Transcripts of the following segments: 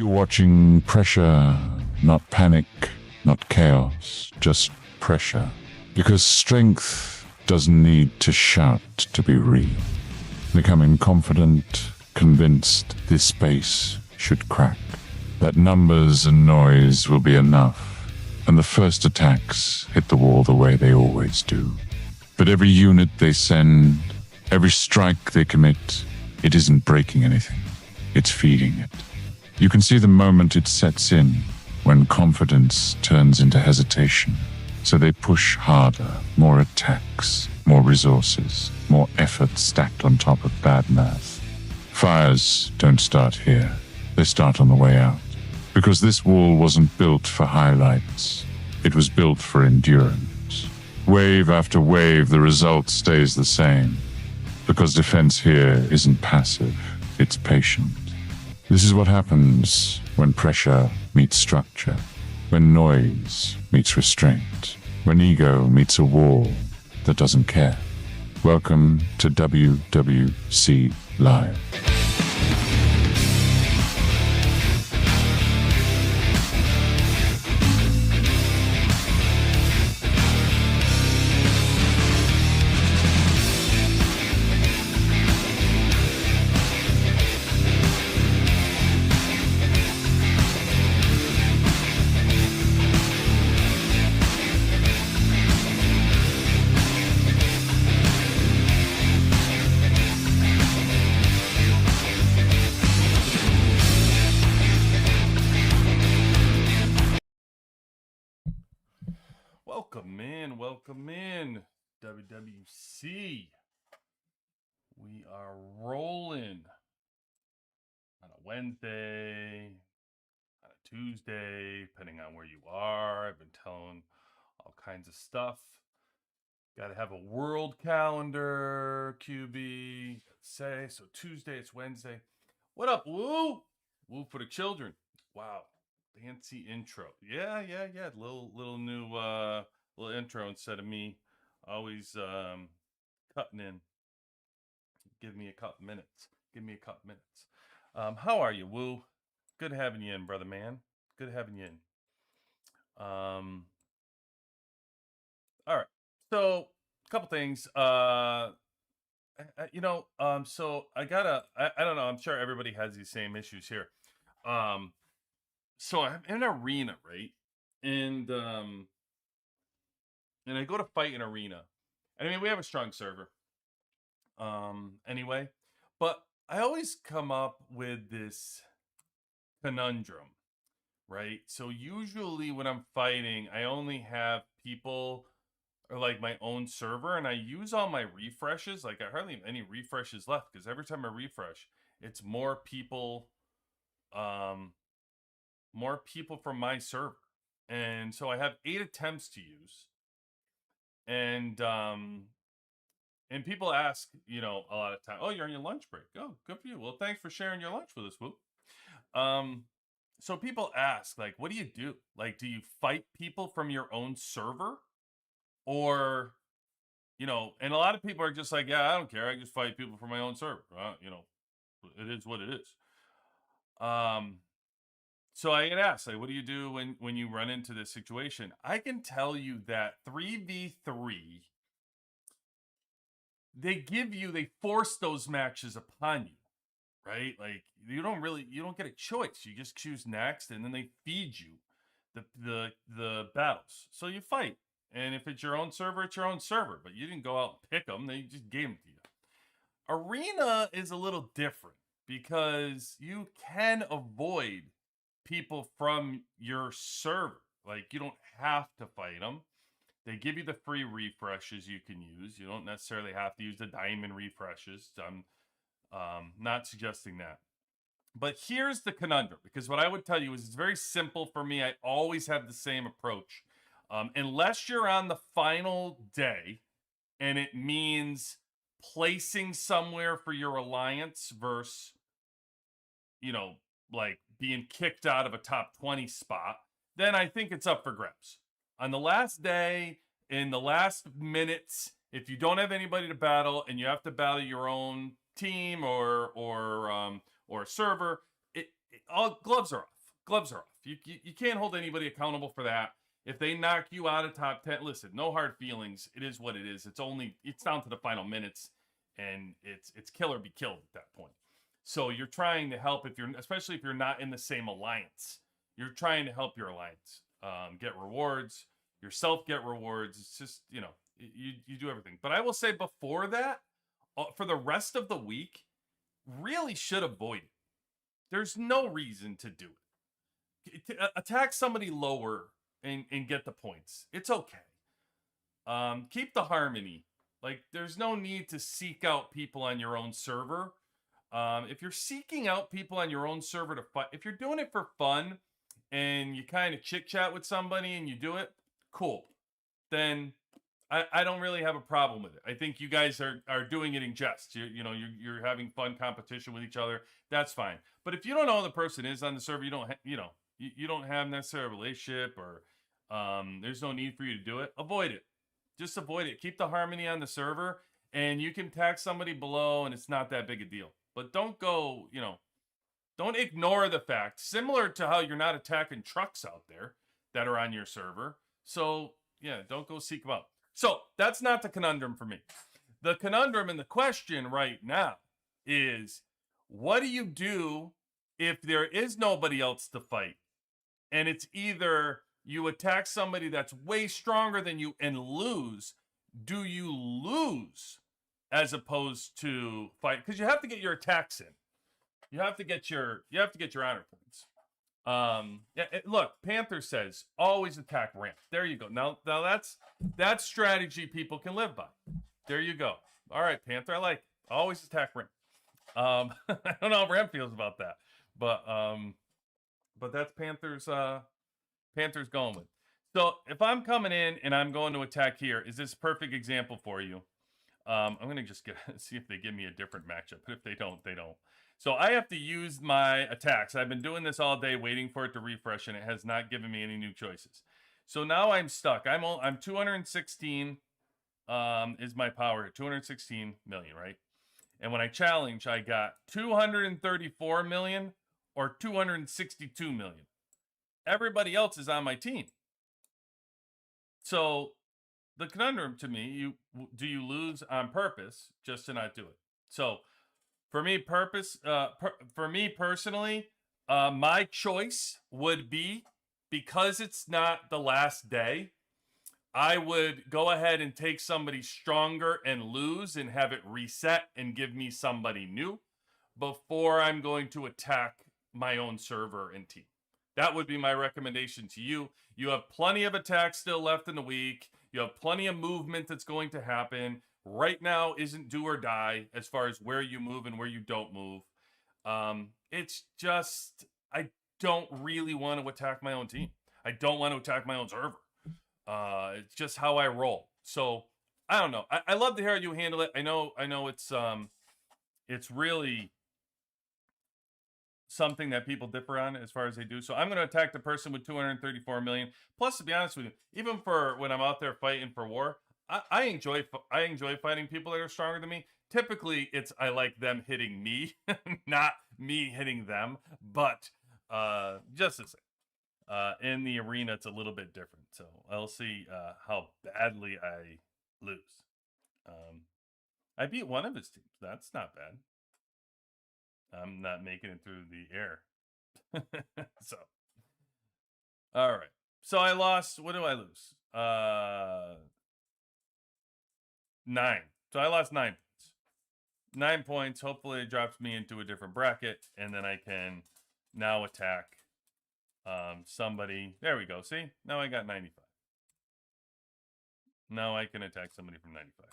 You're watching pressure, not panic, not chaos, just pressure. Because strength doesn't need to shout to be real. Becoming confident, convinced this space should crack. That numbers and noise will be enough, and the first attacks hit the wall the way they always do. But every unit they send, every strike they commit, it isn't breaking anything. It's feeding it. You can see the moment it sets in, when confidence turns into hesitation. So they push harder, more attacks, more resources, more effort stacked on top of bad math. Fires don't start here. They start on the way out. Because this wall wasn't built for highlights. It was built for endurance. Wave after wave, the result stays the same. Because defense here isn't passive, it's patient. This is what happens when pressure meets structure, when noise meets restraint, when ego meets a wall that doesn't care. Welcome to WWC Live. Welcome in, WWC. We are rolling on a Wednesday, on a Tuesday, depending on where you are. I've been telling all kinds of stuff. Got to have a world calendar, QB. Say so. Tuesday, it's Wednesday. What up, Woo? Woo for the children. Wow, fancy intro. Yeah. Little new little intro instead of me always cutting in. Give me a couple minutes. How are you, Woo? Good having you in, brother man. Good having you in. All right. So a couple things. So I don't know. I'm sure everybody has these same issues here. So I'm in an arena, right? And I go to fight an arena. I mean, we have a strong server. Anyway, but I always come up with this conundrum, right? So usually when I'm fighting, I only have people or like my own server, and I use all my refreshes. Like I hardly have any refreshes left because every time I refresh, it's more people from my server. And so I have 8 attempts to use. And people ask, a lot of time, oh, you're on your lunch break. Oh, good for you. Well, thanks for sharing your lunch with us, Whoop. So people ask, like, what do you do? Like, do you fight people from your own server? Or, and a lot of people are just like, yeah, I don't care. I just fight people from my own server. It is what it is. So I get asked, like, what do you do when you run into this situation? I can tell you that 3v3, they force those matches upon you, right? Like you don't get a choice. You just choose next, and then they feed you the battles. So you fight, and if it's your own server, it's your own server. But you didn't go out and pick them; they just gave them to you. Arena is a little different because you can avoid people from your server. Like you don't have to fight them. They give you the free refreshes you can use. You don't necessarily have to use the diamond refreshes. I'm not suggesting that. But here's the conundrum, because what I would tell you is it's very simple for me. I always have the same approach. Unless you're on the final day and it means placing somewhere for your alliance versus, like being kicked out of a top 20 spot, then I think it's up for grabs. On the last day, in the last minutes, if you don't have anybody to battle and you have to battle your own team or a server, all gloves are off. gloves are off. You can't hold anybody accountable for that. If they knock you out of top 10, listen, no hard feelings. It is what it is. It's down to the final minutes, and it's kill or be killed at that point. So you're trying to help, especially if you're not in the same alliance. You're trying to help your alliance get rewards, yourself get rewards. It's just, you do everything. But I will say before that, for the rest of the week, really should avoid it. There's no reason to do it. Attack somebody lower and get the points. It's okay. Keep the harmony. Like, there's no need to seek out people on your own server. If you're seeking out people on your own server to fight, if you're doing it for fun and you kind of chit chat with somebody and you do it, cool. Then I don't really have a problem with it. I think you guys are doing it in jest. You're having fun competition with each other. That's fine. But if you don't know who the person is on the server, you don't have necessarily a relationship, or there's no need for you to do it. Avoid it. Just avoid it. Keep the harmony on the server, and you can tag somebody below, and it's not that big a deal. But don't go, don't ignore the fact, similar to how you're not attacking trucks out there that are on your server. So, yeah, don't go seek them out. So that's not the conundrum for me. The conundrum and the question right now is, what do you do if there is nobody else to fight? And it's either you attack somebody that's way stronger than you and lose. Do you lose as opposed to fight? Because you have to get your attacks in. You have to get your honor points. Look, Panther says always attack ramp. There you go. Now that's strategy people can live by. There you go. All right, Panther, I like it. Always attack ramp. I don't know how Ramp feels about that, but that's Panthers going with. So if I'm coming in and I'm going to attack here, is this a perfect example for you? I'm gonna just see if they give me a different matchup. But if they don't, they don't. So I have to use my attacks. I've been doing this all day, waiting for it to refresh, and it has not given me any new choices. So now I'm stuck. I'm 216 is my power. 216 million, right? And when I challenge, I got 234 million or 262 million. Everybody else is on my team. So the conundrum to me, do you lose on purpose just to not do it? So for me, for me personally, my choice would be, because it's not the last day, I would go ahead and take somebody stronger and lose and have it reset and give me somebody new before I'm going to attack my own server and team. That would be my recommendation to you. You have plenty of attacks still left in the week. You have plenty of movement that's going to happen. Right now isn't do or die as far as where you move and where you don't move. It's just, I don't really want to attack my own team. I don't want to attack my own server. It's just how I roll. So I don't know. I love to hear how you handle it. I know it's really something that people differ on as far as they do. So I'm going to attack the person with 234 million. Plus, to be honest with you, even for when I'm out there fighting for war, I enjoy fighting people that are stronger than me. Typically, I like them hitting me, not me hitting them. But just to say, in the arena, it's a little bit different. So I'll see how badly I lose. I beat one of his teams. That's not bad. I'm not making it through the air. So, all right. So I lost. What do I lose? 9. So I lost 9 points. 9 points. Hopefully it drops me into a different bracket, and then I can now attack somebody. There we go. See? Now I got 95. Now I can attack somebody from 95.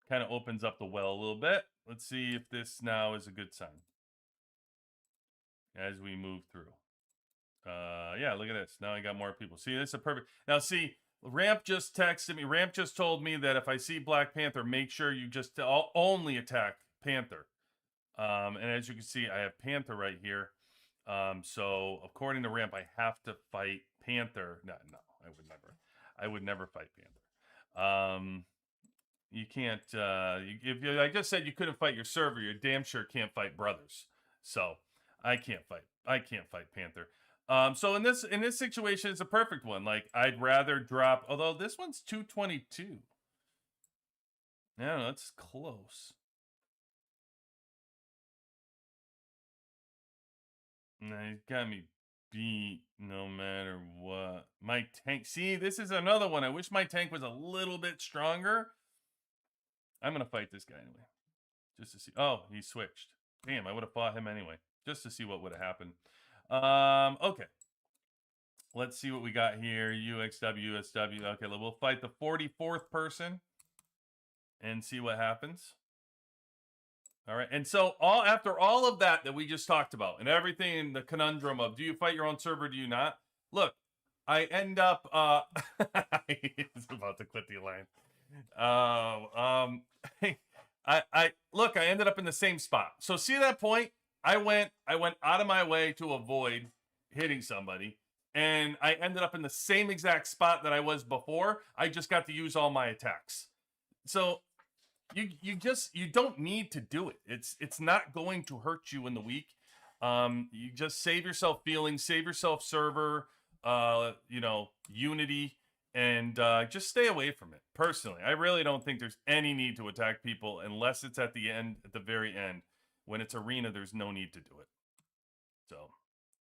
Kind of opens up the well a little bit. Let's see if this now is a good sign as we move through. Yeah, look at this. Now I got more people. See, this is a perfect. Now, see, Ramp just texted me. Ramp just told me that if I see Black Panther, make sure you just only attack Panther. And as you can see, I have Panther right here. So according to Ramp, I have to fight Panther. No, I would never fight Panther. You can't. If I just said you couldn't fight your server, you damn sure can't fight brothers. So I can't fight. I can't fight Panther. So in this situation, it's a perfect one. Like I'd rather drop. Although this one's 222. Yeah, that's close. Nah, he's got me beat no matter what. My tank. See, this is another one. I wish my tank was a little bit stronger. I'm gonna fight this guy anyway, just to see. Oh, he switched. Damn, I would have fought him anyway, just to see what would have happened. Okay. Let's see what we got here. UXW, USW. Okay, we'll fight the 44th person and see what happens. All right. And so after all of that we just talked about and everything in the conundrum of do you fight your own server, do you not? Look, I end up he's about to quit the alliance. I look, I ended up in the same spot. So see that point? I went out of my way to avoid hitting somebody, and I ended up in the same exact spot that I was before. I just got to use all my attacks. So you don't need to do it. It's not going to hurt you in the week. You just save yourself feelings, save yourself server, unity, and just stay away from it. Personally, I really don't think there's any need to attack people unless it's at the very end. When it's arena, there's no need to do it. So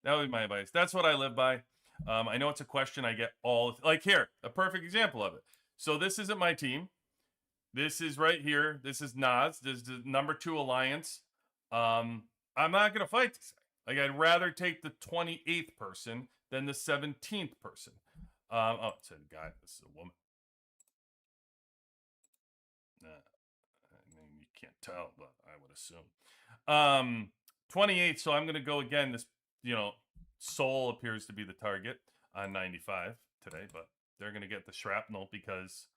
that would be my advice. That's what I live by. I know it's a question I get like here, a perfect example of it. So this isn't my team. This is right here. This is Nas. This is the number 2 alliance. I'm not gonna fight this guy. Like I'd rather take the 28th person than the 17th person. Oh, it's a guy. This is a woman. I mean, you can't tell, but I would assume. 28. So I'm gonna go again. This, Soul appears to be the target on 95 today, but they're gonna get the shrapnel because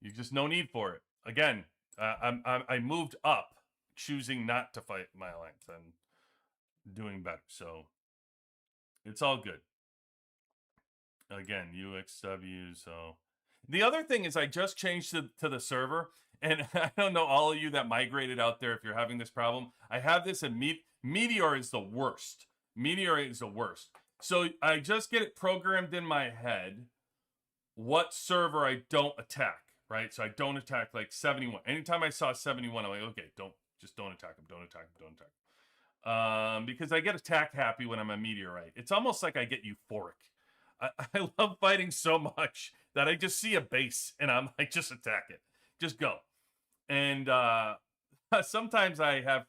you just no need for it. Again, I moved up, choosing not to fight my alliance. I'm doing better, so it's all good. Again, UXW. So the other thing is I just changed to the server, and I don't know all of you that migrated out there if you're having this problem. I have this in Meteor is the worst. Meteor is the worst. So I just get it programmed in my head what server I don't attack, right? So I don't attack like 71. Anytime I saw 71, I'm like, okay, don't attack him, don't attack him, don't attack him. Because I get attack happy when I'm a meteorite. It's almost like I get euphoric. I love fighting so much that I just see a base and I'm like, just attack it, just go. And sometimes I have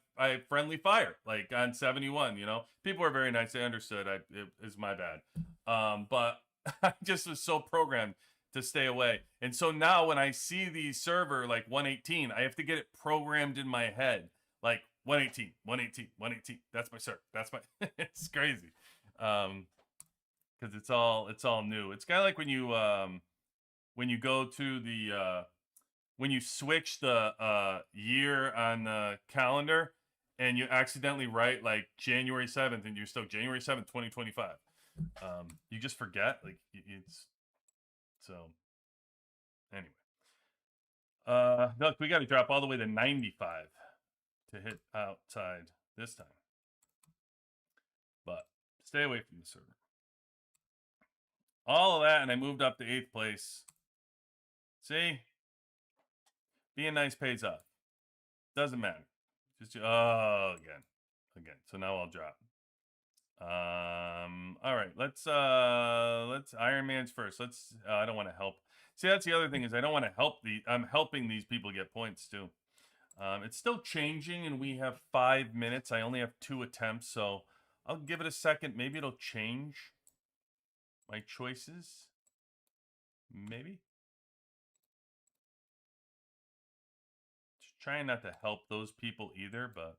friendly fire, like on 71. People are very nice. They understood. It is my bad, but I just was so programmed to stay away. And so now when I see the server like 118, I have to get it programmed in my head, like 118, 118, 118. That's my server. That's my. It's crazy. Because it's all new. It's kind of like when you go to the when you switch the year on the calendar and you accidentally write like January 7th and you're still January 7th, 2025. You just forget, like it's so. Anyway, look, we got to drop all the way to 95 to hit outside this time, but stay away from the server. All of that, and I moved up to 8th place. See, being nice pays off. Doesn't matter. Just again. So now I'll drop. All right, let's Iron Man's first. I don't want to help. See, that's the other thing is I don't want to help I'm helping these people get points too. It's still changing and we have 5 minutes. I only have 2 attempts, so I'll give it a second. Maybe it'll change my choices. Maybe. Just trying not to help those people either, but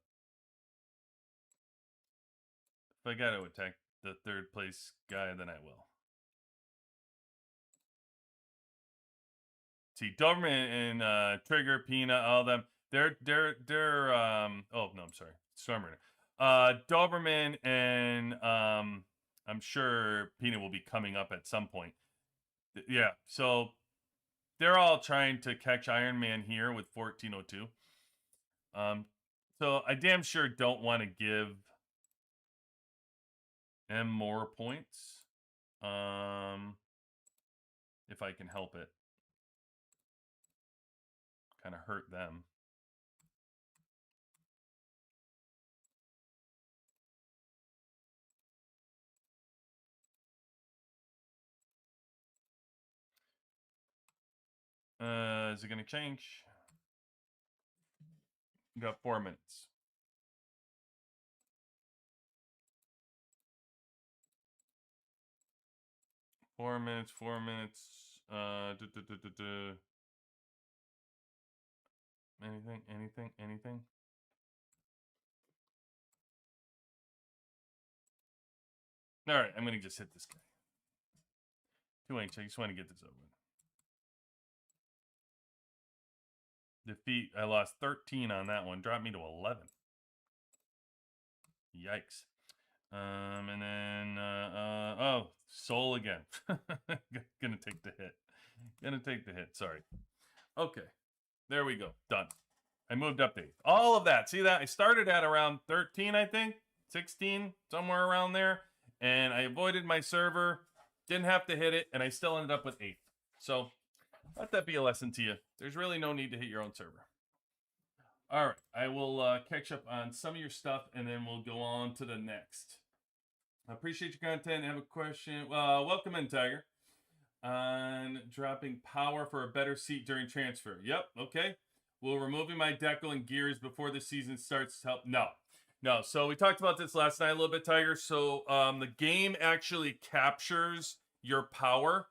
if I got to attack the 3rd place guy, then I will. See, Doberman and Trigger, Peanut, all of them. They're oh no, I'm sorry, Stormer. Doberman and I'm sure Peanut will be coming up at some point. Yeah, so they're all trying to catch Iron Man here with 1402. So So I damn sure don't want to give them more points. If I can help it. Kind of hurt them. Is it going to change? You got 4 minutes. Four minutes. Anything? All right, I'm going to just hit this guy. 2H, I just want to get this over with. Defeat, I lost 13 on that one. Dropped me to 11. Yikes. And then, oh, soul again. Gonna take the hit. Sorry. Okay. There we go. Done. I moved up to 8. All of that. See that? I started at around 13, I think. 16, somewhere around there. And I avoided my server. Didn't have to hit it. And I still ended up with 8. So let that be a lesson to you. There's really no need to hit your own server. All right. I will catch up on some of your stuff. And then we'll go on to the next. I appreciate your content. I have a question. Welcome in, Tiger. On dropping power for a better seat during transfer. Yep. Okay. Will removing my decal and gears before the season starts help? No. So we talked about this last night a little bit, Tiger. So the game actually captures your power,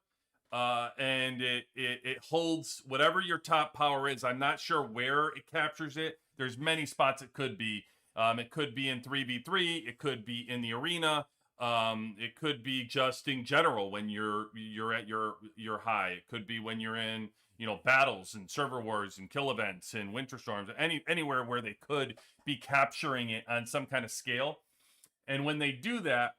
and it holds whatever your top power is. I'm not sure where it captures it. There's many spots it could be. It could be in 3v3. It could be in the arena. It could be just in general when you're at your high. It could be when you're in battles and server wars and kill events and winter storms, anywhere where they could be capturing it on some kind of scale. And when they do that,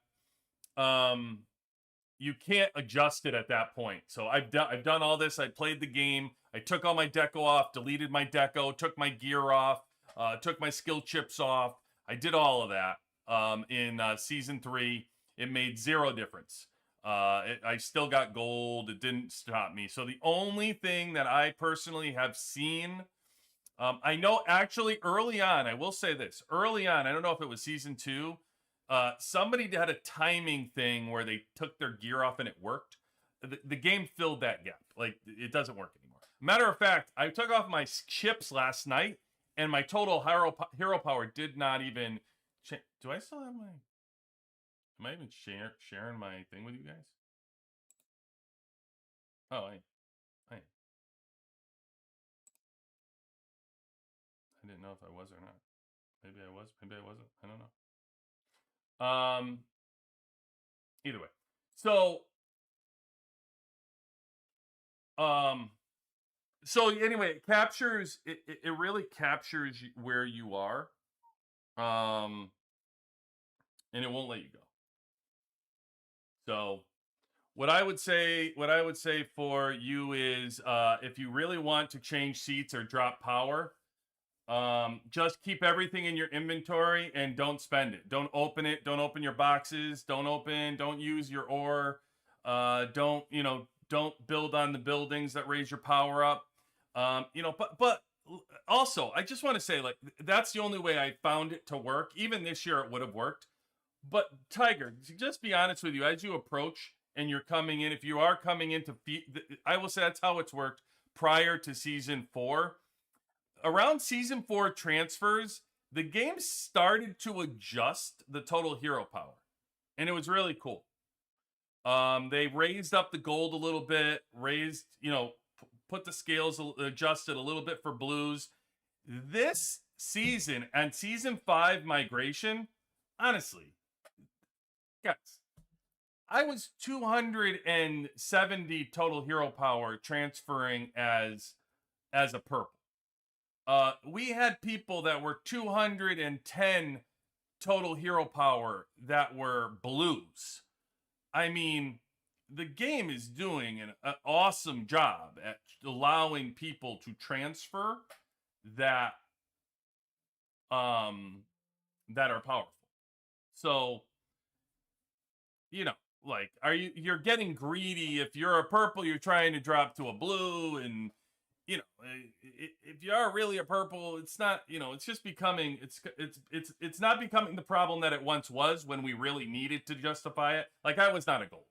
you can't adjust it at that point. So I've done all this. I played the game. I took all my deco off, deleted my deco, took my gear off, took my skill chips off. I did all of that in season 3. It made 0 difference. I still got gold. It didn't stop me. So the only thing that I personally have seen, I know actually early on, I will say this, early on, I don't know if it was season 2, somebody had a timing thing where they took their gear off and it worked. The game filled that gap. Like, it doesn't work anymore. Matter of fact, I took off my chips last night and my total hero power did not even change. Do I still have my... Am I even sharing my thing with you guys? Oh, I didn't know if I was or not. Maybe I was. Maybe I wasn't. I don't know. Either way. So anyway, it captures. It really captures where you are. And it won't let you go. So what I would say for you is if you really want to change seats or drop power, just keep everything in your inventory and don't spend it. Don't open it. Don't open your boxes. Don't use your ore. Don't build on the buildings that raise your power up. But also, I just want to say, like, that's the only way I found it to work. Even this year, it would have worked. But Tiger, just be honest with you, as you approach and you're coming in, if you are coming into, I will say that's how it's worked prior to season 4. Around season 4 transfers, the game started to adjust the total hero power, and it was really cool. They raised up the gold a little bit, put the scales, adjusted a little bit for blues. This season and season 5 migration, honestly, guys, I was 270 total hero power transferring as a purple. We had people that were 210 total hero power that were blues. I mean, the game is doing an awesome job at allowing people to transfer that that are powerful. So, like, you're getting greedy. If you're a purple, you're trying to drop to a blue, and if you are really a purple, it's not, it's just becoming, it's not becoming the problem that it once was when we really needed to justify it. Like, I was not a gold,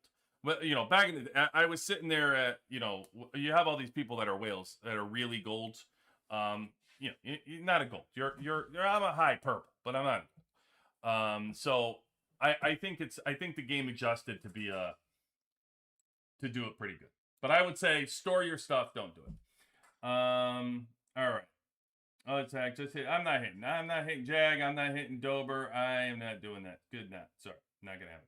but back in I was sitting there at, you have all these people that are whales that are really golds. You're not a gold. I'm a high purple, but I'm not. So I think the game adjusted to be to do it pretty good. But I would say store your stuff, don't do it. All right. Oh, attack. Just hit. I'm not hitting Jag. I'm not hitting Dober. I am not doing that. Good night. Sorry. Not gonna happen.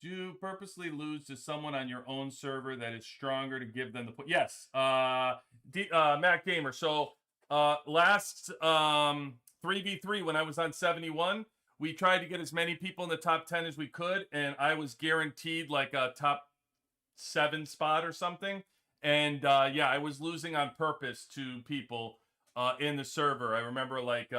Do you purposely lose to someone on your own server that is stronger to give them the point? Yes. Mac Gamer. So last 3v3 when I was on 71, we tried to get as many people in the top 10 as we could, and I was guaranteed like a top 7 spot or something. And yeah, I was losing on purpose to people in the server. I remember like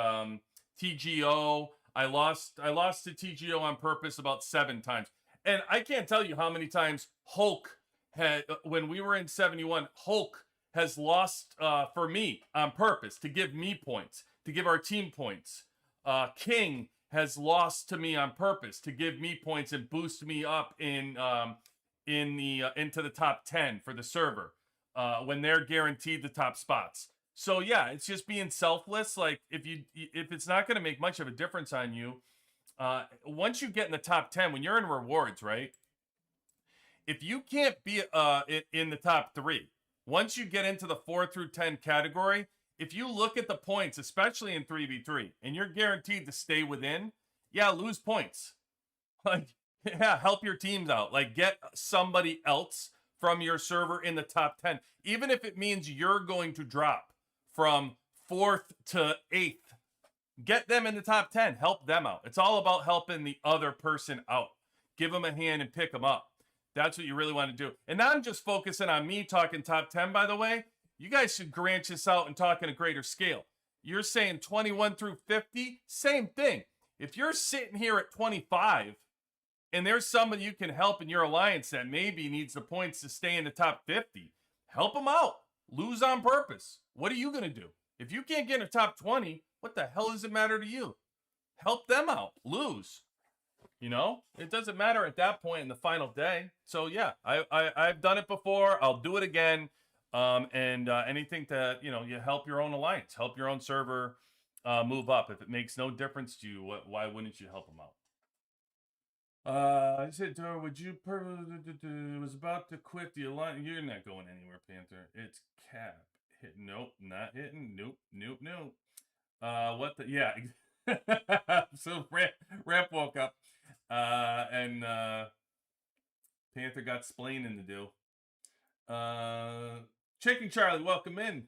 TGO. I lost to TGO on purpose about 7 times. And I can't tell you how many times Hulk had, when we were in 71, Hulk has lost for me on purpose to give me points, to give our team points. King has lost to me on purpose to give me points and boost me up into the top 10 for the server when they're guaranteed the top spots. So yeah, it's just being selfless. Like if it's not going to make much of a difference on you, once you get in the top 10, when you're in rewards, right? If you can't be in the top 3, once you get into the 4 through 10 category, if you look at the points, especially in 3v3, and you're guaranteed to stay within, yeah, lose points. Like, yeah, help your teams out. Like, get somebody else from your server in the top 10. Even if it means you're going to drop from 4th to 8th, get them in the top 10. Help them out. It's all about helping the other person out. Give them a hand and pick them up. That's what you really want to do. And now I'm just focusing on me talking top 10, by the way. You guys should branch this out and talk on a greater scale. You're saying 21 through 50, same thing. If you're sitting here at 25 and there's somebody you can help in your alliance that maybe needs the points to stay in the top 50, help them out. Lose on purpose. What are you going to do? If you can't get in the top 20, what the hell does it matter to you? Help them out. Lose. It doesn't matter at that point in the final day. So yeah, I've done it before. I'll do it again. And anything to, you help your own alliance, help your own server move up. If it makes no difference to you, why wouldn't you help them out? I said, would you was about to quit the alliance. You're not going anywhere, Panther. It's cap. Nope, not hitting. Nope. What the, yeah. So Ramp woke up, and Panther got splaining to do. Chicken Charlie, welcome in.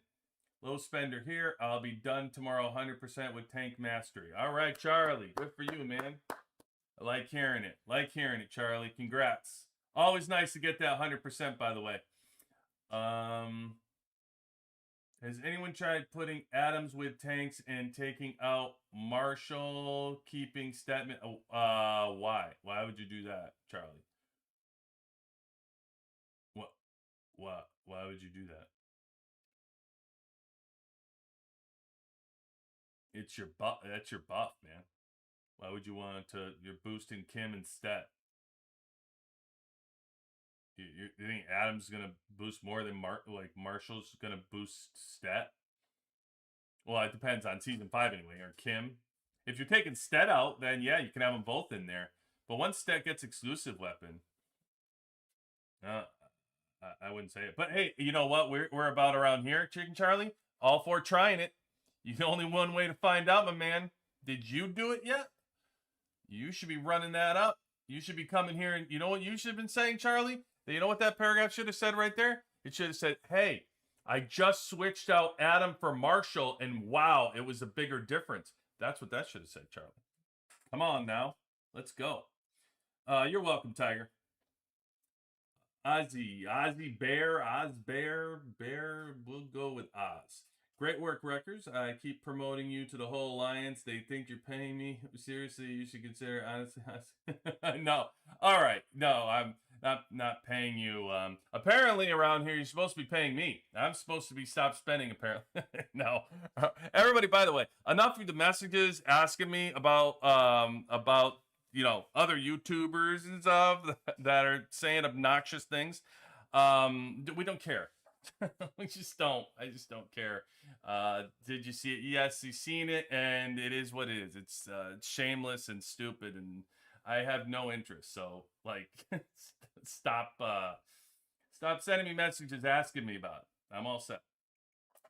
Low spender here. I'll be done tomorrow 100% with tank mastery. All right, Charlie. Good for you, man. I like hearing it. Charlie. Congrats. Always nice to get that 100%, by the way. Has anyone tried putting Adams with tanks and taking out Marshall, keeping Statman? Why? Why would you do that, Charlie? What? Why would you do that? It's your buff. That's your buff, man. Why would you want to? You're boosting Kim and Stat. You think Adam's gonna boost more than Marshall's gonna boost Stat? Well, it depends on season 5 anyway. Or Kim. If you're taking Stat out, then yeah, you can have them both in there. But once Stat gets exclusive weapon, I wouldn't say it. But hey, you know what? We're about around here, Chicken Charlie. All for trying it. You only one way to find out, my man. Did you do it yet? You should be running that up. You should be coming here, and you know what you should have been saying, Charlie? You know what that paragraph should have said right there? It should have said, hey, I just switched out Adam for Marshall, and wow, it was a bigger difference. That's what that should have said, Charlie. Come on now. Let's go. You're welcome, Tiger. Ozzy Bear, Bear, we'll go with Oz. Great work, Wreckers. I keep promoting you to the whole alliance. They think you're paying me. Seriously, you should consider honestly. No. All right. No, I'm not paying you. Apparently around here you're supposed to be paying me. I'm supposed to be stop spending apparently. No. Everybody, by the way, enough of the messages asking me about other YouTubers and stuff that are saying obnoxious things. We don't care. We just don't. I just don't care. Did you see it? Yes, you've seen it, and it is what it is. It's shameless and stupid, and I have no interest. So, like, stop sending me messages asking me about it. I'm all set.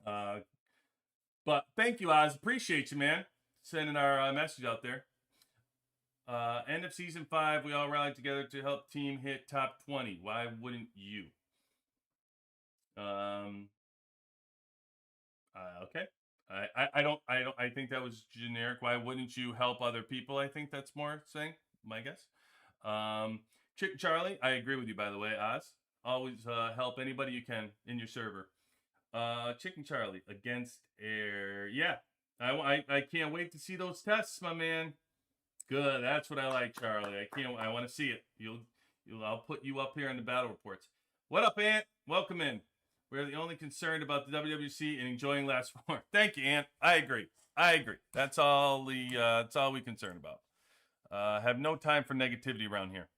But thank you, Oz. Appreciate you, man, sending our message out there. End of season 5, we all rallied together to help team hit top 20. Why wouldn't you? Okay. I think that was generic. Why wouldn't you help other people? I think that's more saying, my guess. Chick Charlie, I agree with you, by the way, Oz. Always help anybody you can in your server. Chicken Charlie against air. Yeah. I can't wait to see those tests, my man. Good. That's what I like, Charlie. I want to see it. I'll put you up here in the battle reports. What up, Ant? Welcome in. We're the only concerned about the WWC and enjoying last four. Thank you, Ant. I agree. That's all we concerned about. Have no time for negativity around here.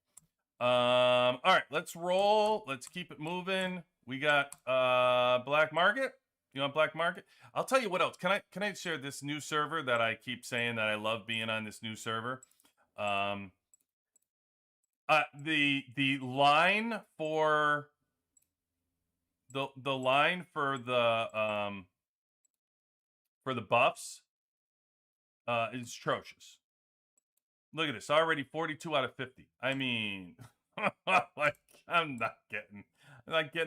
All right, let's roll. Let's keep it moving. We got Black Market. You want Black Market? I'll tell you what else. Can I share this new server that I keep saying that I love being on this new server? The line for the line for the buffs is atrocious. Look at this, already 42 out of 50. I mean, like I'm not getting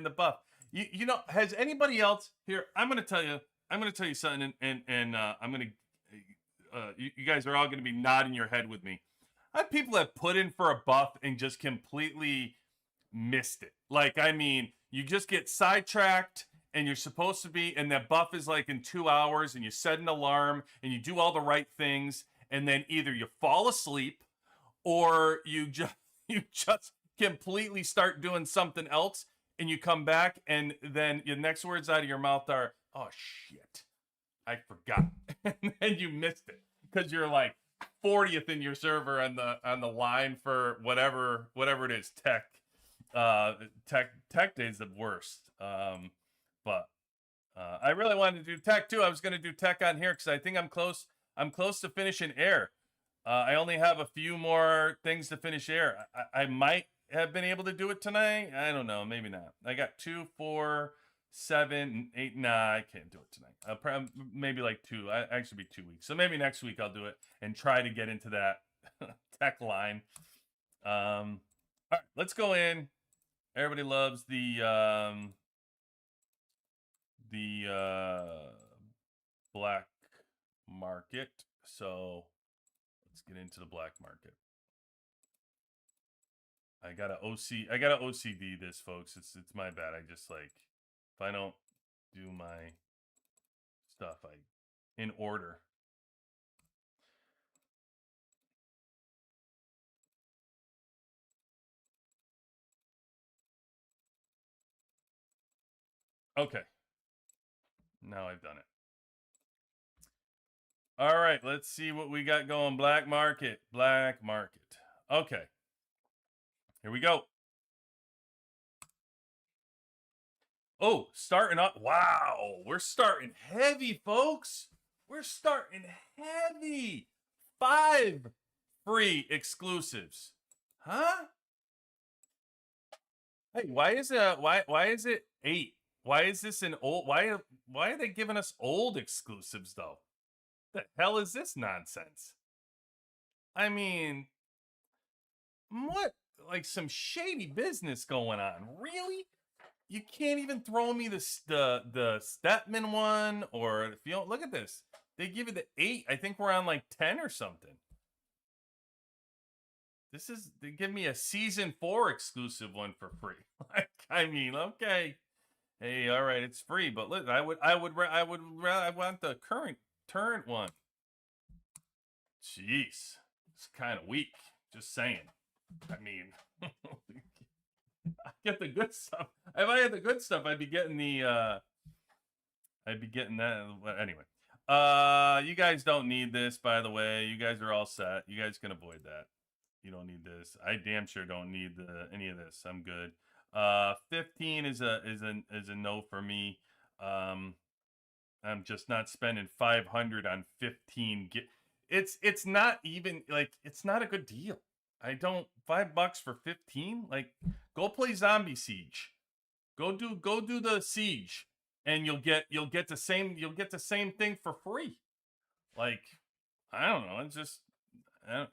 the buff. You know, has anybody else here? I'm gonna tell you something, and I'm gonna you guys are all gonna be nodding your head with me. I have people that put in for a buff and just completely missed it. Like, I mean, you just get sidetracked and you're supposed to be, and that buff is like in 2 hours, and you set an alarm and you do all the right things, and then either you fall asleep or you just completely start doing something else, and you come back, and then your next words out of your mouth are, "Oh shit, I forgot," and then you missed it because you're like 40th in your server on the line for whatever it is. Tech day is the worst. But I really wanted to do tech too. I was going to do tech on here because I think I'm close to finishing air. I only have a few more things to finish air. I might have been able to do it tonight. I don't know, maybe not. I got 2, 4, 7, 8. Nah, I can't do it tonight. Maybe like 2. I actually be 2 weeks. So maybe next week I'll do it and try to get into that tech line. All right, let's go in. Everybody loves the black market. So let's get into the black market. I gotta OCD this, folks. It's my bad. I just, like, if I don't do my stuff in order. Okay. Now I've done it. All right, let's see what we got going. Black market. Okay. Here we go. Oh, starting up. Wow, we're starting heavy, folks. We're starting heavy. 5 free exclusives. Huh? Hey, why is it 8? Why is this an old why are they giving us old exclusives though? The hell is this nonsense? I mean, what, like some shady business going on? Really? You can't even throw me the Stepman one, or if you don't look at this, they give you the 8. I think we're on like 10 or something. They give me a season 4 exclusive one for free. Like, I mean, okay. Hey, all right, it's free, but look, I want the current one. Jeez, it's kind of weak. Just saying. I mean, I get the good stuff. If I had the good stuff, I'd be getting the. I'd be getting that. Anyway, you guys don't need this, by the way. You guys are all set. You guys can avoid that. You don't need this. I damn sure don't need any of this. I'm good. 15 is a no for me. I'm just not spending 500 on 15. It's not even like it's not a good deal. I don't $5 for 15. Like, go play Zombie Siege. Go do the siege, and you'll get the same thing for free. Like, I don't know. It's just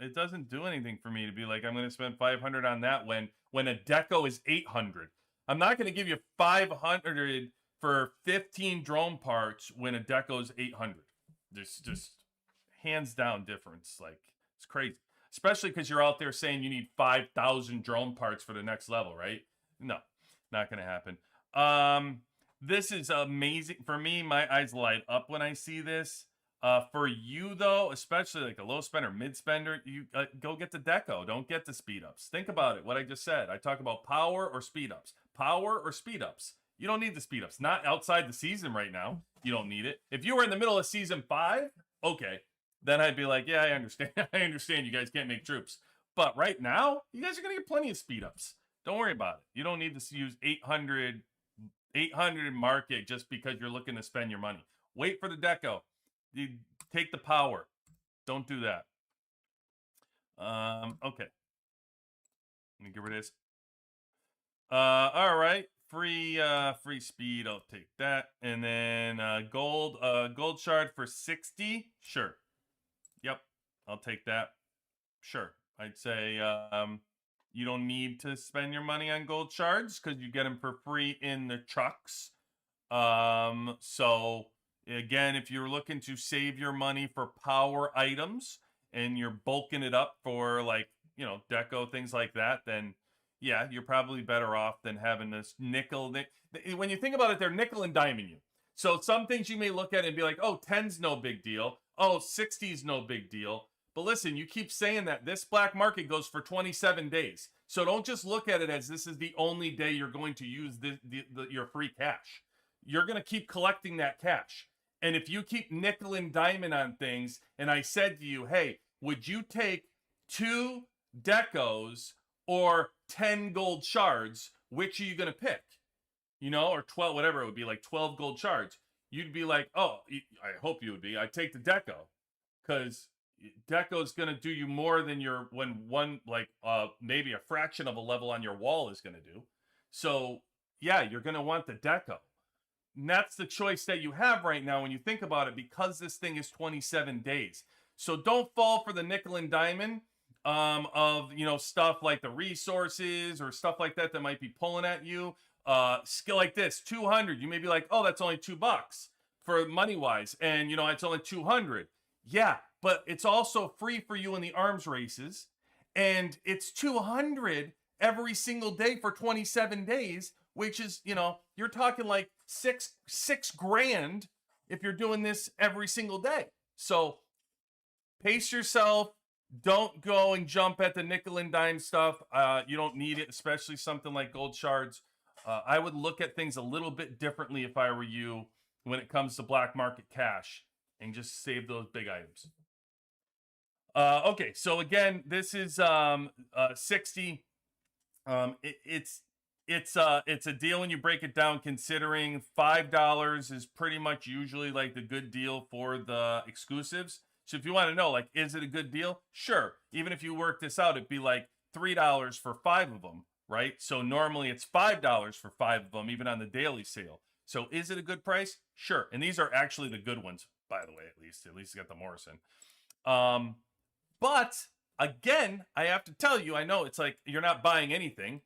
it doesn't do anything for me to be like, I'm going to spend 500 on that when a deco is 800. I'm not going to give you 500 for 15 drone parts when a deco is 800. Just hands down difference. Like, it's crazy, especially because you're out there saying you need 5,000 drone parts for the next level, right? No, not going to happen. This is amazing for me. My eyes light up when I see this. For you though, especially like a low spender, mid spender, you go get the deco. Don't get the speed ups. Think about it. What I just said. I talk about power or speed ups. Power or speed ups. You don't need the speed ups. Not outside the season right now. You don't need it. If you were in the middle of season 5, okay, then I'd be like, yeah, I understand. I understand. You guys can't make troops. But right now, you guys are gonna get plenty of speed ups. Don't worry about it. You don't need to use 800 market just because you're looking to spend your money. Wait for the deco. You take the power. Don't do that. Okay. Let me get rid of this. All right. Free speed. I'll take that. And then gold shard for 60. Sure. Yep. I'll take that. Sure. I'd say you don't need to spend your money on gold shards because you get them for free in the trucks. So again, if you're looking to save your money for power items and you're bulking it up for, like, you know, deco, things like that, then yeah, you're probably better off than having this nickel. When you think about it, they're nickel and diming you. So some things you may look at and be like, oh, 10's no big deal. Oh, 60's no big deal. But listen, you keep saying that this black market goes for 27 days. So don't just look at it as this is the only day you're going to use your free cash. You're going to keep collecting that cash. And if you keep nickel and diamond on things, and I said to you, hey, would you take 2 decos or 10 gold shards? Which are you going to pick? You know, or 12, whatever it would be, like 12 gold shards. You'd be like, oh, I hope you would be. I'd take the deco, because deco is going to do you more than maybe a fraction of a level on your wall is going to do. So yeah, you're going to want the deco. And that's the choice that you have right now when you think about it, because this thing is 27 days. So don't fall for the nickel and diamond of, you know, stuff like the resources or stuff like that might be pulling at you. Skill like this, 200. You may be like, oh, that's only $2 for money wise, and you know it's only 200. Yeah, but it's also free for you in the arms races, and it's 200 every single day for 27 days, which is, you know, you're talking like six grand if you're doing this every single day. So pace yourself. Don't go and jump at the nickel and dime stuff. You don't need it, especially something like gold shards. I would look at things a little bit differently if I were you when it comes to black market cash, and just save those big items. Okay, so again, this is 60. It's a deal when you break it down, considering $5 is pretty much usually like the good deal for the exclusives. So if you want to know, like, is it a good deal? Sure. Even if you work this out, it'd be like $3 for 5 of them, right? So normally it's $5 for 5 of them, even on the daily sale. So is it a good price? Sure. And these are actually the good ones, by the way, at least you got the Morrison. But again, I have to tell you, I know it's like you're not buying anything,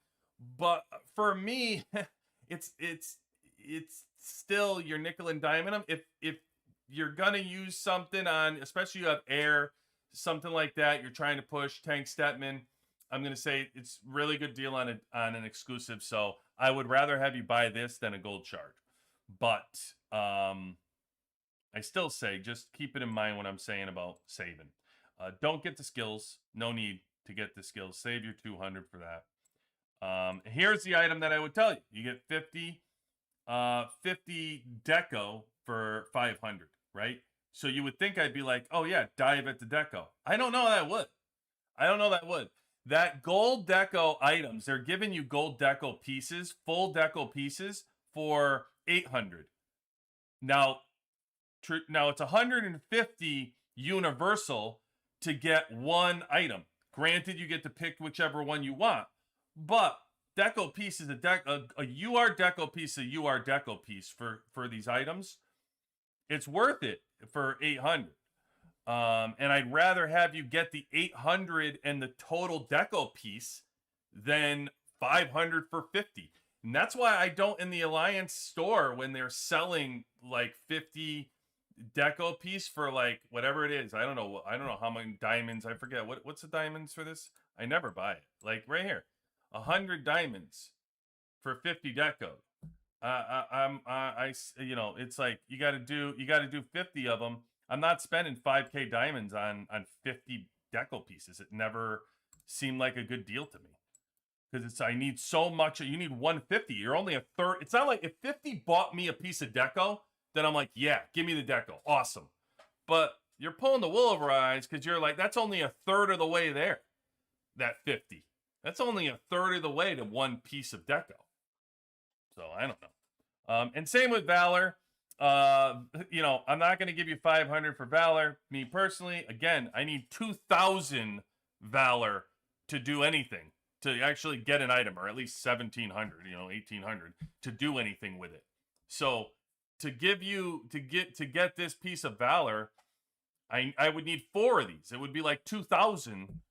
but for me, it's still your nickel and diamond. If you're gonna use something on, especially you have air, something like that, you're trying to push Tank Stetman, I'm gonna say it's really good deal on an exclusive. So I would rather have you buy this than a gold shard. But I still say just keep it in mind when I'm saying about saving. Don't get the skills. No need to get the skills. Save your 200 for that. Here's the item that I would tell you. You get 50 deco for 500, right? So you would think I'd be like, oh yeah, dive at the deco. I don't know that would. I don't know that would. That gold deco items, they're giving you gold deco pieces, full deco pieces for 800. Now it's 150 universal to get one item. Granted, you get to pick whichever one you want, but deco piece is a UR deco piece, a UR deco piece for these items. It's worth it for 800. And I'd rather have you get the 800 and the total deco piece than 500 for 50. And that's why I don't in the Alliance store when they're selling like 50 deco piece for like whatever it is. I don't know how many diamonds. I forget what's the diamonds for this. I never buy it. Like right here, 100 diamonds for 50 deco. It's like you got to do 50 of them. I'm not spending 5k diamonds on 50 deco pieces. It never seemed like a good deal to me because I need so much. You need 150. You're only a third. It's not like if 50 bought me a piece of deco, then I'm like, yeah, give me the deco. Awesome. But you're pulling the wool over our eyes because you're like, that's only a third of the way there. That 50. That's only a third of the way to one piece of deco. So I don't know. And same with Valor. I'm not going to give you 500 for Valor. Me personally, again, I need 2,000 Valor to do anything, to actually get an item, or at least 1,700, 1,800 to do anything with it. So to get this piece of Valor, I would need 4 of these. It would be like 2,000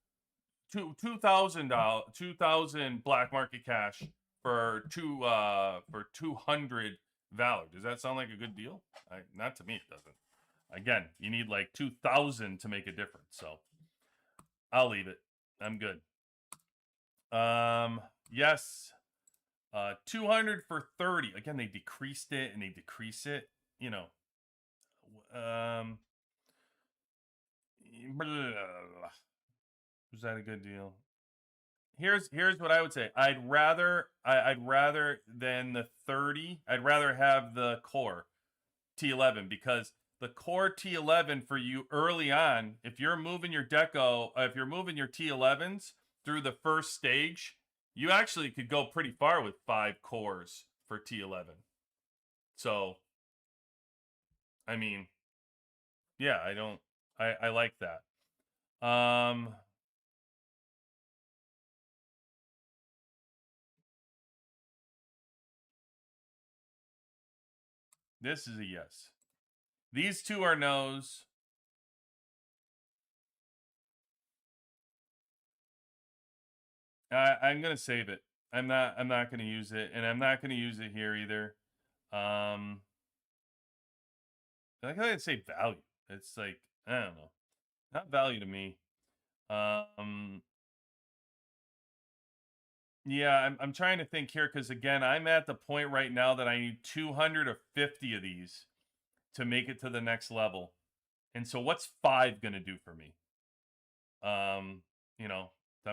black market cash for 200 Valor. Does that sound like a good deal? Not to me, it doesn't. Again, you need like 2,000 to make a difference. So I'll leave it. I'm good. Yes. 200 for 30. Again, they decreased it and they decrease it. Was that a good deal? Here's what I would say. I'd rather than the 30. I'd rather have the core T11 because the core T11 for you early on, if you're moving your deco, if you're moving your T11s through the first stage, you actually could go pretty far with 5 cores for T11. So, I mean, yeah, I like that. This is a yes. These two are no's. I'm gonna save it. I'm not gonna use it, and I'm not gonna use it here either. I like how I say value. It's like, I don't know, not value to me. Yeah, I'm trying to think here because again, I'm at the point right now that I need 250 of these to make it to the next level. And so what's 5 gonna do for me? I'm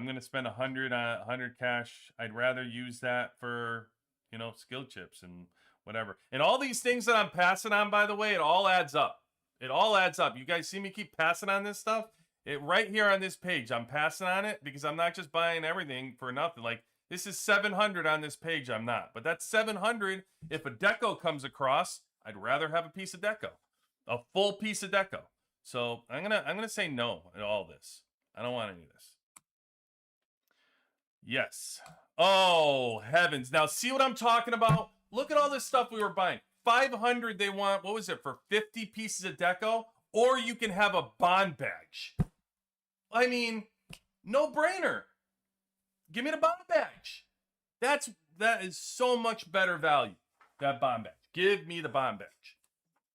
gonna spend 100 cash. I'd rather use that for, skill chips and whatever. And all these things that I'm passing on, by the way, it all adds up. It all adds up. You guys see me keep passing on this stuff? It right here on this page, I'm passing on it because I'm not just buying everything for nothing. Like this is 700 on this page. I'm not, but that's 700. If a deco comes across, I'd rather have a piece of deco, a full piece of deco. So I'm gonna say no at all this. I don't want any of this. Yes. Oh heavens! Now see what I'm talking about? Look at all this stuff we were buying. 500 they want. What was it for 50 pieces of deco? Or you can have a bond badge. I mean, no brainer. Give me the bond badge. That is so much better value. That bond badge. Give me the bond badge.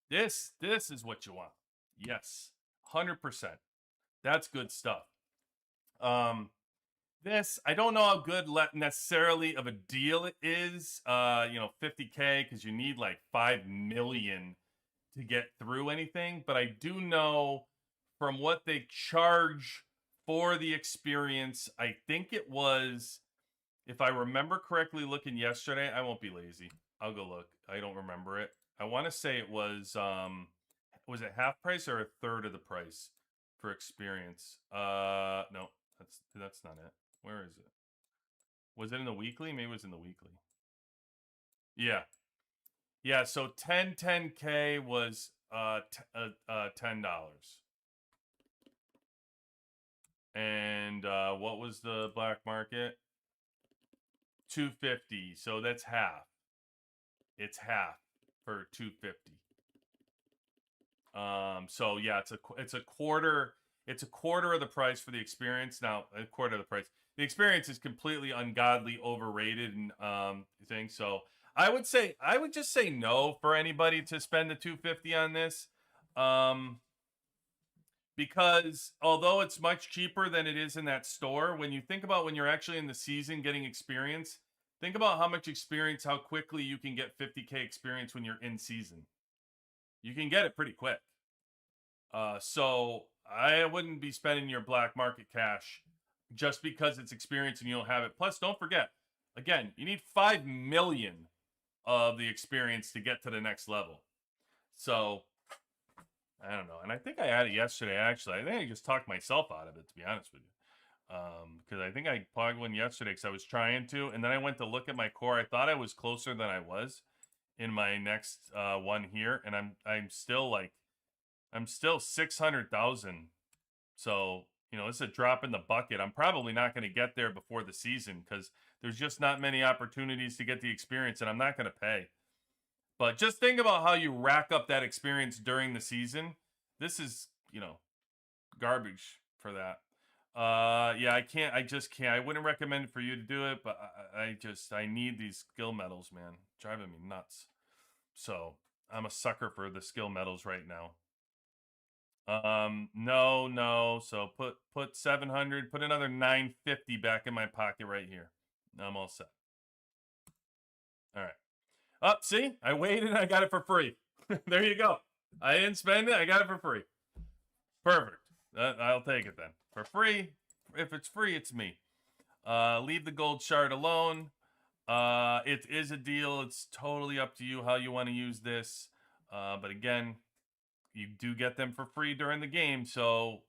This is what you want. Yes, 100%. That's good stuff. This, I don't know how good necessarily of a deal it is. 50K, because you need like 5 million to get through anything. But I do know from what they charge for the experience, I think it was, if I remember correctly, looking yesterday, I won't be lazy. I'll go look. I don't remember it. I want to say it was it half price or a third of the price for experience? No, that's not it. Where is it? Was it in the weekly? Maybe it was in the weekly. Yeah. Yeah, so 10K was $10. And what was the black market? 250. So that's half. It's half for 250. So yeah, it's a quarter of the price for the experience. Now, a quarter of the price. The experience is completely ungodly overrated and thing. So I would just say no for anybody to spend the 250 on this. Because although it's much cheaper than it is in that store, when you think about when you're actually in the season getting experience, think about how much experience, how quickly you can get 50K experience when you're in season. You can get it pretty quick. So I wouldn't be spending your black market cash just because it's experience and you don't have it. Plus, don't forget, again, you need 5 million of the experience to get to the next level. So I don't know. And I think I had it yesterday, actually. I think I just talked myself out of it, to be honest with you. Because I think I plugged one yesterday because I was trying to, and then I went to look at my core. I thought I was closer than I was in my next one here, and I'm still 600,000. So it's a drop in the bucket. I'm probably not going to get there before the season because there's just not many opportunities to get the experience, and I'm not going to pay. But just think about how you rack up that experience during the season. This is, garbage for that. Yeah, I just can't. I wouldn't recommend for you to do it, but I need these skill medals, man. Driving me nuts. So I'm a sucker for the skill medals right now. No. So put 700, put another 950 back in my pocket right here. I'm all set. All right. See, I waited and I got it for free. There you go. I didn't spend it. I got it for free. Perfect. I'll take it then. For free. If it's free, it's me. Leave the gold shard alone. It is a deal. It's totally up to you how you want to use this. But again, you do get them for free during the game. So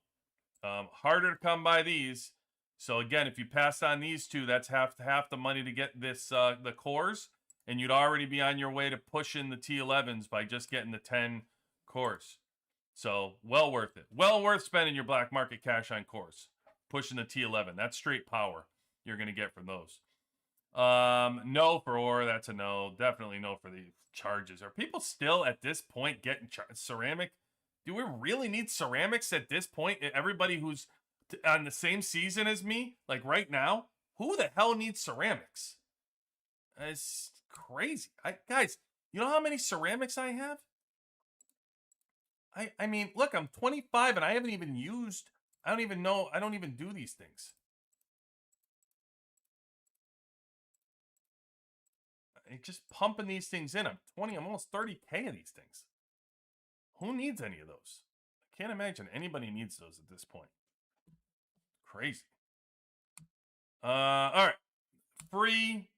harder to come by these. So again, if you pass on these two, that's half the money to get this the cores. And you'd already be on your way to pushing the T11s by just getting the 10 cores. So, well worth it. Well worth spending your black market cash on cores. Pushing the T11. That's straight power you're going to get from those. No for ore. That's a no. Definitely no for the charges. Are people still at this point getting ceramic? Do we really need ceramics at this point? Everybody who's on the same season as me, like right now, who the hell needs ceramics? It's crazy. Guys, you know how many ceramics I have? I mean, look, I'm 25 and I haven't even used, I don't even know, I don't even do these things. Just pumping these things in. I'm 20, I'm almost 30K of these things. Who needs any of those? I can't imagine anybody needs those at this point. Crazy. All right. Free.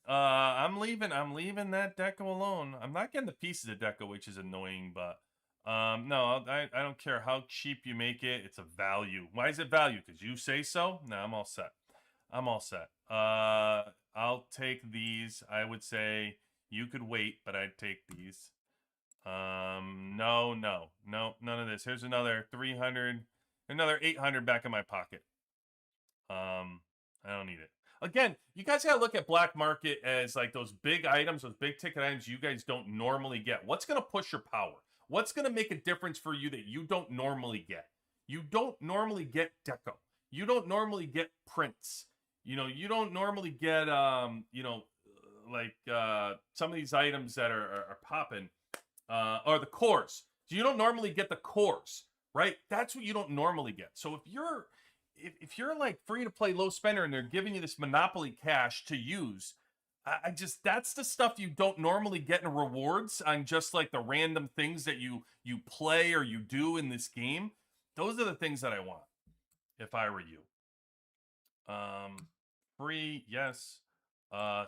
I'm leaving that deco alone. I'm not getting the pieces of deco, which is annoying, but no, I don't care how cheap you make it. It's a value. Why is it value? Because you say so? No, I'm all set. I'm all set. I'll take these. I would say you could wait, but I'd take these. No, none of this. Here's another 300, another 800 back in my pocket. I don't need it. Again, you guys gotta look at black market as like those big items, those big ticket items you guys don't normally get. What's gonna push your power? What's gonna make a difference for you that you don't normally get? You don't normally get deco. You don't normally get prints. You don't normally get like some of these items that are popping are the cores. So you don't normally get the cores, right? That's what you don't normally get. So if you're if you're like free to play low spender and they're giving you this monopoly cash to use, I just that's the stuff you don't normally get in rewards on just like the random things that you play or you do in this game. Those are the things that I want if I were you. Free, yes.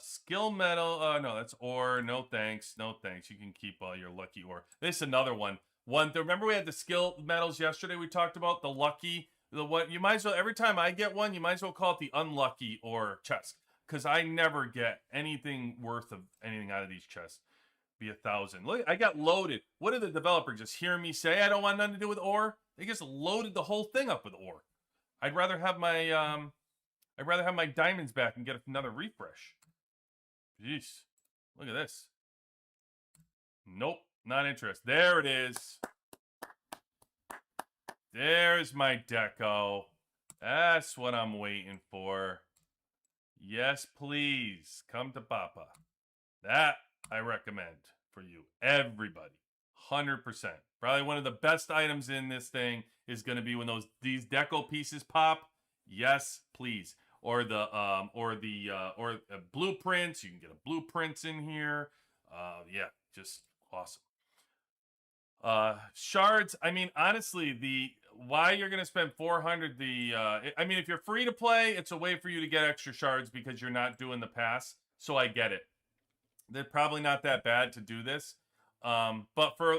Skill medal. No, that's ore. No thanks. No thanks. You can keep all your lucky ore. This is another one. Remember we had the skill medals yesterday. We talked about the lucky. The what you might as well every time I get one, you might as well call it the unlucky ore chest because I never get anything worth of anything out of these chests. Be 1,000. Look, I got loaded. What did the developer just hear me say? I don't want nothing to do with ore. They just loaded the whole thing up with ore. I'd rather have my diamonds back and get another refresh. Jeez. Look at this. Nope. Not interested. There it is. There's my deco. That's what I'm waiting for. Yes, please. Come to Papa. That I recommend for you. Everybody. 100%. Probably one of the best items in this thing is going to be when these deco pieces pop. Yes, please. Or the blueprints. You can get a blueprints in here. Yeah, just awesome. Shards. I mean, honestly, why you're gonna spend 400? I mean, if you're free to play, it's a way for you to get extra shards because you're not doing the pass. So I get it. They're probably not that bad to do this. But for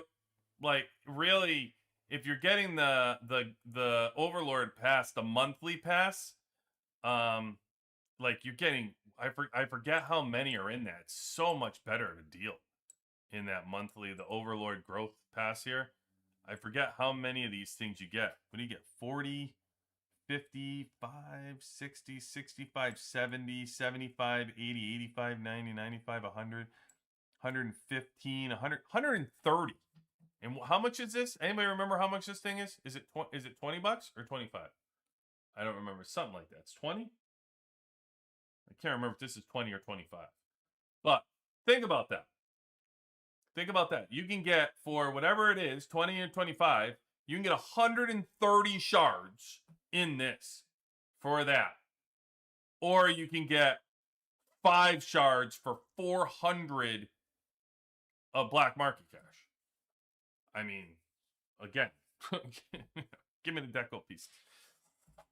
like really, if you're getting the Overlord pass, the monthly pass, like you're getting, I forget how many are in that. It's so much better of a deal in that monthly, the Overlord growth pass here. I forget how many of these things you get. What do you get? 40, 55, 60, 65, 70, 75, 80, 85, 90, 95, 100, 115, 100, 130. And how much is this? Anybody remember how much this thing is? Is it $20 or 25? I don't remember. Something like that. It's 20? I can't remember if this is 20 or 25. But think about that. Think about that. You can get, for whatever it is, 20 or 25, you can get 130 shards in this for that. Or you can get 5 shards for 400 of black market cash. I mean, again, give me the deco pieces.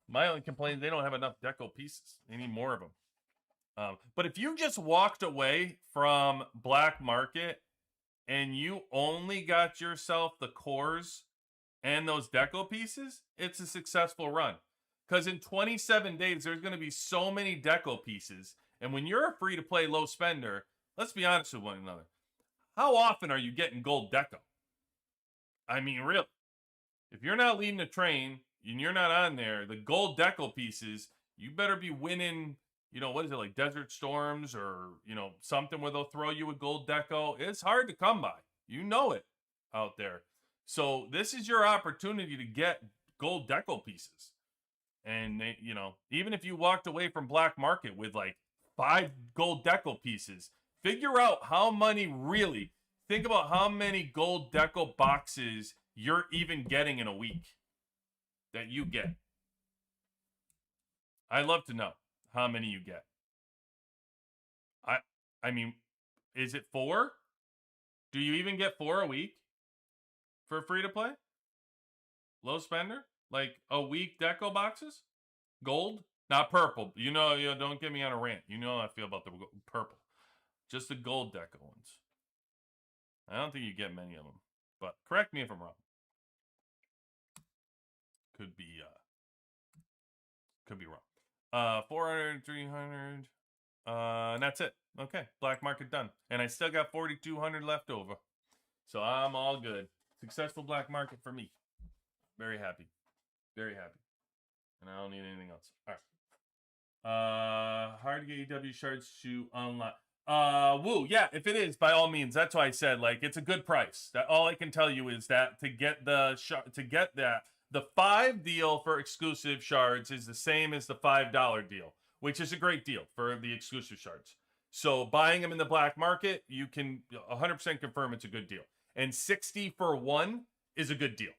My only complaint is they don't have enough deco pieces. They need more of them. But if you just walked away from black market and you only got yourself the cores and those deco pieces, it's a successful run. Because in 27 days, there's going to be so many deco pieces. And when you're a free-to-play low spender, let's be honest with one another. How often are you getting gold deco? I mean, really. If you're not leading a train and you're not on there, the gold deco pieces, you better be winning, what is it, like Desert Storms or, something where they'll throw you a gold deco. It's hard to come by. You know it out there. So this is your opportunity to get gold deco pieces. And, even if you walked away from black market with like 5 gold deco pieces, figure out how many really, think about how many gold deco boxes you're even getting in a week that you get. I'd love to know how many you get. I mean, is it 4? Do you even get 4 a week for free to play? Low spender? Like a week deco boxes? Gold? Not purple. Don't get me on a rant. You know how I feel about the purple. Just the gold deco ones. I don't think you get many of them. But correct me if I'm wrong. Could be wrong. 400, 300. And that's it. Okay. Black market done. And I still got 4,200 left over. So I'm all good. Successful black market for me. Very happy. Very happy. And I don't need anything else. All right. Hard to get EW shards to unlock. Woo, yeah, if it is, by all means, that's why I said, like, it's a good price. That all I can tell you is that to get the 5 deal for exclusive shards is the same as the $5 deal, which is a great deal for the exclusive shards. So buying them in the black market, you can 100% confirm it's a good deal. And 60 for 1 is a good deal.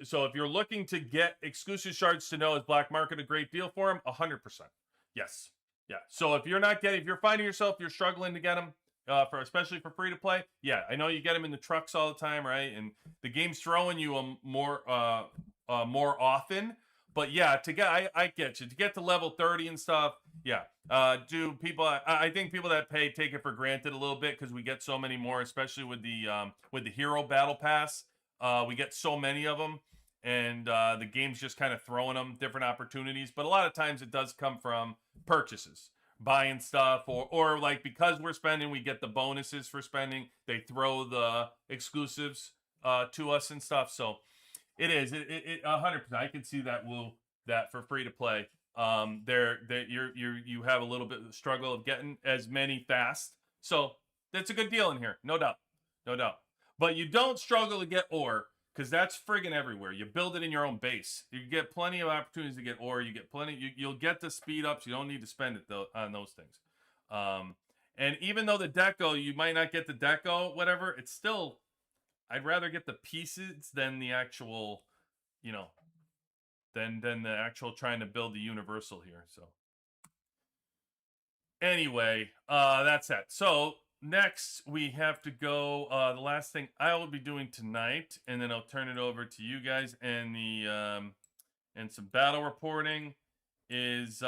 So if you're looking to get exclusive shards to know, is black market a great deal for them? 100%. Yes. Yeah. So if you're finding yourself, you're struggling to get them, especially for free to play. Yeah, I know you get them in the trucks all the time, right? And the game's throwing you them more often. But yeah, I get you, to get to level 30 and stuff. Yeah. I think people that pay take it for granted a little bit because we get so many more, especially with the hero battle pass. We get so many of them, and the game's just kind of throwing them different opportunities. But a lot of times it does come from purchases, buying stuff, or like because we're spending, we get the bonuses for spending. They throw the exclusives to us and stuff. So it is 100%. I can see that for free to play. You have a little bit of struggle of getting as many fast. So that's a good deal in here, no doubt, no doubt. But you don't struggle to get ore, because that's friggin' everywhere. You build it in your own base. You get plenty of opportunities to get ore. You get plenty. You'll get the speed ups. You don't need to spend it on those things. And even though the deco, you might not get the deco, whatever, it's still, I'd rather get the pieces than the actual, than the actual trying to build the universal here. So anyway, that's that. So next we have to go, the last thing I will be doing tonight, and then I'll turn it over to you guys, and and some battle reporting is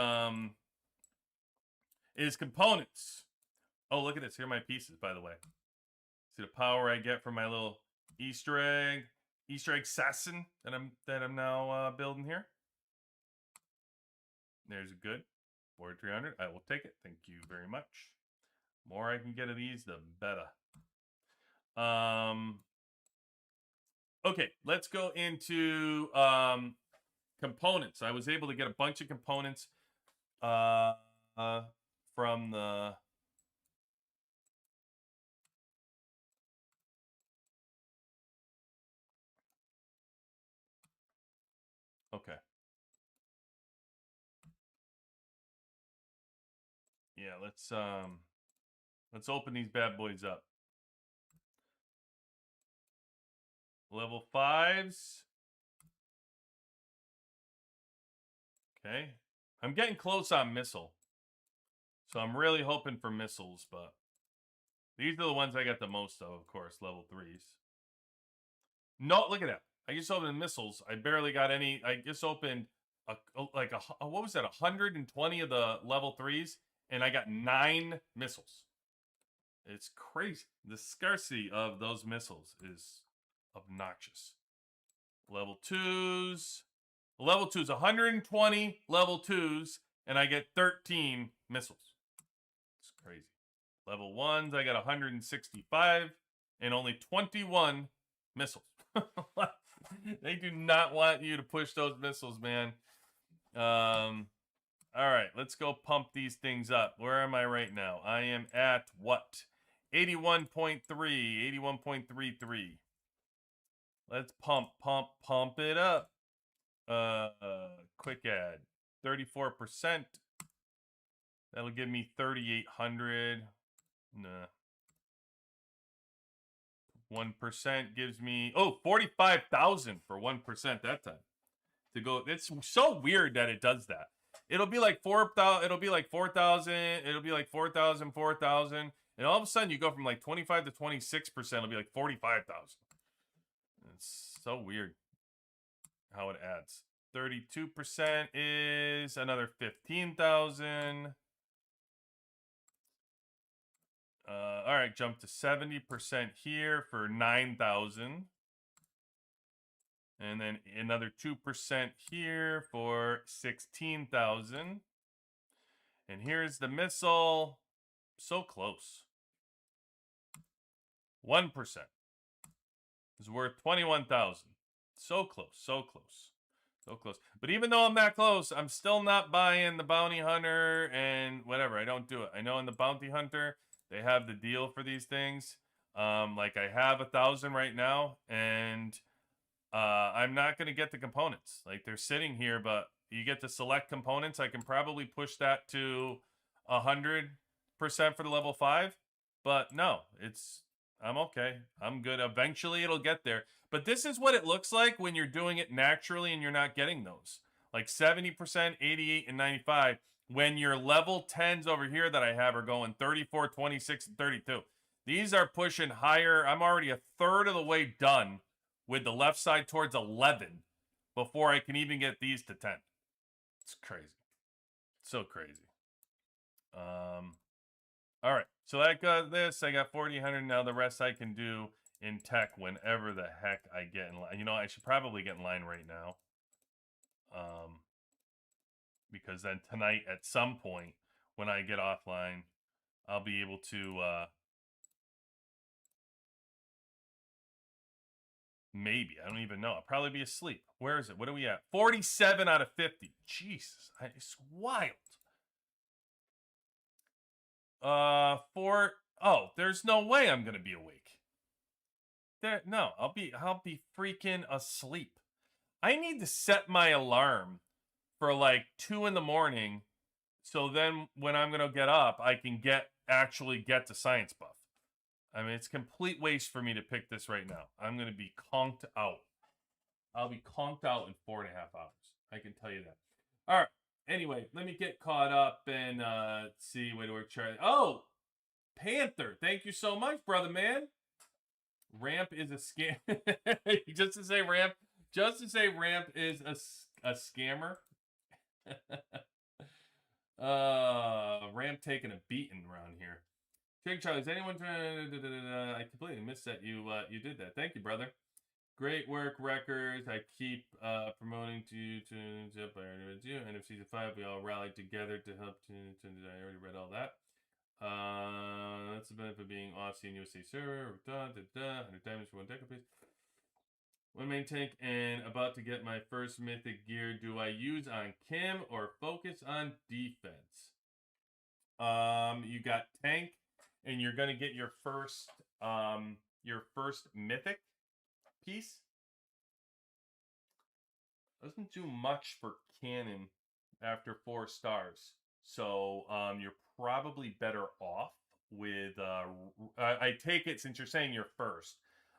components. Oh, look at this. Here are my pieces, by the way. See the power I get from my little Easter egg assassin that I'm now building here. There's a good 4300. I will take it. Thank you very much. More I can get of these, the better. Okay, let's go into components. I was able to get a bunch of components from the okay. Yeah, let's open these bad boys up. Level 5s. Okay. I'm getting close on missile. So I'm really hoping for missiles, but these are the ones I got the most of course, level 3s. No, look at that. I just opened missiles. I barely got any. I just opened what was that? 120 of the level 3s, and I got 9 missiles. It's crazy. The scarcity of those missiles is obnoxious. Level 2s. Level 2s, 120 level 2s, and I get 13 missiles. It's crazy. Level 1s, I got 165 and only 21 missiles. They do not want you to push those missiles, man. All right, let's go pump these things up. Where am I right now? I am at what? 81.3, 81.33. Let's pump it up. Quick add. 34%. That'll give me 3,800. Nah. 1% gives me 45,000 for 1% that time. To go, it's so weird that it does that. It'll be like 4,000. It'll be like 4,000. It'll be like 4,000, 4,000, and all of a sudden you go from like 25 to 26%. It'll be like 45,000. It's so weird how it adds. 32% is another 15,000. All right, jump to 70% here for 9,000. And then another 2% here for 16,000. And here's the missile. So close. 1% is worth 21,000. So close, so close, so close. But even though I'm that close, I'm still not buying the bounty hunter and whatever. I don't do it. I know in the bounty hunter, they have the deal for these things. Like I have 1,000 right now, and I'm not going to get the components. Like they're sitting here, but you get to select components. I can probably push that to 100% for the level 5, but no, it's I'm okay. I'm good. Eventually it'll get there. But this is what it looks like when you're doing it naturally and you're not getting those. Like 70%, 88, and 95. When your level 10s over here that I have are going 34, 26, and 32. These are pushing higher. I'm already a third of the way done with the left side towards 11 before I can even get these to 10. It's crazy. So crazy. All right. So I got this. I got 4,800 now. The rest I can do in tech whenever the heck I get in line. You know, I should probably get in line right now. Because then tonight at some point when I get offline, I'll be able to maybe. I don't even know. I'll probably be asleep. Where is it? What are we at? 47 out of 50. Jesus. It's wild. There's no way I'm gonna be awake. No, I'll be freaking asleep. I need to set my alarm for like 2 in the morning, so then when I'm gonna get up, I can actually get to Science Buff. I mean, it's complete waste for me to pick this right now. I'm gonna be conked out. I'll be conked out in 4.5 hours. I can tell you that. All right. Anyway, let me get caught up and see where we're trying. Oh, Panther, thank you so much, brother man. Ramp is a scam. just to say ramp is a scammer. Ramp taking a beating around here. Jake Charlie, is anyone trying to, I completely missed that you did that. Thank you, brother. Great work, Records. I keep promoting to you and if season 5 we all rallied together to help I already read all that. That's the benefit of being off USA server. 100 diamonds for 1 deck, please. One main tank and about to get my first mythic gear. Do I use on Kim or focus on defense? You got tank, and you're gonna get your first mythic piece. Doesn't do much for cannon after 4 stars, so you're probably better off with I take it, since you're saying you're first,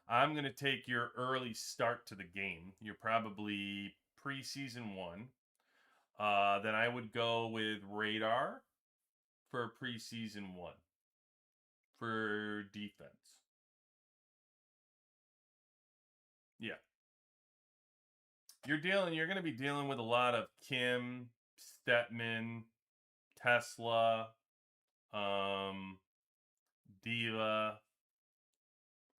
I'm gonna take your early start to the game. You're probably preseason 1. Then I would go with radar for preseason 1 for defense. Yeah. You're going to be dealing with a lot of Kim, Stetman, Tesla, Diva,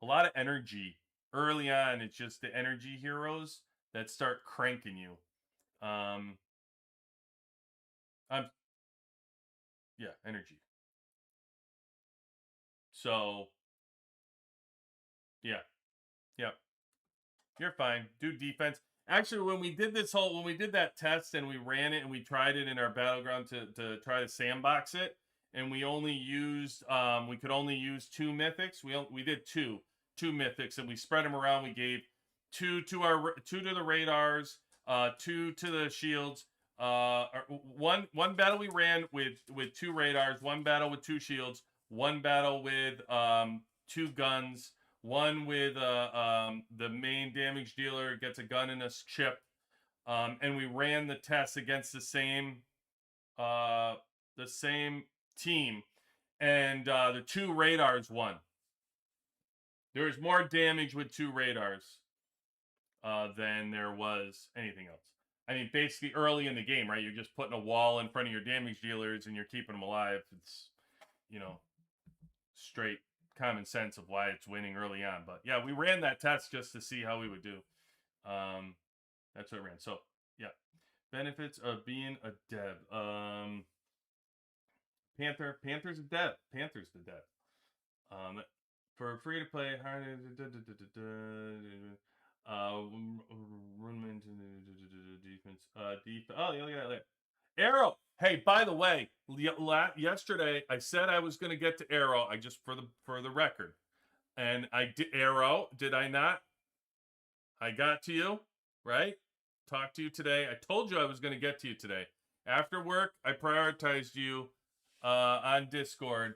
a lot of energy. Early on, it's just the energy heroes that start cranking you. Energy. So, yeah. Yep. You're fine. Do defense. Actually, when we did that test and we ran it and we tried it in our battleground to try to sandbox it, and we only used we could only use 2 mythics. We did two mythics, and we spread them around. We gave 2 to the radars, 2 to the shields. One battle we ran with 2 radars, 1 battle with 2 shields, 1 battle with 2 guns. 1 with the main damage dealer gets a gun and a chip, and we ran the test against the same team, and the 2 radars won. There was more damage with 2 radars than there was anything else. I mean, basically early in the game, right? You're just putting a wall in front of your damage dealers and you're keeping them alive. It's, straight common sense of why it's winning early on. But yeah, we ran that test just to see how we would do. That's what I ran. So yeah, benefits of being a dev. Panther's a dev. Panther's the dev. For free to play, defense. Oh, look at that. Arrow. Hey, by the way, yesterday I said I was going to get to Arrow. I just for the record, and I did Arrow. Did I not? I got to you, right? Talked to you today. I told you I was going to get to you today. After work, I prioritized you on Discord,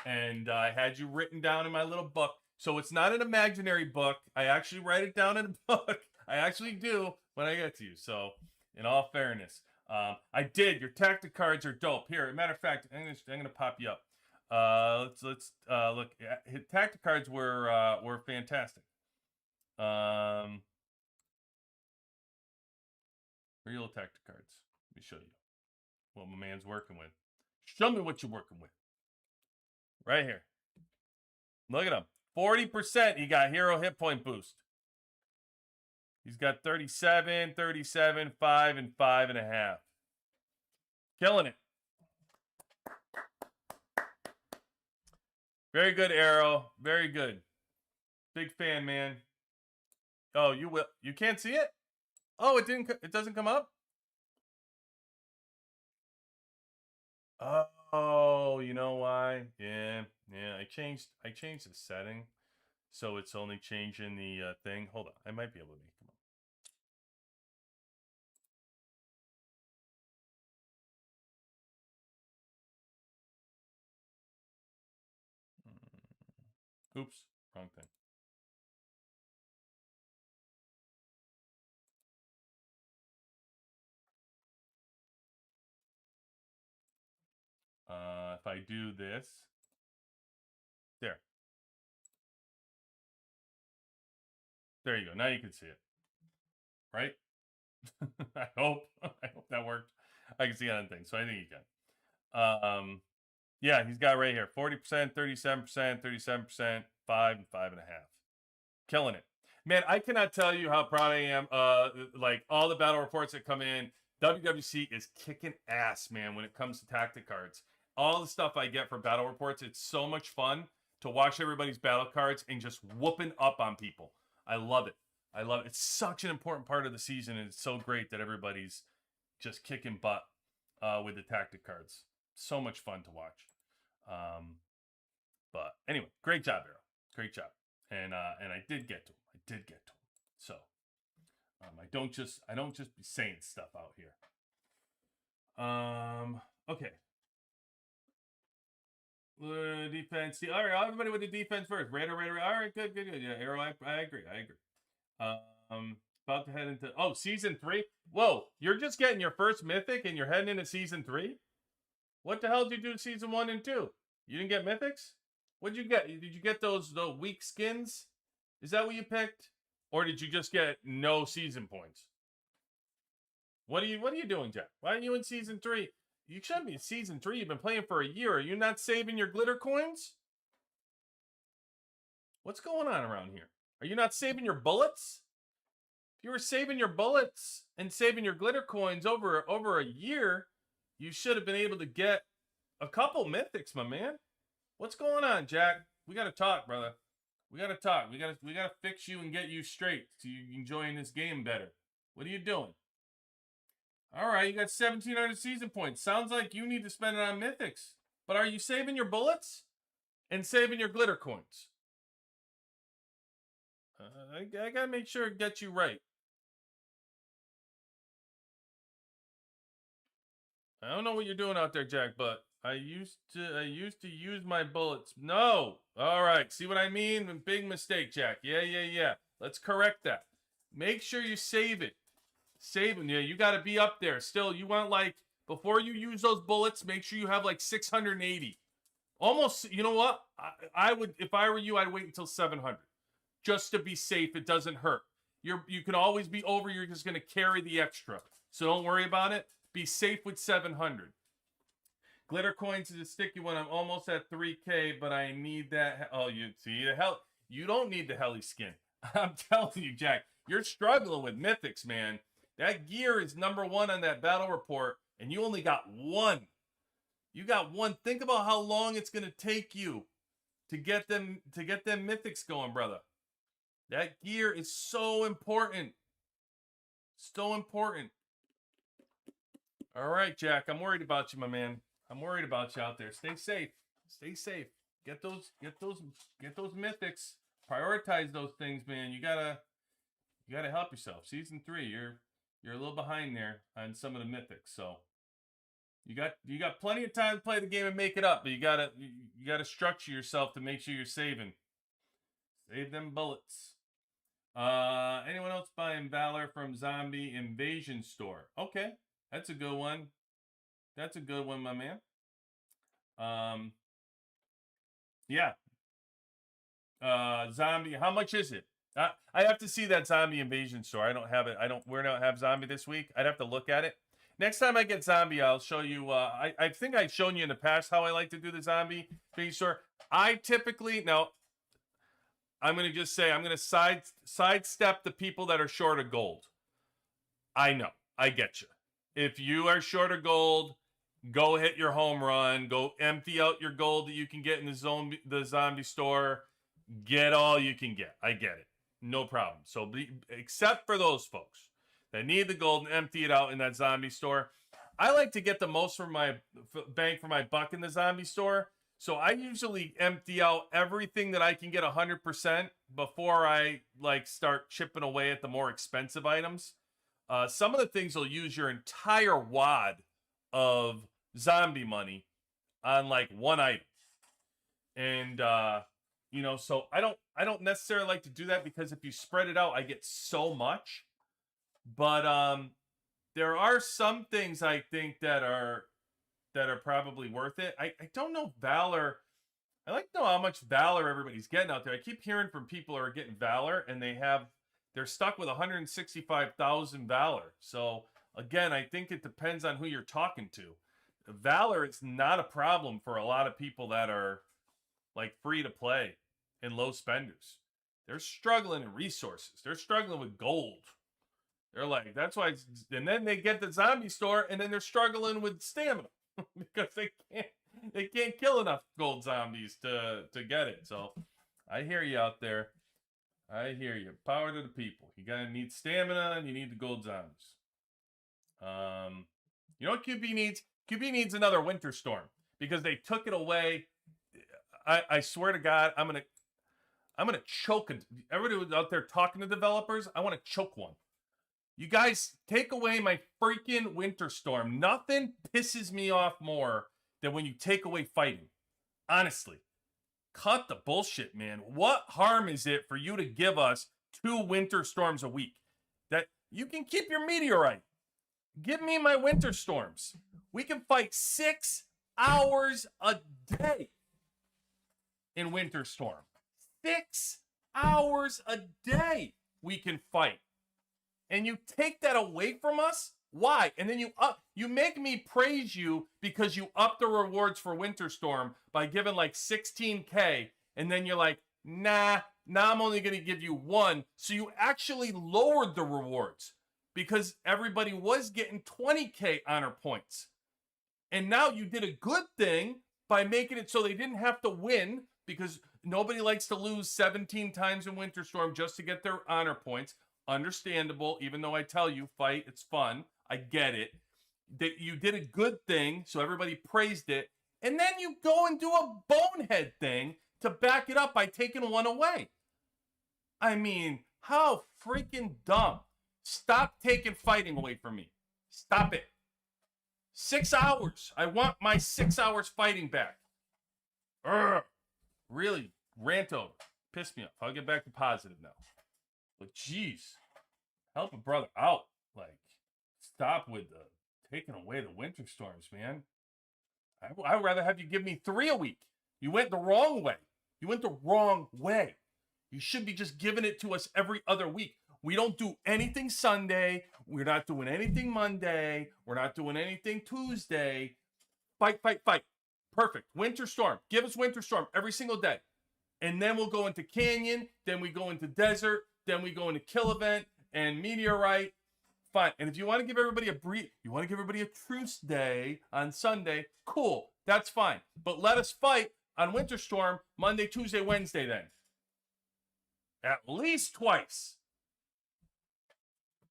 and I had you written down in my little book. So it's not an imaginary book. I actually write it down in a book. I actually do when I get to you. So, in all fairness, I did. Your tactic cards are dope. Here, as a matter of fact, I'm gonna pop you up. Let's look. Tactic cards were fantastic. Real tactic cards. Let me show you what my man's working with. Show me what you're working with. Right here. Look at him. 40%. He got hero hit point boost. He's got 37, 37, 5, and 5.5. Killing it. Very good, Arrow. Very good. Big fan, man. Oh, you will. You can't see it? Oh, it didn't. It doesn't come up. Oh, you know why? Yeah. I changed the setting, so it's only changing the thing. Hold on, I might be able to make them up. Oops, wrong thing. If I do this, there you go. Now you can see it, right? I hope that worked. I can see other things, so I think you can. Yeah, he's got right here 40%, 37%, 37%, 5, and 5.5. Killing it, man. I cannot tell you how proud I am. Like all the battle reports that come in, WWC is kicking ass, man. When it comes to tactic cards, all the stuff I get for battle reports, it's so much fun to watch everybody's battle cards and just whooping up on people. I love it. I love it. It's such an important part of the season, and it's so great that everybody's just kicking butt with the tactic cards. So much fun to watch. But anyway, great job, Arrow. Great job. And I did get to him. So I don't just be saying stuff out here. Okay. Defense. All right, everybody with the defense first. Raider. All right, good. Yeah, Arrow. I agree. About to head into season 3. Whoa, you're just getting your first mythic and you're heading into season 3. What the hell did you do season 1 and 2? You didn't get mythics? What'd you get? Did you get those weak skins? Is that what you picked? Or did you just get no season points? What are you doing, Jack? Why aren't you in season 3? You shouldn't be in season 3. You've been playing for a year. Are you not saving your glitter coins? What's going on around here? Are you not saving your bullets? If you were saving your bullets and saving your glitter coins over a year, you should have been able to get a couple mythics, my man. What's going on, Jack? We got to talk, brother. We got to talk. We got to fix you and get you straight so you're enjoying this game better. What are you doing? All right, you got 1,700 season points. Sounds like you need to spend it on mythics. But are you saving your bullets and saving your glitter coins? I got to make sure it gets you right. I don't know what you're doing out there, Jack, but I used to use my bullets. No. All right. See what I mean? Big mistake, Jack. Yeah. Let's correct that. Make sure you save it. Saving, yeah, you got to be up there. Still, you want before you use those bullets, make sure you have 680. Almost, you know what? I would, if I were you, I'd wait until 700. Just to be safe. It doesn't hurt. You can always be over. You're just going to carry the extra. So don't worry about it. Be safe with 700. Glitter coins is a sticky one. I'm almost at 3K, but I need that. Oh, you see the hell. You don't need the heli skin. I'm telling you, Jack. You're struggling with mythics, man. That gear is number 1 on that battle report, and you only got 1. You got 1. Think about how long it's going to take you to get them mythics going, brother. That gear is so important. So important. All right, Jack. I'm worried about you, my man. I'm worried about you out there. Stay safe. Stay safe. Get those mythics. Prioritize those things, man. You gotta help yourself. Season 3, you're a little behind there on some of the mythics. So you got plenty of time to play the game and make it up, but you gotta structure yourself to make sure you're saving. Save them bullets. Anyone else buying Valor from Zombie Invasion Store? Okay, that's a good one. That's a good one, my man. Yeah. Zombie. How much is it? I have to see that Zombie Invasion Store. I don't have it. We don't have Zombie this week. I'd have to look at it. Next time I get Zombie, I'll show you. I think I've shown you in the past how I like to do the Zombie Invasion Store. I typically now. I'm going to just say I'm going to sidestep the people that are short of gold. I know. I get you. If you are short of gold, go hit your home run. Go empty out your gold that you can get in the zombie store. Get all you can get. I get it. No problem. So except for those folks that need the gold and empty it out in that zombie store. I like to get the most for my bang for my buck in the zombie store. So I usually empty out everything that I can get 100% before I start chipping away at the more expensive items. Some of the things will use your entire wad of zombie money on one item. And so I don't necessarily like to do that because if you spread it out, I get so much. But there are some things I think that are probably worth it. I don't know Valor. I like to know how much Valor everybody's getting out there. I keep hearing from people who are getting Valor and they're stuck with 165,000 Valor. So again, I think it depends on who you're talking to. Valor is not a problem for a lot of people that are free to play and low spenders. They're struggling in resources. They're struggling with gold. They're that's why. And then they get the zombie store and then they're struggling with stamina. Because they can't kill enough gold zombies to get it. So I hear you out there. I hear you. Power to the people. You gotta need stamina and you need the gold zombies. You know what QB needs? QB needs another winter storm because they took it away. I swear to God, I'm gonna choke everybody out there talking to developers. I want to choke one. You guys take away my freaking winter storm. Nothing pisses me off more than when you take away fighting. Honestly. Cut the bullshit, man. What harm is it for you to give us 2 winter storms a week? That you can keep your meteorite. Give me my winter storms. We can fight 6 hours a day in winter storm. 6 hours a day we can fight. And you take that away from us? Why? And then you make me praise you because you up the rewards for Winter Storm by giving 16K. And then you're like, nah, now I'm only going to give you 1. So you actually lowered the rewards because everybody was getting 20K honor points. And now you did a good thing by making it so they didn't have to win because nobody likes to lose 17 times in Winter Storm just to get their honor points. Understandable, even though I tell you, fight, it's fun. I get it. That you did a good thing, so everybody praised it. And then you go and do a bonehead thing to back it up by taking 1 away. I mean, how freaking dumb. Stop taking fighting away from me. Stop it. 6 hours. I want my 6 hours fighting back. Urgh. Really, rant over. Piss me off. I'll get back to positive now. But jeez, help a brother out. Stop with the taking away the winter storms, man. I'd rather have you give me 3 a week. You went the wrong way. You went the wrong way. You should be just giving it to us every other week. We don't do anything Sunday. We're not doing anything Monday. We're not doing anything Tuesday. Fight, fight, fight. Perfect. Winter storm. Give us winter storm every single day. And then we'll go into Canyon. Then we go into Desert. Then we go into Kill Event and Meteorite. Fine. And if you want to give everybody a truce day on Sunday, cool. That's fine. But let us fight on Winter Storm Monday, Tuesday, Wednesday then. At least twice.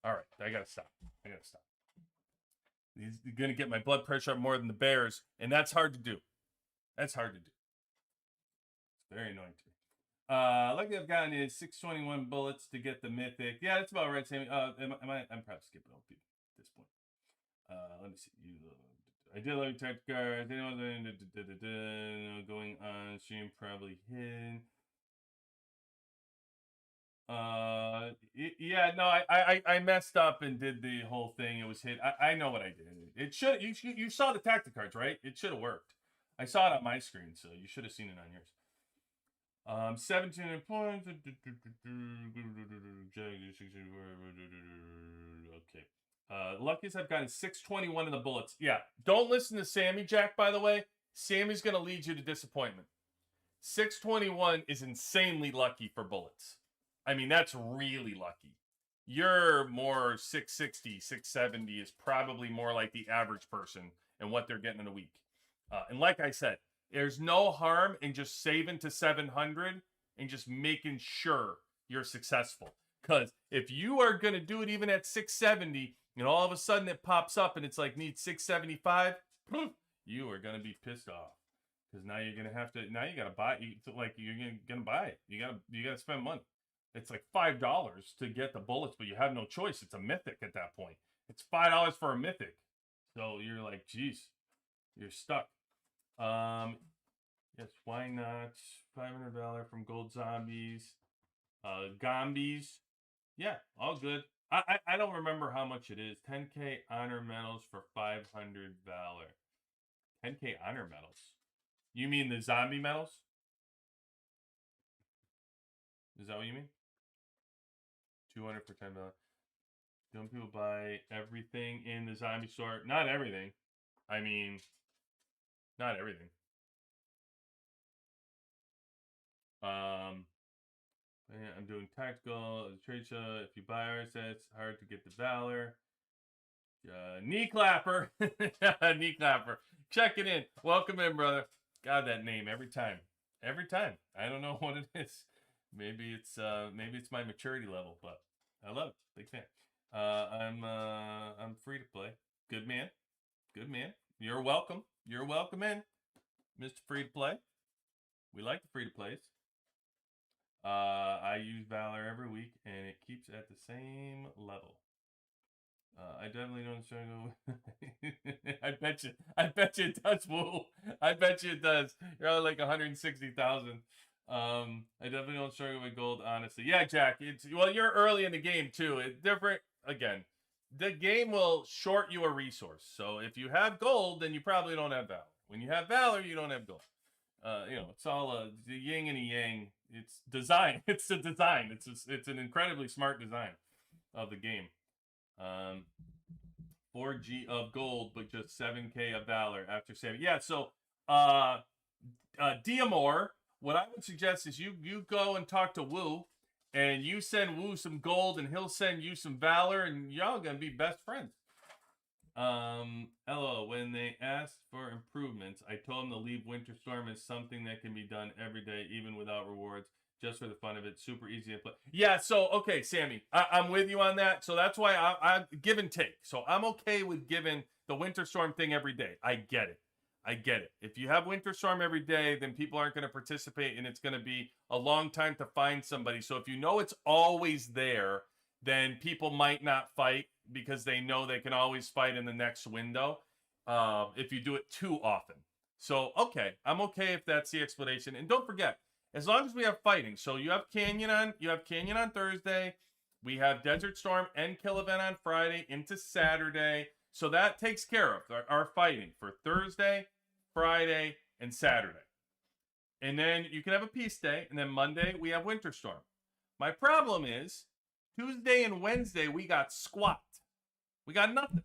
All right. I got to stop. He's going to get my blood pressure up more than the Bears. And that's hard to do. It's very annoying to me. Luckily I've gotten is 621 bullets to get the Mythic. Yeah, that's about right, Sammy. I'm probably skipping OP at this point. Let me see. I did like type cards. Anyone going on stream probably hit. Yeah, no, I messed up and did the whole thing. It was hit. I know what I did. It should you saw the tactic cards, right? It should have worked. I saw it on my screen, so you should have seen it on yours. 17 points. Okay. Luckiest I've gotten 621 in the bullets. Yeah. Don't listen to Sammy, Jack, by the way. Sammy's going to lead you to disappointment. 621 is insanely lucky for bullets. I mean, that's really lucky. You're more 660, 670 is probably more like the average person and what they're getting in a week. And like I said, there's no harm in just saving to 700 and just making sure you're successful. Because if you are going to do it even at 670 and all of a sudden it pops up and it's like need 675, you are going to be pissed off. Because now you're gonna have to. Now you gotta buy. Like you're gonna buy it. You gotta spend money. It's like $5 to get the bullets, but you have no choice. It's a mythic at that point. It's $5 for a mythic. So you're like, geez, you're stuck. Yes, why not? $500 from Gold Zombies, Gombies. Yeah, all good. I don't remember how much it is. 10K honor medals for 500 valor. 10K honor medals. You mean the zombie medals? Is that what you mean? 200 for $10. Don't people buy everything in the zombie store? Not everything. I mean, not everything. Yeah, I'm doing tactical trade show. If you buy our sets, hard to get the valor. Knee clapper, knee clapper. Check it in. Welcome in, brother. God, that name every time. Every time. I don't know what it is. Maybe it's my maturity level, but I love it. Big fan. I'm free to play. Good man. Good man. You're welcome. You're welcome in, Mr. Free to Play. We like the free to plays. I use Valor every week, and it keeps at the same level. I definitely don't struggle. I bet you it does, Woo. I bet you it does. You're only like 160,000. I definitely don't struggle with gold, honestly. Yeah, Jack. Well, you're early in the game too. It's different. Again, the game will short you a resource. So if you have gold, then you probably don't have valor. When you have valor, you don't have gold. It's all the yin and a yang. It's design. It's a design. It's an incredibly smart design of the game. 4G of gold, but just 7K of valor after saving. Yeah, so Diamore, what I would suggest is you go and talk to Woo, and you send Woo some gold, and he'll send you some valor, and y'all gonna be best friends. Hello. When they asked for improvements, I told them to leave Winter Storm as something that can be done every day, even without rewards, just for the fun of it. Super easy to play. Yeah, so, okay, Sammy, I'm with you on that. So that's why I give and take. So I'm okay with giving the Winter Storm thing every day. I get it. I get it. If you have Winter Storm every day, then people aren't going to participate, and it's going to be a long time to find somebody. So if you know it's always there, then people might not fight because they know they can always fight in the next window if you do it too often. So, okay, I'm okay if that's the explanation. And don't forget, as long as we have fighting, so you have Canyon on Thursday, we have Desert Storm and Kill Event on Friday into Saturday. So that takes care of our fighting for Thursday, Friday, and Saturday. And then you can have a peace day, and then Monday we have Winter Storm. My problem is Tuesday and Wednesday we got squat. We got nothing.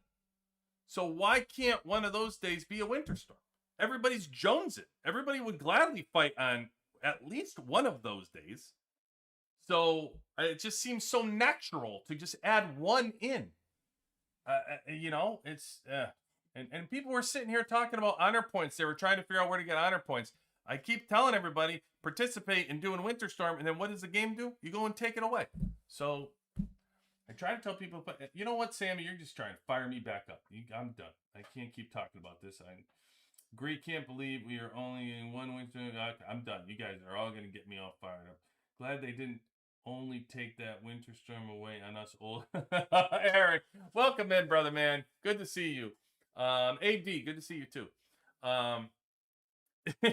So why can't one of those days be a Winter Storm? Everybody's jonesing. Everybody would gladly fight on at least one of those days. So it just seems so natural to just add one in. It's and people were sitting here talking about honor points. They were trying to figure out where to get honor points. I keep telling everybody, participate in doing Winter Storm, and then what does the game do? You go and take it away. So I try to tell people, but you know what, Sammy? You're just trying to fire me back up. I'm done. I can't keep talking about this. Can't believe we are only in one Winter. I'm done. You guys are all going to get me all fired up. Glad they didn't only take that Winter Storm away on us old. Eric, welcome in, brother, man. Good to see you. AD, good to see you too.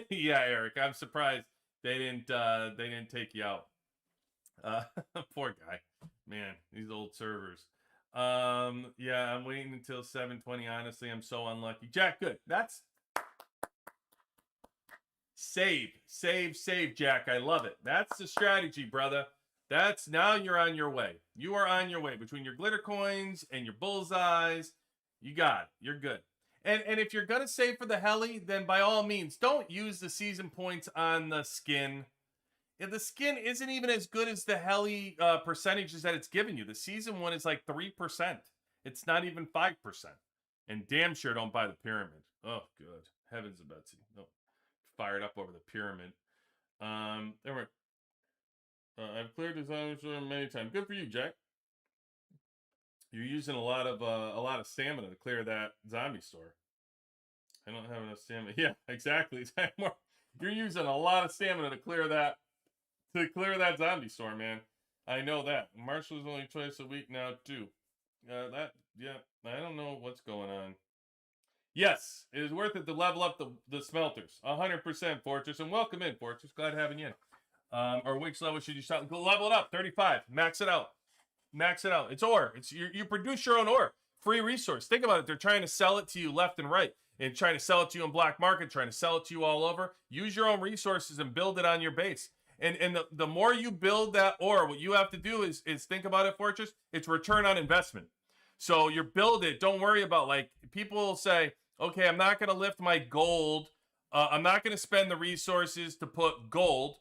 Yeah, Eric, I'm surprised they didn't take you out. Poor guy. Man, these old servers. Yeah, I'm waiting until 7:20. Honestly, I'm so unlucky. Jack, good. That's save, Jack. I love it. That's the strategy, brother. That's now you're on your way. You are on your way between your glitter coins and your bullseyes. You got it. You're good. And if you're gonna save for the heli, then by all means, don't use the season points on the skin. If the skin isn't even as good as the heli percentages that it's giving you, the season one is like 3%. It's not even 5%. And damn sure don't buy the pyramid. Oh, good heavens of Betsy. No, fired up over the pyramid. There were. I've cleared designers many times. Good for you, Jack. You're using a lot of stamina to clear that zombie store. I don't have enough stamina. Yeah, exactly. You're using a lot of stamina to clear that zombie store, man. I know that. Marshall's only twice a week now too. I don't know what's going on. Yes, it is worth it to level up the smelters. 100%, Fortress, and welcome in, Fortress. Glad having you in. Or which level should you start? Go level it up. 35. Max it out. It's ore. You produce your own ore. Free resource. Think about it. They're trying to sell it to you left and right, and trying to sell it to you in black market, trying to sell it to you all over. Use your own resources and build it on your base. And the more you build that ore, what you have to do is think about it, Fortress. It's return on investment. So you build it. Don't worry about, like, people say, okay, I'm not going to lift my gold. I'm not going to spend the resources to put gold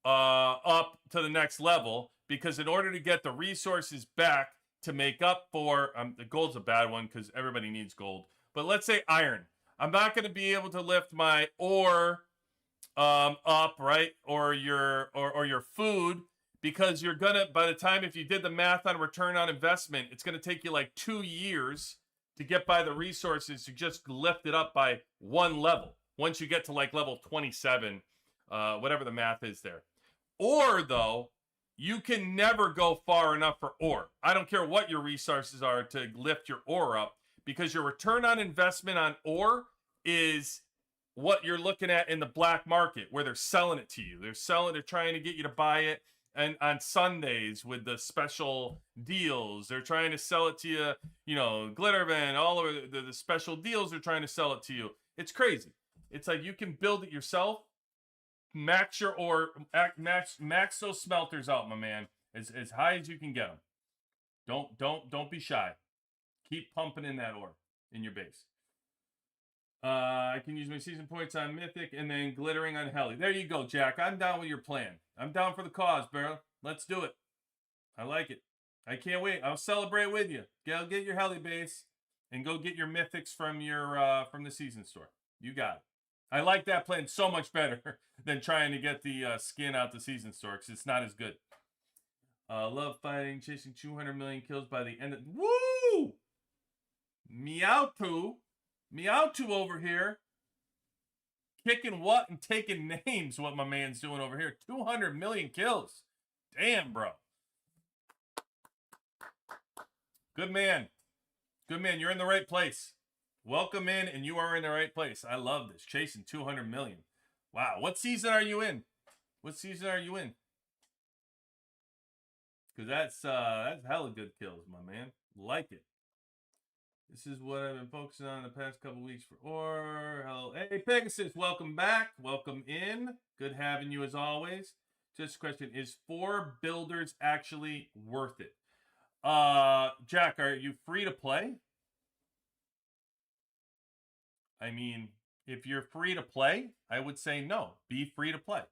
up to the next level, because in order to get the resources back to make up for the gold's a bad one because everybody needs gold, but let's say iron, I'm not going to be able to lift my ore up, right, or your food, because you're gonna, by the time, if you did the math on return on investment, it's going to take you like 2 years to get by the resources to just lift it up by one level once you get to like level 27, whatever the math is there. Or, though, you can never go far enough for ore. I don't care what your resources are to lift your ore up, because your return on investment on ore is what you're looking at in the black market, where they're selling it to you. They're trying to get you to buy it, and on Sundays with the special deals, they're trying to sell it to you, glitter van, all of the special deals, they're trying to sell it to you. It's crazy. It's like you can build it yourself. Max your ore, max those smelters out, my man, as high as you can get them. Don't be shy. Keep pumping in that ore in your base. I can use my season points on Mythic and then glittering on Heli. There you go, Jack. I'm down with your plan. I'm down for the cause, bro. Let's do it. I like it. I can't wait. I'll celebrate with you. Go get your Heli base and go get your Mythics from from the season store. You got it. I like that plan so much better than trying to get the skin out the season store, because it's not as good. Love fighting, chasing 200 million kills by the end of... Woo! Meowtu over here. Kicking what and taking names, what my man's doing over here. 200 million kills. Damn, bro. Good man. Good man. You're in the right place. Welcome in, and you are in the right place. I love this. Chasing 200 million. Wow. What season are you in? Because that's hella good kills, my man. Like it. This is what I've been focusing on the past couple weeks for ore. Hello. Hey, Pegasus. Welcome back. Welcome in. Good having you as always. Just a question. Is 4 builders actually worth it? Jack, are you free to play? I mean, if you're free to play, I would say no. Be free to play.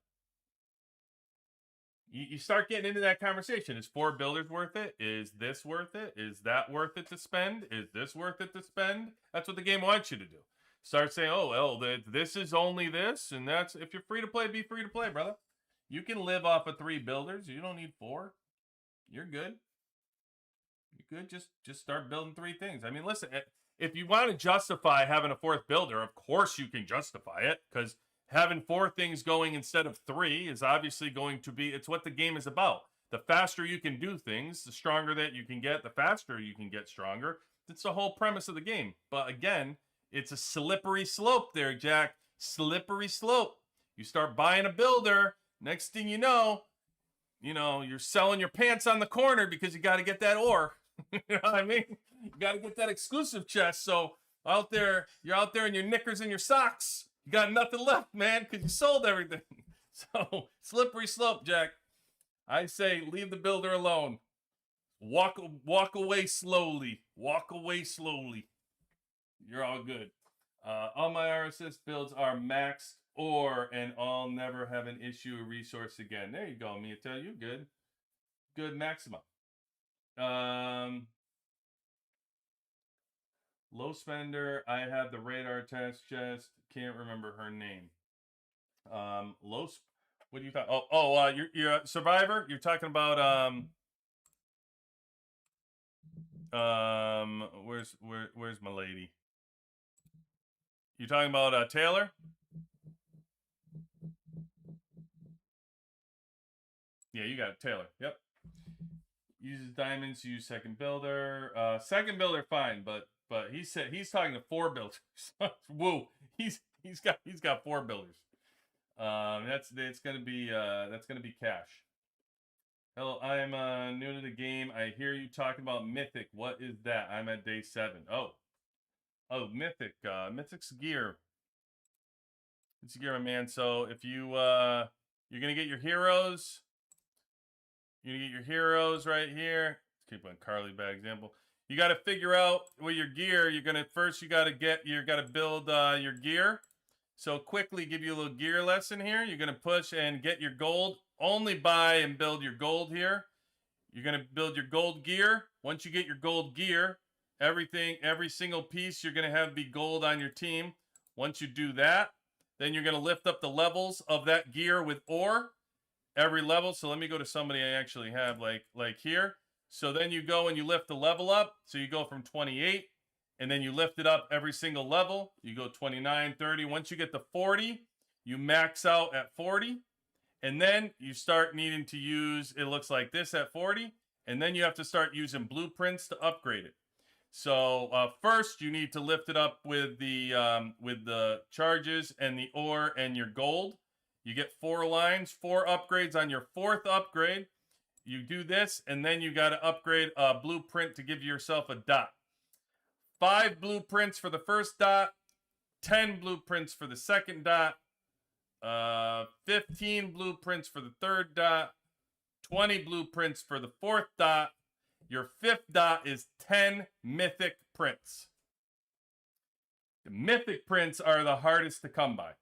You start getting into that conversation. Is 4 builders worth it? Is this worth it? Is that worth it to spend? Is this worth it to spend? That's what the game wants you to do. Start saying, oh, well, this is only this, and that's... If you're free to play, be free to play, brother. You can live off of 3 builders. You don't need 4. You're good. You're good. Just start building 3 things. I mean, listen... If you want to justify having a 4th builder, of course you can justify it, because having 4 things going instead of 3 is obviously going to be, it's what the game is about. The faster you can do things, the stronger that you can get, the faster you can get stronger. It's the whole premise of the game. But again, it's a slippery slope there, Jack. Slippery slope. You start buying a builder, next thing you know, you're selling your pants on the corner because you got to get that ore. You know what I mean? You got to get that exclusive chest. So you're out there in your knickers and your socks. You got nothing left, man, because you sold everything. So slippery slope, Jack. I say leave the builder alone. Walk away slowly. Walk away slowly. You're all good. All my RSS builds are maxed or, and I'll never have an issue or resource again. There you go, Mia. Tell you good. Good maximum. Low spender. I have the radar test chest. Can't remember her name. What do you thought? You're a survivor. You're talking about where's my lady? You're talking about Taylor? Yeah, you got it, Taylor. Yep. Uses diamonds. Use second builder. Second builder, fine, but he said he's talking to 4 builders. Whoa, he's got 4 builders. That's gonna be cash. Hello, I'm new to the game. I hear you talking about Mythic. What is that? I'm at day 7. Oh, Mythic. Mythic's gear. It's gear, my man. So if you're gonna get your heroes. You're gonna get your heroes right here. Let's keep on Carly bad example. You got to figure out with your gear. You got to build your gear. So quickly give you a little gear lesson here. You're gonna push and get your gold. Only buy and build your gold here. You're gonna build your gold gear. Once you get your gold gear, every single piece you're gonna have be gold on your team. Once you do that, then you're gonna lift up the levels of that gear with ore. Every level. So let me go to somebody I actually have like here. So then you go and you lift the level up. So you go from 28 and then you lift it up every single level. You go 29, 30. Once you get to 40, you max out at 40. And then you start needing to use, it looks like this at 40. And then you have to start using blueprints to upgrade it. So first you need to lift it up with the charges and the ore and your gold. You get 4 lines, 4 upgrades on your 4th upgrade. You do this, and then you got to upgrade a blueprint to give yourself a dot. 5 blueprints for the first dot, 10 blueprints for the second dot, 15 blueprints for the 3rd dot, 20 blueprints for the 4th dot. Your 5th dot is 10 mythic prints. The mythic prints are the hardest to come by.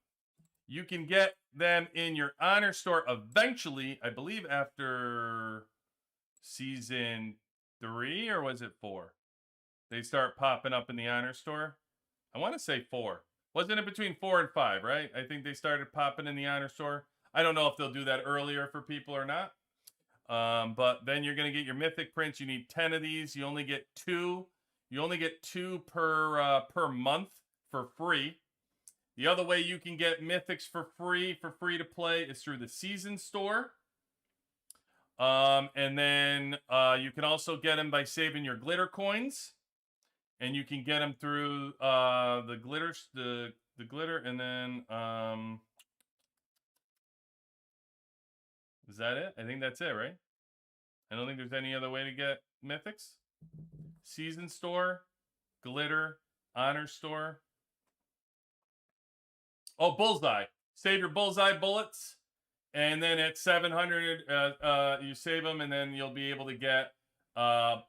You can get them in your honor store eventually, I believe after season 3, or was it 4? They start popping up in the honor store. I want to say 4. Wasn't it between 4 and 5, right? I think they started popping in the honor store. I don't know if they'll do that earlier for people or not. But then you're going to get your mythic prints. You need 10 of these. You only get 2. You only get 2 per month for free. The other way you can get mythics for free to play is through the season store. And then you can also get them by saving your glitter coins. And you can get them through the glitter, and then is that it? I think that's it, right? I don't think there's any other way to get mythics. Season store, glitter, honor store. Oh, bullseye. Save your bullseye bullets. And then at 700, you save them, and then you'll be able to get,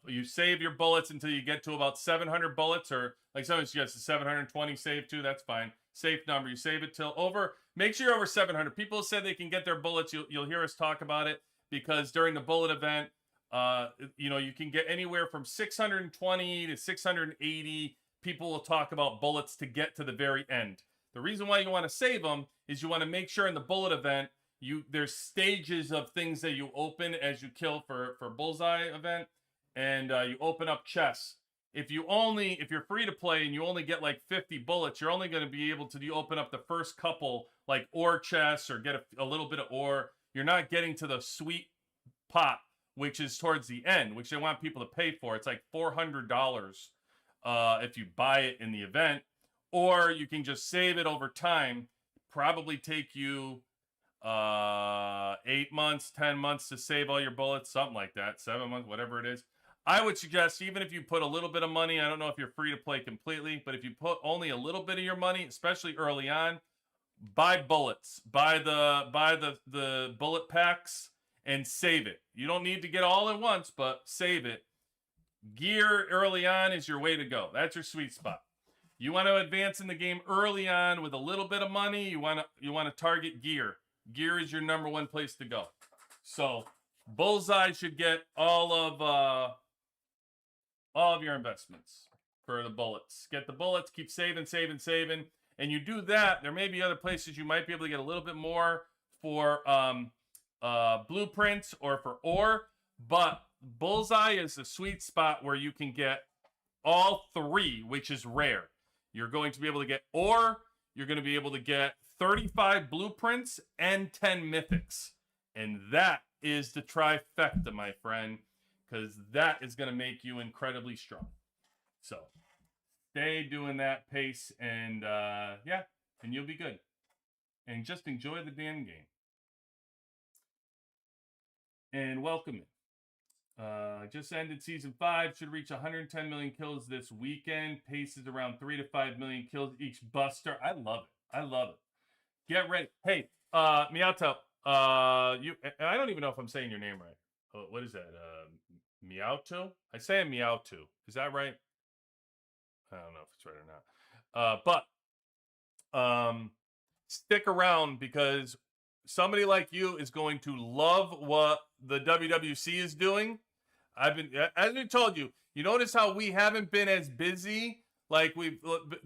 you save your bullets until you get to about 700 bullets, or like someone suggests 720 save too, that's fine. Safe number. You save it till make sure you're over 700. People said they can get their bullets. You'll hear us talk about it, because during the bullet event, you can get anywhere from 620 to 680. People will talk about bullets to get to the very end. The reason why you want to save them is you want to make sure in the bullet event, there's stages of things that you open as you kill for bullseye event, and you open up chests. If you're free to play and you only get like 50 bullets, you're only going to be able to open up the first couple like ore chests or get a little bit of ore. You're not getting to the sweet pot, which is towards the end, which they want people to pay for. It's like $400 if you buy it in the event. Or you can just save it over time. Probably take you 8 months, 10 months to save all your bullets, something like that, 7 months, whatever it is. I would suggest, even if you put a little bit of money, I don't know if you're free to play completely, but if you put only a little bit of your money, especially early on, buy bullets, buy the bullet packs and save it. You don't need to get all at once, but save it. Gear early on is your way to go. That's your sweet spot. You want to advance in the game early on with a little bit of money, you want to target gear. Gear is your number one place to go. So Bullseye should get all of your investments for the bullets. Get the bullets, keep saving, and you do that. There may be other places you might be able to get a little bit more for blueprints or for ore, but Bullseye is the sweet spot where you can get all three, which is rare. You're going to be able to get ore, you're going to be able to get 35 blueprints and 10 mythics. And that is the trifecta, my friend, because that is going to make you incredibly strong. So stay doing that pace, and yeah, and you'll be good. And just enjoy the damn game. And welcome it. Just ended season 5. Should reach 110 million kills this weekend. Pace is around 3 to 5 million kills each buster. I love it. Get ready. Hey, Meowto. I don't even know if I'm saying your name right. What is that? Meowto? I say a Meowto. Is that right? I don't know if it's right or not. But stick around, because somebody like you is going to love what the WWC is doing. As we told you, you notice how we haven't been as busy. Like, we've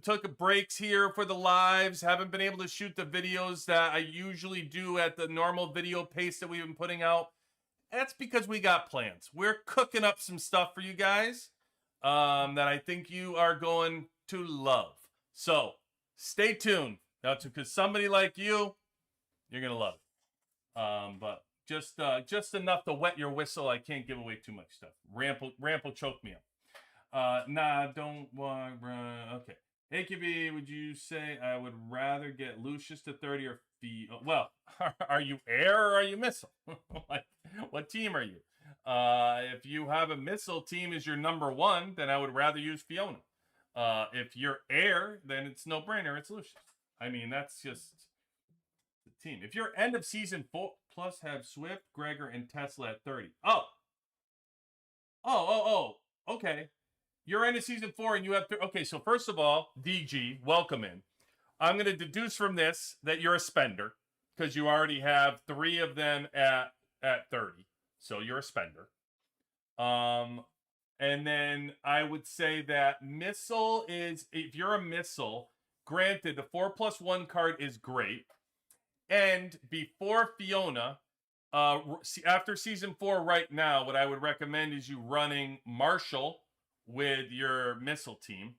took breaks here for the lives, haven't been able to shoot the videos that I usually do at the normal video pace that we've been putting out. That's because we got plans. We're cooking up some stuff for you guys that I think you are going to love. So stay tuned. Because somebody like you, you're going to love it. But just enough to wet your whistle. I can't give away too much stuff. Ramp will choke me up. Nah, don't want. Okay. AQB, would you say I would rather get Lucius to 30 or Fee? Well, are you air or are you missile? Like, what team are you? If you have a missile team as your number one, then I would rather use Fiona. If you're air, then it's no brainer. It's Lucius. I mean, that's just the team. If you're end of season 4, plus have Swift, Gregor, and Tesla at 30. Okay. You're end of season 4 and you have... Okay, so first of all, DG, welcome in. I'm going to deduce from this that you're a spender, because you already have 3 of them at 30. So you're a spender. And then I would say that missile is... If you're a missile... Granted, the 4+1 card is great. And before Fiona, after season 4 right now, what I would recommend is you running Marshall with your missile team.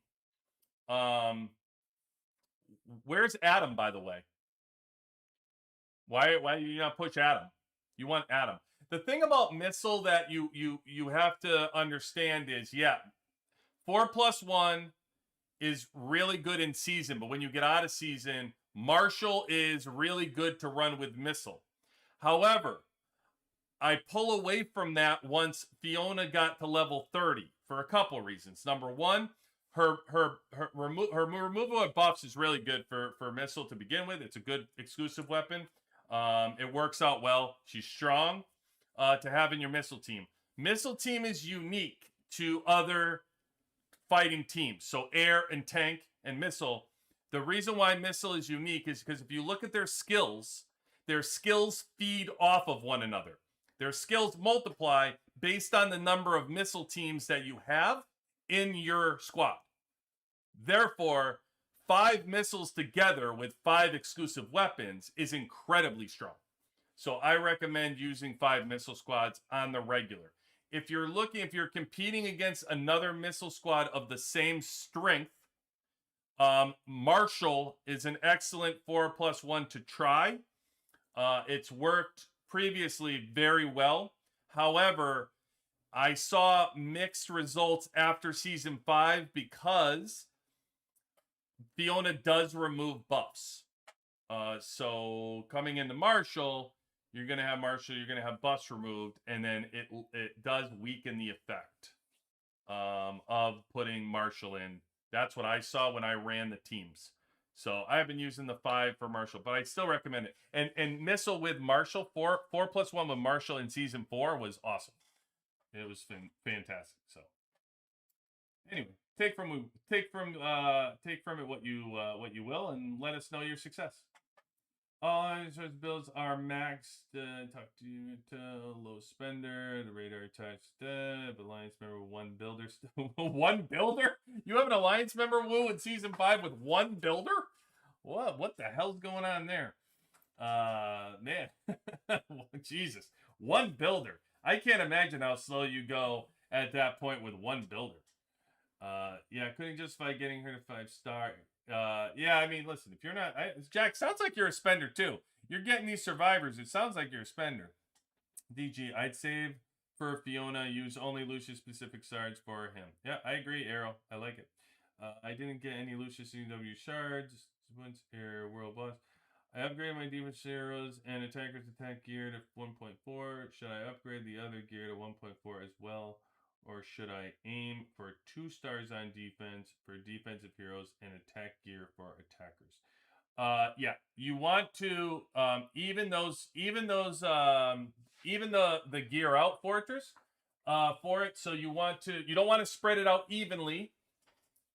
Where's Adam, by the way? Why do you not push Adam? You want Adam. The thing about missile that you have to understand is, yeah, 4+1 is really good in season, but when you get out of season, Marshall is really good to run with missile. However, I pull away from that once Fiona got to level 30 for a couple reasons. Number one, her removal of buffs is really good for missile to begin with. It's a good exclusive weapon. It works out well. She's strong to have in your missile team. Missile team is unique to other fighting teams. So air and tank and missile. The reason why missile is unique is because if you look at their skills feed off of one another. Their skills multiply based on the number of missile teams that you have in your squad. Therefore, 5 missiles together with 5 exclusive weapons is incredibly strong. So I recommend using 5 missile squads on the regular. If you're competing against another missile squad of the same strength, Marshall is an excellent 4+1 to try. It's worked previously very well. However, I saw mixed results after season 5 because Fiona does remove buffs. So coming into Marshall, you're going to have Marshall, you're going to have Bus removed, and then it does weaken the effect of putting Marshall in. That's what I saw when I ran the teams. So I have been using the 5 for Marshall, but I still recommend it. And Missile with Marshall, 4+1 with Marshall in season 4 was awesome. It was fantastic. So anyway, take from it what you will, and let us know your success. All insurance bills are maxed. Talk to you to low spender. The radar attached. Alliance member 1 builder. 1 builder? You have an alliance member woo in season 5 with 1 builder? What the hell's going on there? Man, Jesus, 1 builder. I can't imagine how slow you go at that point with 1 builder. Yeah, couldn't justify getting her to 5-star. Yeah, I mean, listen, if you're not, Jack, sounds like you're a spender too. You're getting these survivors. It sounds like you're a spender. DG, I'd save for Fiona. Use only Lucius specific shards for him. Yeah, I agree, Arrow. I like it. I didn't get any Lucius CW shards. Once here, world boss. I upgraded my defense heroes and attackers attack gear to 1.4. Should I upgrade the other gear to 1.4 as well? Or should I aim for 2 stars on defense for defensive heroes and attack gear for attackers? Yeah, you want to even the gear out fortress for it. So you don't want to spread it out evenly.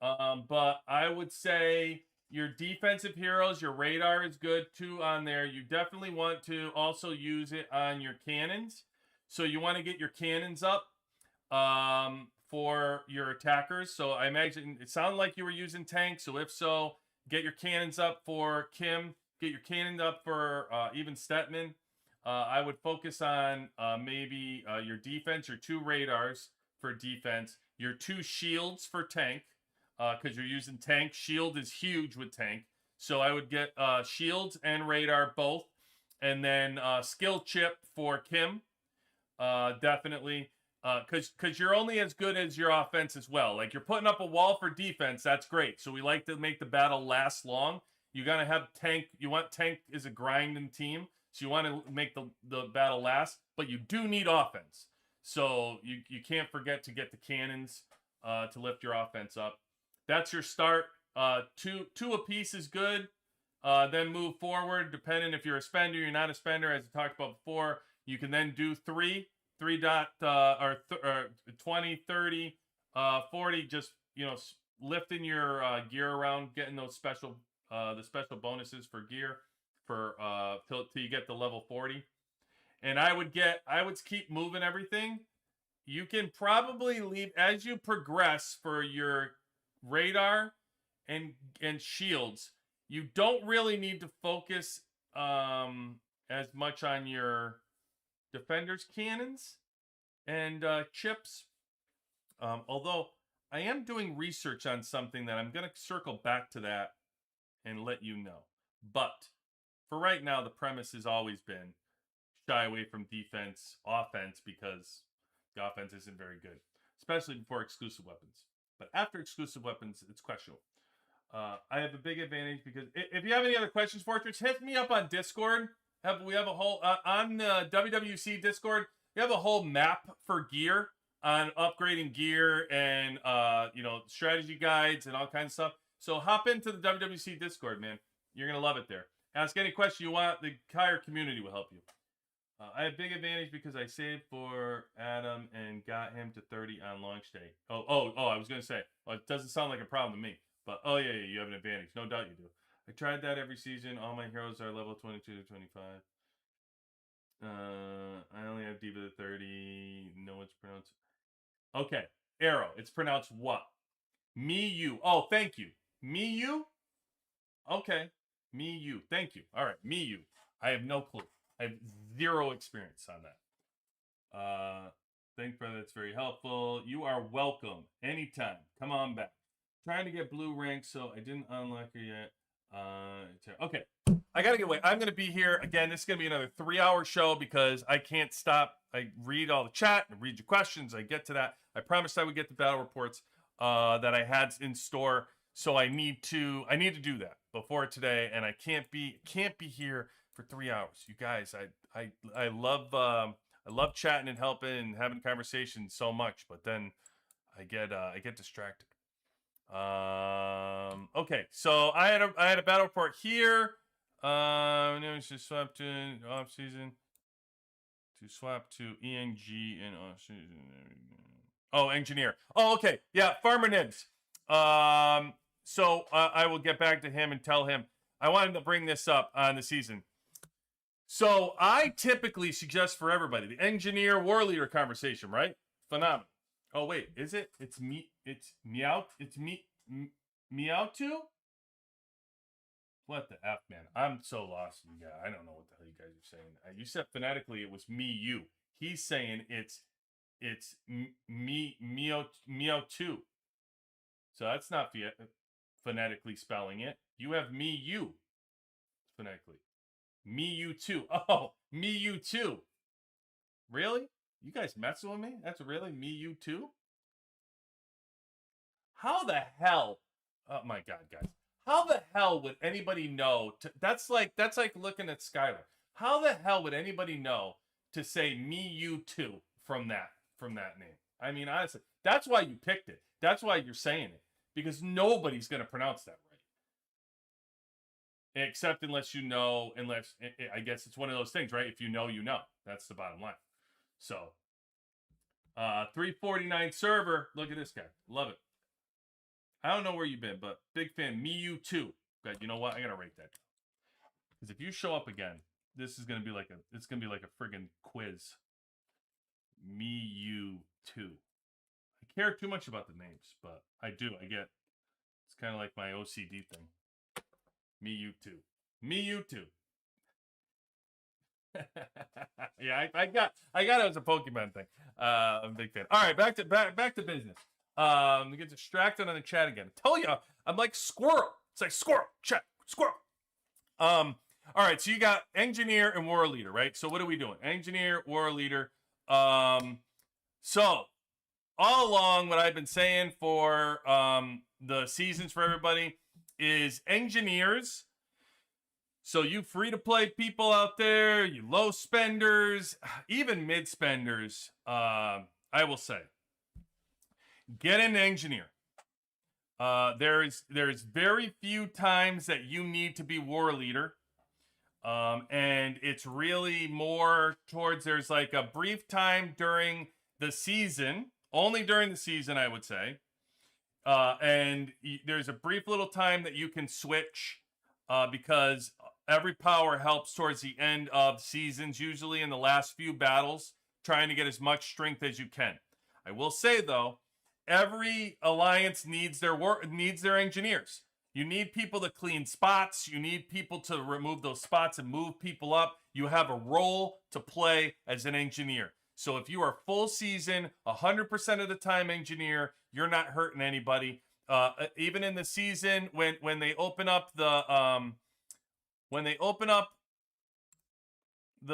But I would say your defensive heroes, your radar is good too on there. You definitely want to also use it on your cannons. So you want to get your cannons up for your attackers. So I imagine it sounded like you were using tanks. So if so, get your cannons up for Kim. Get your cannon up for even Stetman. I would focus on maybe your defense, your 2 radars for defense, your 2 shields for tank, because you're using tank. Shield is huge with tank. So I would get shields and radar both. And then skill chip for Kim, definitely. Because you're only as good as your offense as well. Like, you're putting up a wall for defense, that's great. So we like to make the battle last long. You gotta have tank. You want tank is a grinding team, so you want to make the battle last. But you do need offense, so you can't forget to get the cannons to lift your offense up. That's your start. Two apiece is good. Then move forward, depending if you're a spender, you're not a spender, as I talked about before. You can then do 3 20, 30, 40, just, lifting your gear around, getting those special bonuses for gear for till you get to level 40. And I would keep moving everything. You can probably leave as you progress for your radar and shields. You don't really need to focus as much on your defenders' cannons and chips. Although I am doing research on something that I'm going to circle back to that and let you know. But for right now, the premise has always been shy away from offense, because the offense isn't very good, especially before exclusive weapons. But after exclusive weapons, it's questionable. I have a big advantage because if you have any other questions, Fortress, hit me up on Discord. We have a whole on the WWC Discord. We have a whole map for gear on upgrading gear and strategy guides and all kinds of stuff. So hop into the WWC Discord, man. You're gonna love it there. Ask any question you want. The entire community will help you. I have big advantage because I saved for Adam and got him to 30 on launch day. Oh, I was gonna say, it doesn't sound like a problem to me. But yeah, you have an advantage. No doubt you do. I tried that every season. All my heroes are level 22 to 25. I only have Diva to 30. No one's pronounced. Okay, Arrow. It's pronounced what? Me, you. Oh, thank you. Me, you? Okay. Me, you. Thank you. All right. Me, you. I have no clue. I have 0 experience on that. Thank brother. That's very helpful. You are welcome. Anytime. Come on back. Trying to get blue rank, so I didn't unlock her yet. Okay. I gotta get away. I'm gonna be here again. This is gonna be another 3-hour show because I can't stop. I read all the chat and read your questions. I get to that. I promised I would get the battle reports that I had in store. So I need to do that before today, and I can't be here for 3 hours. You guys, I love chatting and helping and having conversations so much, but then I get distracted. Okay, so I had a battle report here. Just swap to off season to swap to ENG and off season. Oh, engineer. Oh, okay. Yeah, Farmer Nibs. So I will get back to him and tell him I wanted to bring this up on the season. So I typically suggest for everybody the engineer war leader conversation, right? Phenomenal. Oh wait, is it? It's me. It's meow. It's me. Meow too. What the F, man? I'm so lost, you guys. I don't know what the hell you guys are saying. You said phonetically it was me, you. He's saying it's meow too. So that's not phonetically spelling it. You have me, you. Phonetically. Me, you too. Oh, me, you too. Really? You guys messing with me? That's really me, you too? How the hell? Oh my God, guys. How the hell would anybody know? That's like looking at Skylar. How the hell would anybody know to say me, you too from that name? I mean, honestly, that's why you picked it. That's why you're saying it, because nobody's gonna pronounce that right, except unless you know. Unless I guess it's one of those things, right? If you know, you know. That's the bottom line. So, 349 server. Look at this guy. Love it. I don't know where you've been, but big fan. Me, you too. God, you know what? I gotta rate that, because if you show up again, this is gonna be like a friggin' quiz. Me, you too. I care too much about the names, but I do. I get. It's kind of like my OCD thing. Me, you too. Me, you too. Yeah, I got it as a Pokemon thing. I'm a big fan. All right, back to business. We get distracted on the chat again. I tell you, I'm like squirrel. It's like squirrel, chat, squirrel. All right, so you got engineer and war leader, right? So what are we doing? Engineer, war leader. So all along, what I've been saying for the seasons for everybody is engineers. So you free-to-play people out there, you low spenders, even mid spenders, I will say, get an engineer. There's very few times that you need to be war leader. And it's really more towards, there's like a brief time during the season, only during the season, I would say. And there's a brief little time that you can switch, because every power helps towards the end of seasons, usually in the last few battles, trying to get as much strength as you can. I will say though, every alliance needs their engineers. You need people to clean spots. You need people to remove those spots and move people up. You have a role to play as an engineer. So if you are full season, 100% of the time engineer, you're not hurting anybody. Even in the season when they open up the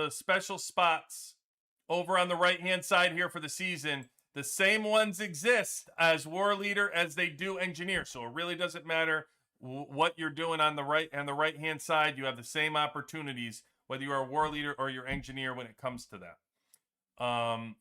special spots over on the right-hand side here for the season, the same ones exist as war leader as they do engineer. So it really doesn't matter what you're doing on the right-hand side. You have the same opportunities, whether you are a war leader or your engineer, when it comes to that.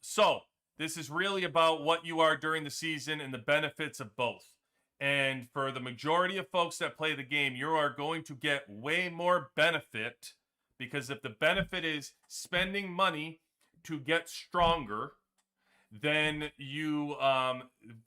So this is really about what you are during the season and the benefits of both. And for the majority of folks that play the game, you are going to get way more benefit, because if the benefit is spending money to get stronger, then you,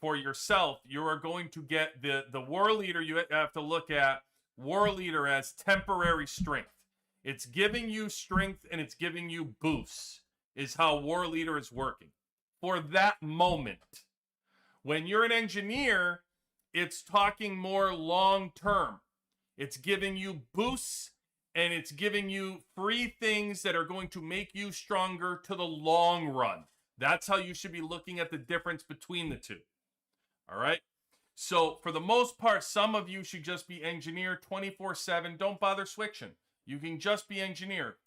for yourself, you are going to get the war leader. You have to look at war leader as temporary strength. It's giving you strength and it's giving you boosts, is how war leader is working for that moment. When you're an engineer, it's talking more long term. It's giving you boosts and it's giving you free things that are going to make you stronger to the long run. That's how you should be looking at the difference between the two. All right. So for the most part, some of you should just be engineer 24/7. Don't bother switching. You can just be engineer.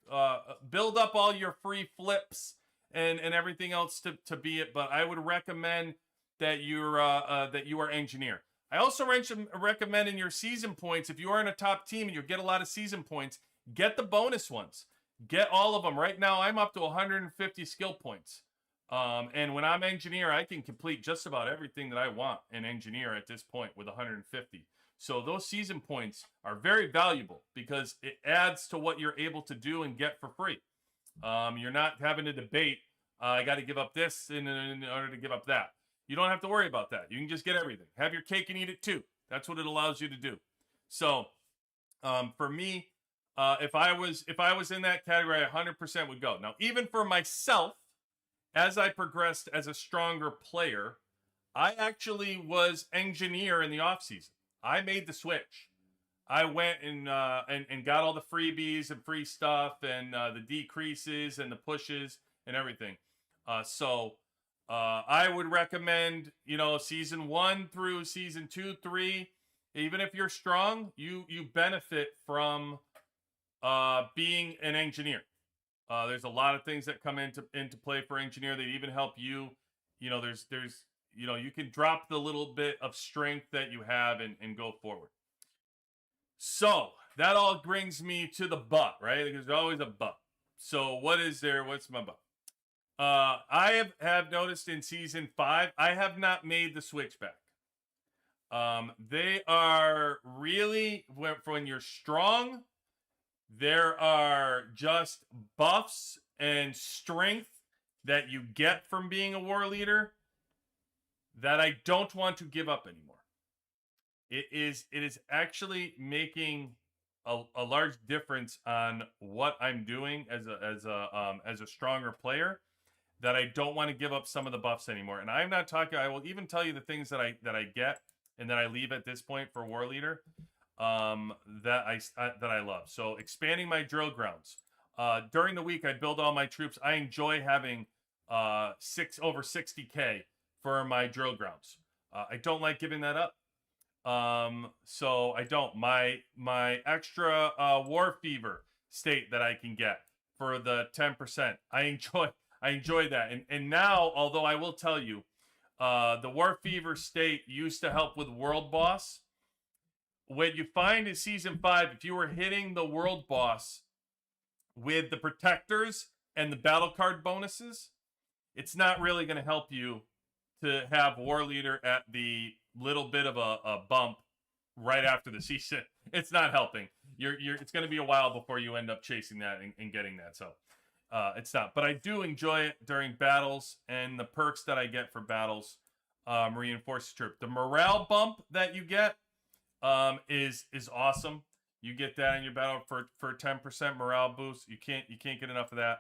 Build up all your free flips and everything else to be it. But I would recommend that you are engineer. I also recommend in your season points, if you are in a top team and you get a lot of season points, get the bonus ones. Get all of them. Right now, I'm up to 150 skill points. And when I'm engineer, I can complete just about everything that I want in engineer at this point with 150. So those season points are very valuable because it adds to what you're able to do and get for free. You're not having to debate, I got to give up this in order to give up that. You don't have to worry about that. You can just get everything. Have your cake and eat it too. That's what it allows you to do. So for me, if I was in that category, I 100% would go. Now, even for myself, as I progressed as a stronger player, I actually was engineer in the off season. I made the switch. I went and got all the freebies and free stuff and the decreases and the pushes and everything. So I would recommend, season 1 through season 2, 3. Even if you're strong, you benefit from being an engineer. There's a lot of things that come into play for engineer. They even help you. There's you can drop the little bit of strength that you have and go forward. So that all brings me to the but, right? Because there's always a but. So what is there? What's my but? I have noticed in season 5, I have not made the switch back. They are really, when you're strong, there are just buffs and strength that you get from being a war leader that I don't want to give up anymore. It is actually making a large difference on what I'm doing as a stronger player, that I don't want to give up some of the buffs anymore. And I'm not talking, I will even tell you the things that I get and that I leave at this point for war leader that I love. So expanding my drill grounds. During the week, I build all my troops. I enjoy having over 60K for my drill grounds. I don't like giving that up. So I don't. My extra war fever state that I can get for the 10%. I enjoy that. And now, although I will tell you, the war fever state used to help with world boss. What you find in season 5, if you were hitting the world boss with the protectors and the battle card bonuses, it's not really going to help you to have war leader at the little bit of a bump right after the season. It's not helping. It's going to be a while before you end up chasing that and getting that. So it's not. But I do enjoy it during battles, and the perks that I get for battles reinforce the troop. The morale bump that you get is awesome. You get that in your battle for 10% morale boost. You can't get enough of that.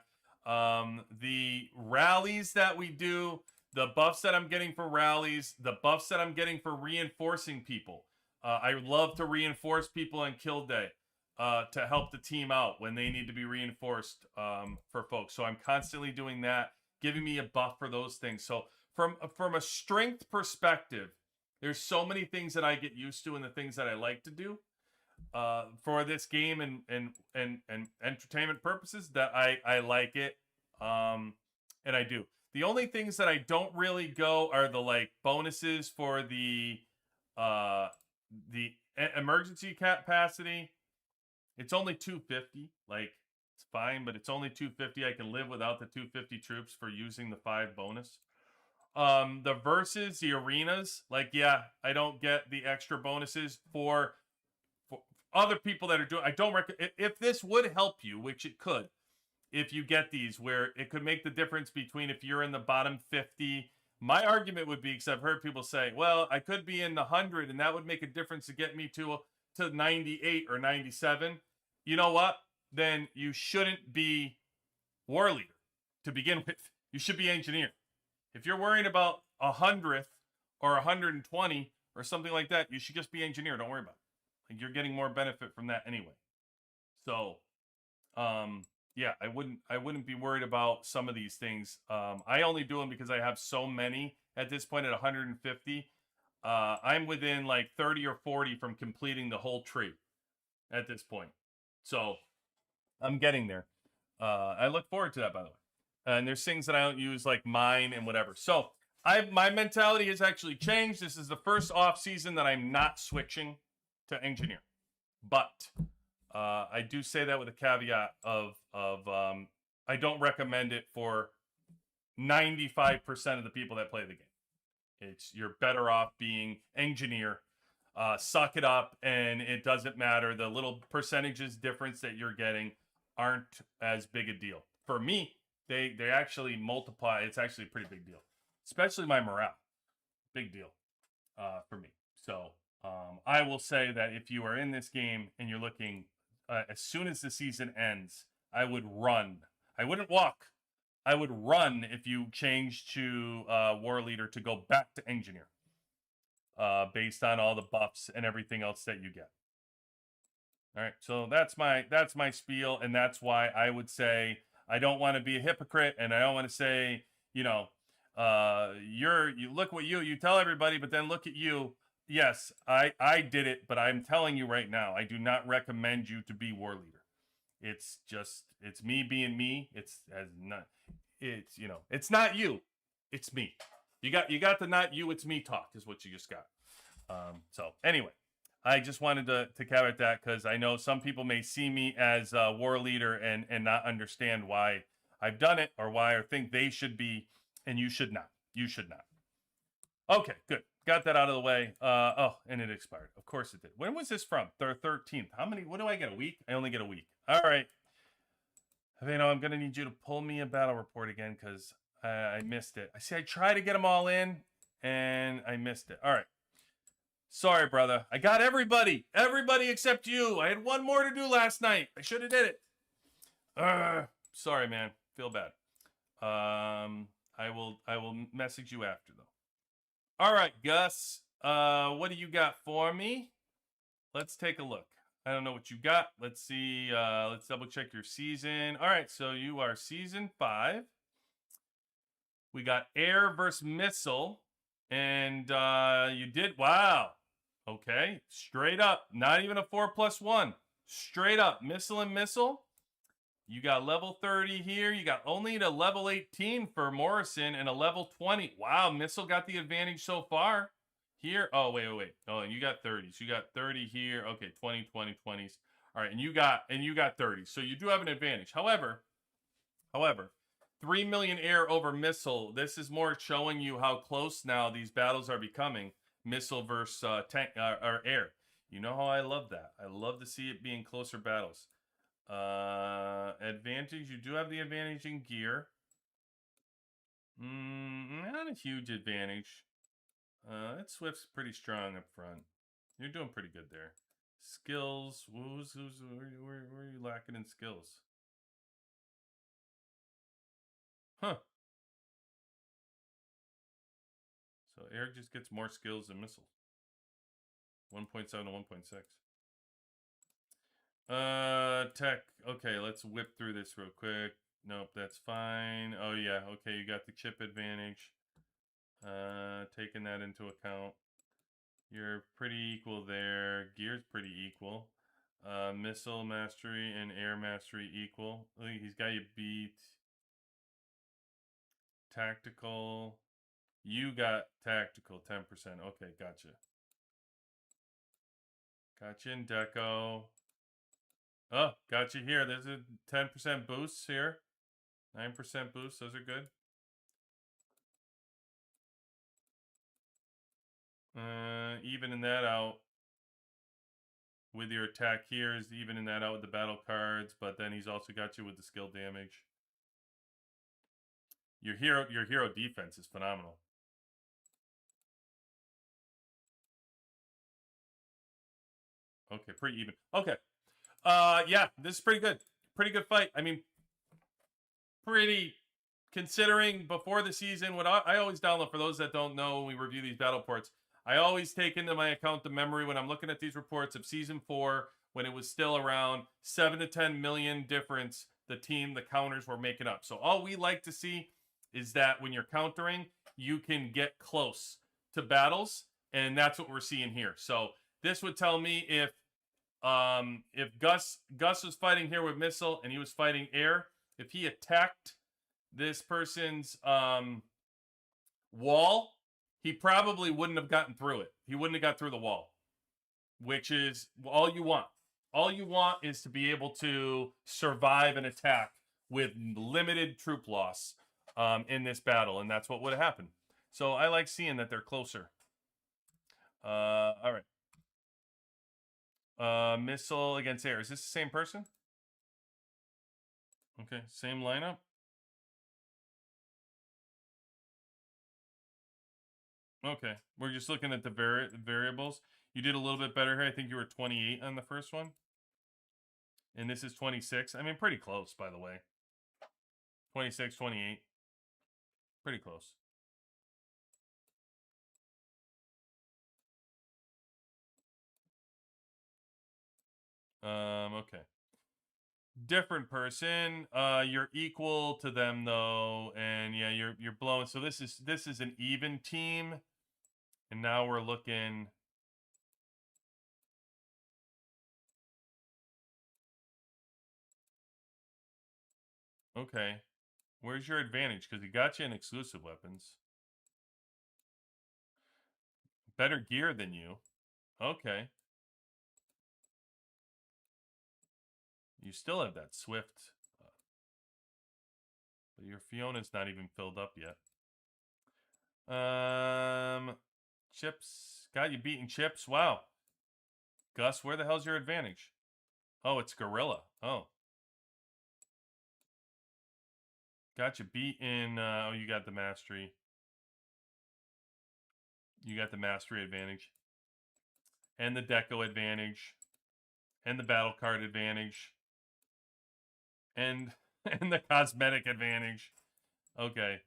The rallies that we do, the buffs that I'm getting for rallies, the buffs that I'm getting for reinforcing people. I love to reinforce people on kill day to help the team out when they need to be reinforced for folks. So I'm constantly doing that, giving me a buff for those things. So from a strength perspective, there's so many things that I get used to and the things that I like to do for this game and entertainment purposes that I like it. And I do. The only things that I don't really go are the bonuses for the emergency capacity. It's only 250. It's fine, but it's only 250. I can live without the 250 troops for using the 5 bonus. The versus, the arenas, I don't get the extra bonuses for other people that are doing. I don't recommend. If this would help you, which it could, if you get these, where it could make the difference between if you're in the bottom 50. My argument would be, because I've heard people say, well, I could be in the 100 and that would make a difference to get me to 98 or 97. You know what? Then you shouldn't be war leader to begin with. You should be engineer. If you're worrying about 100th or 120 or something like that, you should just be engineer. Don't worry about it. You're getting more benefit from that anyway. So, yeah, I wouldn't be worried about some of these things. I only do them because I have so many at this point at 150. I'm within 30 or 40 from completing the whole tree at this point. So I'm getting there. I look forward to that, by the way. And there's things that I don't use like mine and whatever. So My mentality has actually changed. This is the first off season that I'm not switching to engineer, but I do say that with a caveat of I don't recommend it for 95% of the people that play the game. You're better off being engineer. Suck it up, and it doesn't matter. The little percentages difference that you're getting aren't as big a deal. For me, they actually multiply. It's actually a pretty big deal, especially my morale. Big deal for me. So I will say that if you are in this game and you're looking, as soon as the season ends, I would run. I wouldn't walk. I would run if you change to War Leader to go back to Engineer, based on all the buffs and everything else that you get. All right, so that's my spiel, and that's why I would say I don't want to be a hypocrite, and I don't want to say, you look what you tell everybody, but then look at you. Yes, I did it, but I'm telling you right now, I do not recommend you to be War Leader. It's me being me. It's not you, it's me. You got the not you, it's me talk is what you just got. So anyway, I just wanted to caveat that because I know some people may see me as a War Leader and not understand why I've done it or why I think they should be, and you should not. You should not. Okay, good. Got that out of the way. And it expired. Of course it did. When was this from? The 13th. What do I get, a week? I only get a week. All right. Havano, I'm going to need you to pull me a battle report again because I missed it. I tried to get them all in, and I missed it. All right. Sorry, brother. I got everybody. Everybody except you. I had one more to do last night. I should have did it. Sorry, man. Feel bad. I will message you after, though. All right, Gus. What do you got for me? Let's take a look. I don't know what you got. Let's see. Let's double check your season. All right, so you are season 5. We got air versus missile, and you did. Wow. Okay, straight up. Not even a 4+1. Straight up, missile and missile. You got level 30 here. You got only a level 18 for Morrison and a level 20. Wow, missile got the advantage so far. Here, oh, wait. Oh, and you got 30s. You got 30 here. Okay, 20, 20, 20s. All right, and you got 30. So you do have an advantage. However, 3 million air over missile. This is more showing you how close now these battles are becoming. Missile versus tank or air. You know how I love that. I love to see it being closer battles. Advantage. You do have the advantage in gear. Not a huge advantage. That Swift's pretty strong up front. You're doing pretty good there. Skills. Where are you lacking in skills? Huh. So Eric just gets more skills than missile. 1.7 to 1.6. Tech. Okay, let's whip through this real quick. Nope, that's fine. Oh yeah, okay, you got the chip advantage. Taking that into account. You're pretty equal there. Gear's pretty equal. Missile mastery and air mastery equal. He's got you beat. Tactical. You got tactical 10%. Okay, gotcha. Gotcha in deco. Oh, got you here. There's a 10% boost here. 9% boost. Those are good. Evening that out with your attack here is evening that out with the battle cards, but then he's also got you with the skill damage. Your hero defense is phenomenal. Okay, pretty even. Okay. Yeah, this is pretty good. Pretty good fight. I mean, pretty, considering before the season, what I always download, for those that don't know, when we review these battle reports, I always take into my account the memory when I'm looking at these reports of season 4, when it was still around 7 to 10 million difference, the counters were making up. So all we like to see is that when you're countering, you can get close to battles, and that's what we're seeing here. So this would tell me if Gus was fighting here with missile and he was fighting air, if he attacked this person's wall, he probably wouldn't have gotten through it. He wouldn't have got through the wall, which is all you want. All you want is to be able to survive an attack with limited troop loss in this battle, and that's what would have happened. So I like seeing that they're closer. All right. Missile against air. Is this the same person? Okay, same lineup. Okay, we're just looking at the variables. You did a little bit better here. I think you were 28 on the first one. And this is 26. I mean, pretty close, by the way. 26, 28. Pretty close. Okay. Different person. You're equal to them though, and yeah, you're blowing. So this is an even team, and now we're looking. Okay, where's your advantage? Because he got you in exclusive weapons. Better gear than you. Okay. You still have that Swift. But your Fiona's not even filled up yet. Chips. Got you beating Chips. Wow. Gus, where the hell's your advantage? Oh, it's Gorilla. Oh. Got you beaten. Oh, you got the mastery. You got the mastery advantage. And the deco advantage. And the battle card advantage. And the cosmetic advantage. Okay.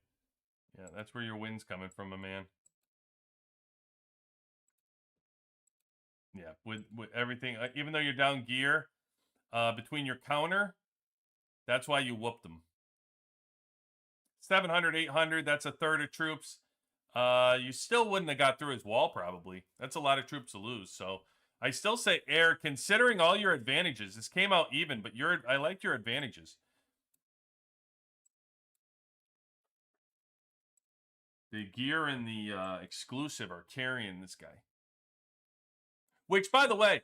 Yeah, that's where your win's coming from, my man. Yeah, with everything, even though you're down gear, between your counter, that's why you whooped them. 700, 800, that's a third of troops. You still wouldn't have got through his wall, probably. That's a lot of troops to lose. So I still say air, considering all your advantages. This came out even, but I like your advantages. The gear and the exclusive are carrying this guy. Which, by the way,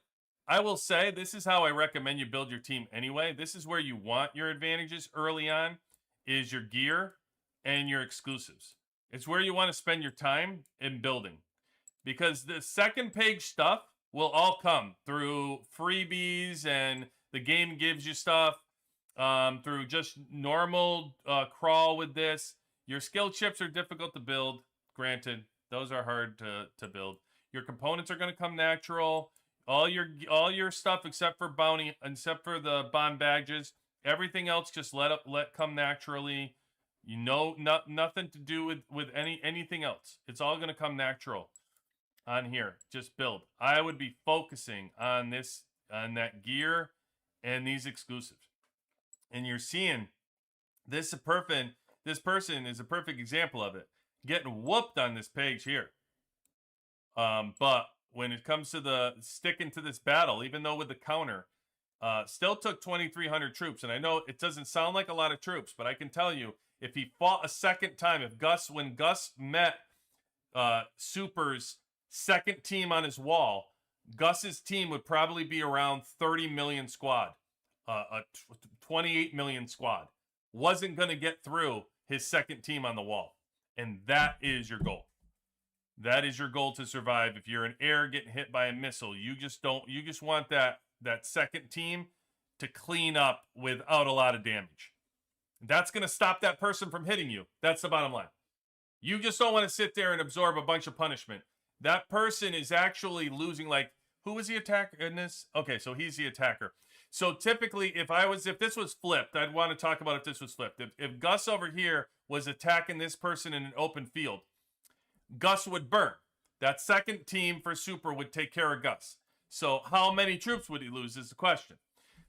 I will say this is how I recommend you build your team anyway. This is where you want your advantages early on, is your gear and your exclusives. It's where you want to spend your time in building. Because the second page stuff will all come through freebies, and the game gives you stuff through just normal crawl with this. Your skill chips are difficult to build. Granted, those are hard to build. Your components are going to come natural. All your stuff except for bounty, except for the bond badges, everything else just let come naturally. You know, nothing to do with anything else. It's all going to come natural on here. Just build. I would be focusing on that gear and these exclusives. And you're seeing this person is a perfect example of it. Getting whooped on this page here. But when it comes to the sticking to this battle, even though with the counter, still took 2,300 troops. And I know it doesn't sound like a lot of troops, but I can tell you, if he fought a second time, when Gus met Super's second team on his wall, Gus's team would probably be around 30 million squad, a 28 million squad. Wasn't going to get through his second team on the wall. And that is your goal. That is your goal to survive. If you're an air getting hit by a missile, you just want that second team to clean up without a lot of damage. That's going to stop that person from hitting you. That's the bottom line. You just don't want to sit there and absorb a bunch of punishment. That person is actually losing, like, who was the attacker in this? Okay, so he's the attacker. So typically, if this was flipped, I'd want to talk about if this was flipped. If Gus over here was attacking this person in an open field, Gus would burn. That second team for Super would take care of Gus. So how many troops would he lose is the question.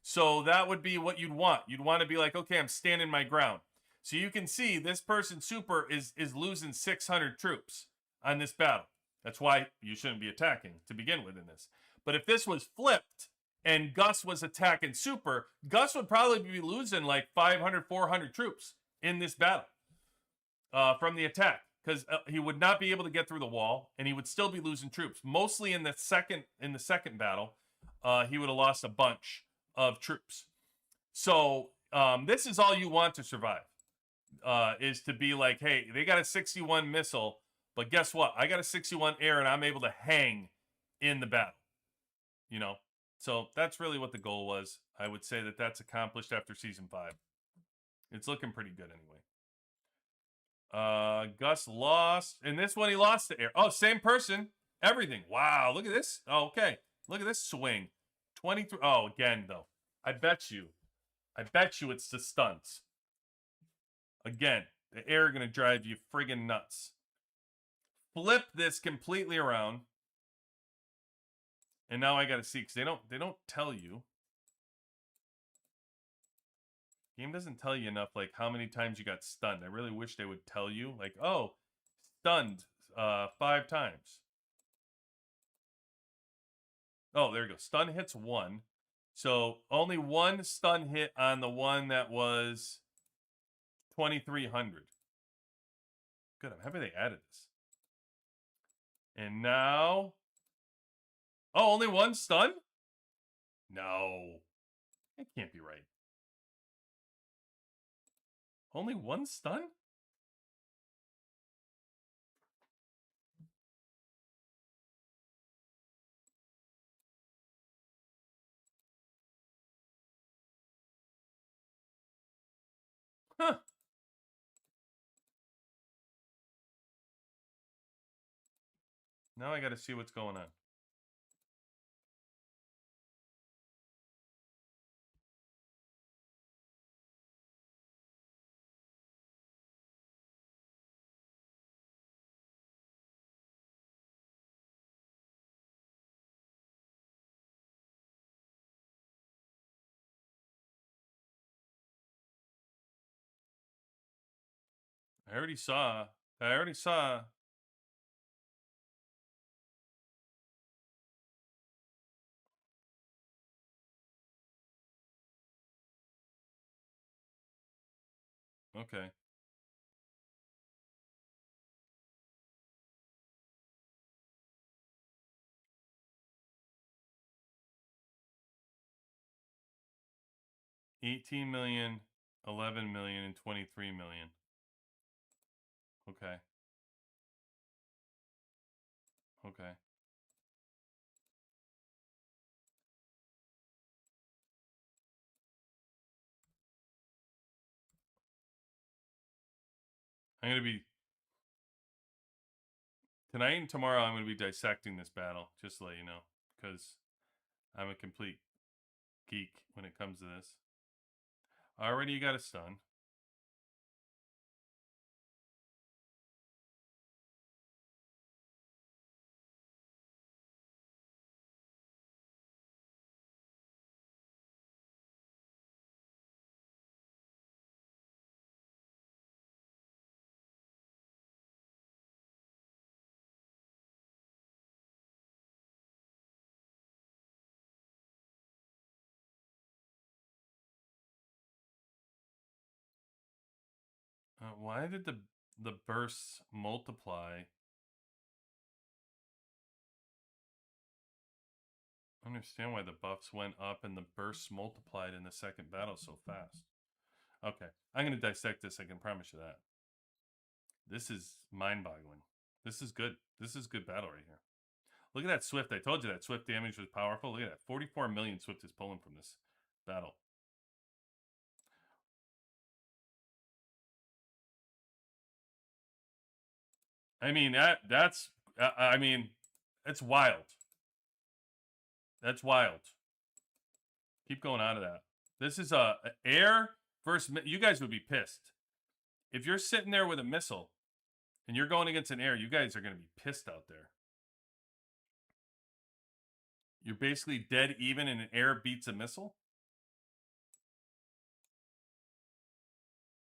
So that would be what you'd want. You'd want to be like, okay, I'm standing my ground. So you can see this person Super is losing 600 troops on this battle. That's why you shouldn't be attacking to begin with in this. But if this was flipped and Gus was attacking Super, Gus would probably be losing like 500, 400 troops in this battle from the attack. because he would not be able to get through the wall, and he would still be losing troops. Mostly in the second battle, he would have lost a bunch of troops. So this is all you want to survive, is to be like, hey, they got a 61 missile, but guess what? I got a 61 air, and I'm able to hang in the battle. You know, so that's really what the goal was. I would say that that's accomplished after season 5. It's looking pretty good anyway. Gus lost. In this one, he lost to air. Oh, same person. Everything. Wow, look at this. Oh, okay. Look at this swing. 23. Oh, again, though. I bet you it's the stunts. Again, the air going to drive you friggin' nuts. Flip this completely around. And now I got to see, because they don't tell you. Game doesn't tell you enough, like, how many times you got stunned. I really wish they would tell you, like, oh, stunned 5 times. Oh, there you go. Stun hits 1. So only 1 stun hit on the one that was 2,300. Good. I'm happy they added this. And now... Oh, only 1 stun? No. It can't be right. Only 1 stun? Huh. Now I got to see what's going on. I already saw. Okay. $18 million, 11 million, and 23 million. Okay. Okay. I'm going to be... Tonight and tomorrow, I'm going to be dissecting this battle, just to let you know. Because I'm a complete geek when it comes to this. Already you got a stun. Why did the bursts multiply? I understand why the buffs went up and the bursts multiplied in the second battle so fast. Okay, I'm going to dissect this, I can promise you that. This is mind-boggling. This is good. This is good battle right here. Look at that Swift. I told you that Swift damage was powerful. Look at that. 44 million Swift is pulling from this battle. I mean, that's wild. That's wild. Keep going out of that. This is a air versus... You guys would be pissed. If you're sitting there with a missile and you're going against an air, you guys are going to be pissed out there. You're basically dead even and an air beats a missile?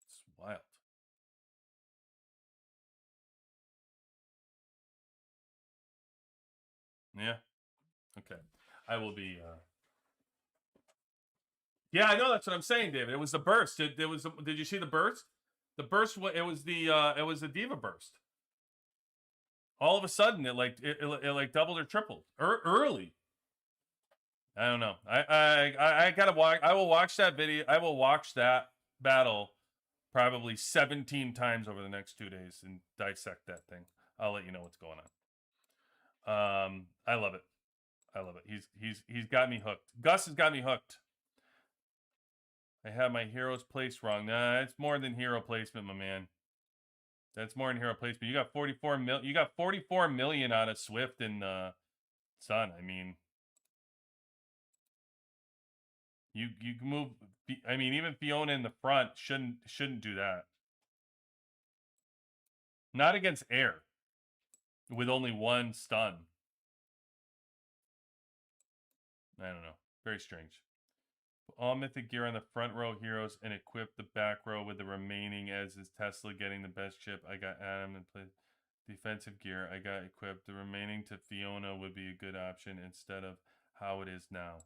It's wild. Yeah. Okay. I will be... Yeah, I know. That's what I'm saying, David. It was the burst. Did you see the burst? The burst. It was the Diva burst. All of a sudden, it like doubled or tripled early. I don't know. I gotta watch. I will watch that video. I will watch that battle probably 17 times over the next 2 days and dissect that thing. I'll let you know what's going on. I love it. I love it. He's got me hooked. Gus has got me hooked. I have my heroes placed wrong. Nah, it's more than hero placement, my man. That's more than hero placement. You got 44 million. You got 44 million out of Swift and Sun. I mean, you move. I mean, even Fiona in the front shouldn't do that. Not against air. With only one stun. I don't know. Very strange. All mythic gear on the front row heroes and equip the back row with the remaining, as is Tesla getting the best chip. I got Adam and play defensive gear. I got equipped. The remaining to Fiona would be a good option instead of how it is now.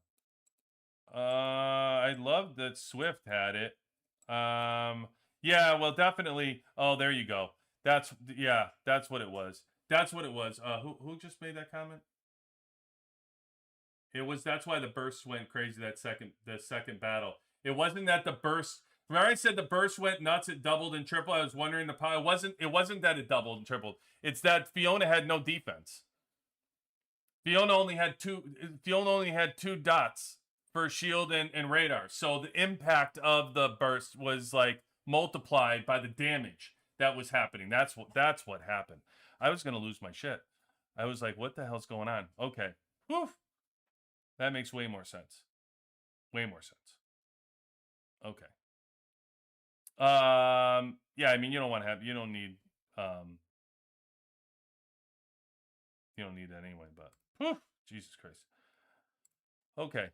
I love that Swift had it. Yeah, well, definitely. Oh, there you go. That's what it was. That's what it was. Who just made that comment? It was. That's why the burst went crazy. The second battle. It wasn't that the burst. Remember, I said the burst went nuts. It doubled and tripled. I was wondering the power. It wasn't that it doubled and tripled. It's that Fiona had no defense. Fiona only had two dots for shield and radar. So the impact of the burst was like multiplied by the damage that was happening. That's what happened. I was gonna lose my shit. I was like, what the hell's going on? Okay. Whew. That makes way more sense. Way more sense. Okay. Yeah, I mean, you don't want to have, you don't need that anyway, but whew, Jesus Christ. Okay.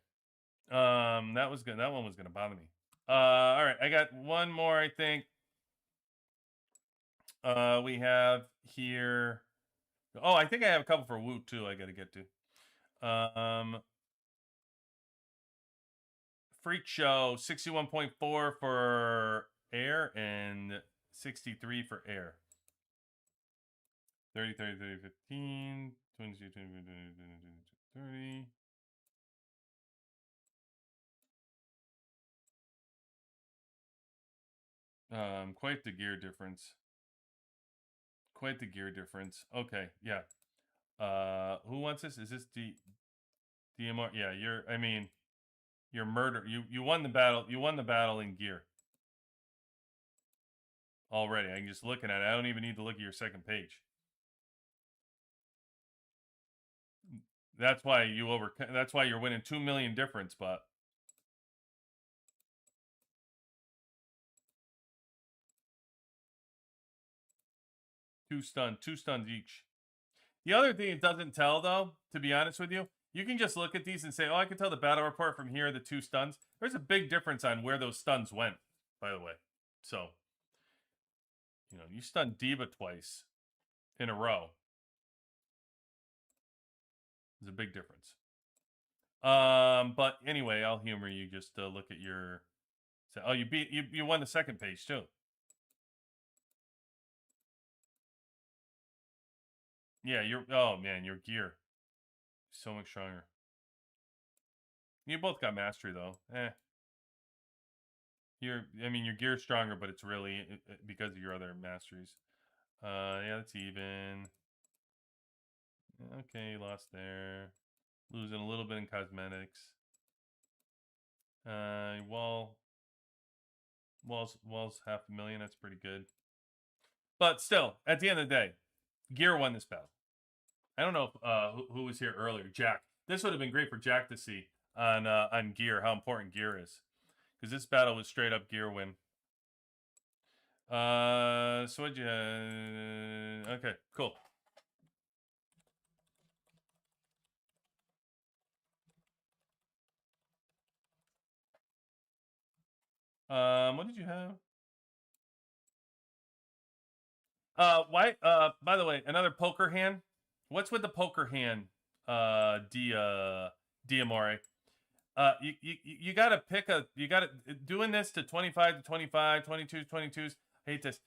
That was good. That one was gonna bother me. All right, I got one more, I think. We have here. Oh, I think I have a couple for Woot too. I got to get to. Freak Show 61.4 for air and 63 for air. 30, 30, 30, 15, 22, 20, 30. Quite the gear difference. Quite the gear difference. Okay, yeah. Who wants this? Is this DMR? Yeah, you're murder. You won the battle. You won the battle in gear. Already. I'm just looking at it. I don't even need to look at your second page. That's why you're winning 2 million difference, but two stuns each. The other thing it doesn't tell, though, to be honest with you, you can just look at these and say, oh, I can tell the battle report from here, the 2 stuns. There's a big difference on where those stuns went, by the way. So, you stunned Diva twice in a row. There's a big difference. But anyway, I'll humor you. Just look at your. Oh, you won the second page too. Yeah, oh man, your gear so much stronger. You both got mastery though. Your gear's stronger, but it's really because of your other masteries. Yeah, that's even. Okay, you lost there. Losing a little bit in cosmetics. Wall's $500,000. That's pretty good. But still, at the end of the day, gear won this battle. I don't know if, who was here earlier. Jack. This would have been great for Jack to see on gear, how important gear is, because this battle was straight up gear win. So what'd you? Okay, cool. What did you have? Why? By the way, another poker hand. What's with the poker hand? Diamore. You gotta pick doing this to 25 to 25, 22 22s. I hate this.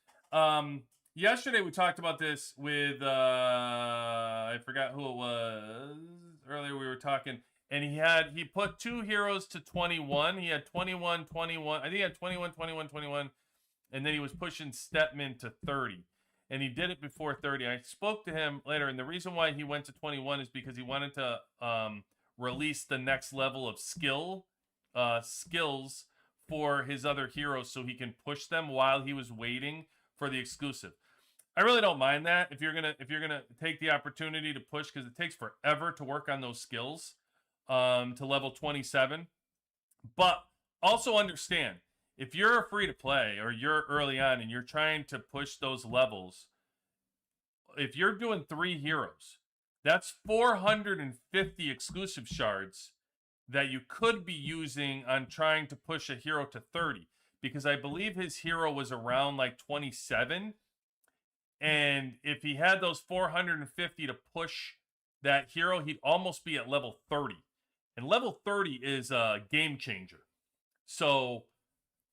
Yesterday we talked about this with I forgot who it was. Earlier we were talking, and he put 2 heroes to 21. He had 21, 21. I think he had 21, 21, 21, and then he was pushing Stepman to 30. And he did it before 30. I spoke to him later, and the reason why he went to 21 is because he wanted to release the next level of skills for his other heroes so he can push them while he was waiting for the exclusive. I really don't mind that if you're gonna take the opportunity to push, because it takes forever to work on those skills to level 27. But also understand, if you're a free to play or you're early on and you're trying to push those levels, if you're doing 3 heroes, that's 450 exclusive shards that you could be using on trying to push a hero to 30, because I believe his hero was around like 27. And if he had those 450 to push that hero, he'd almost be at level 30. And level 30 is a game changer. So,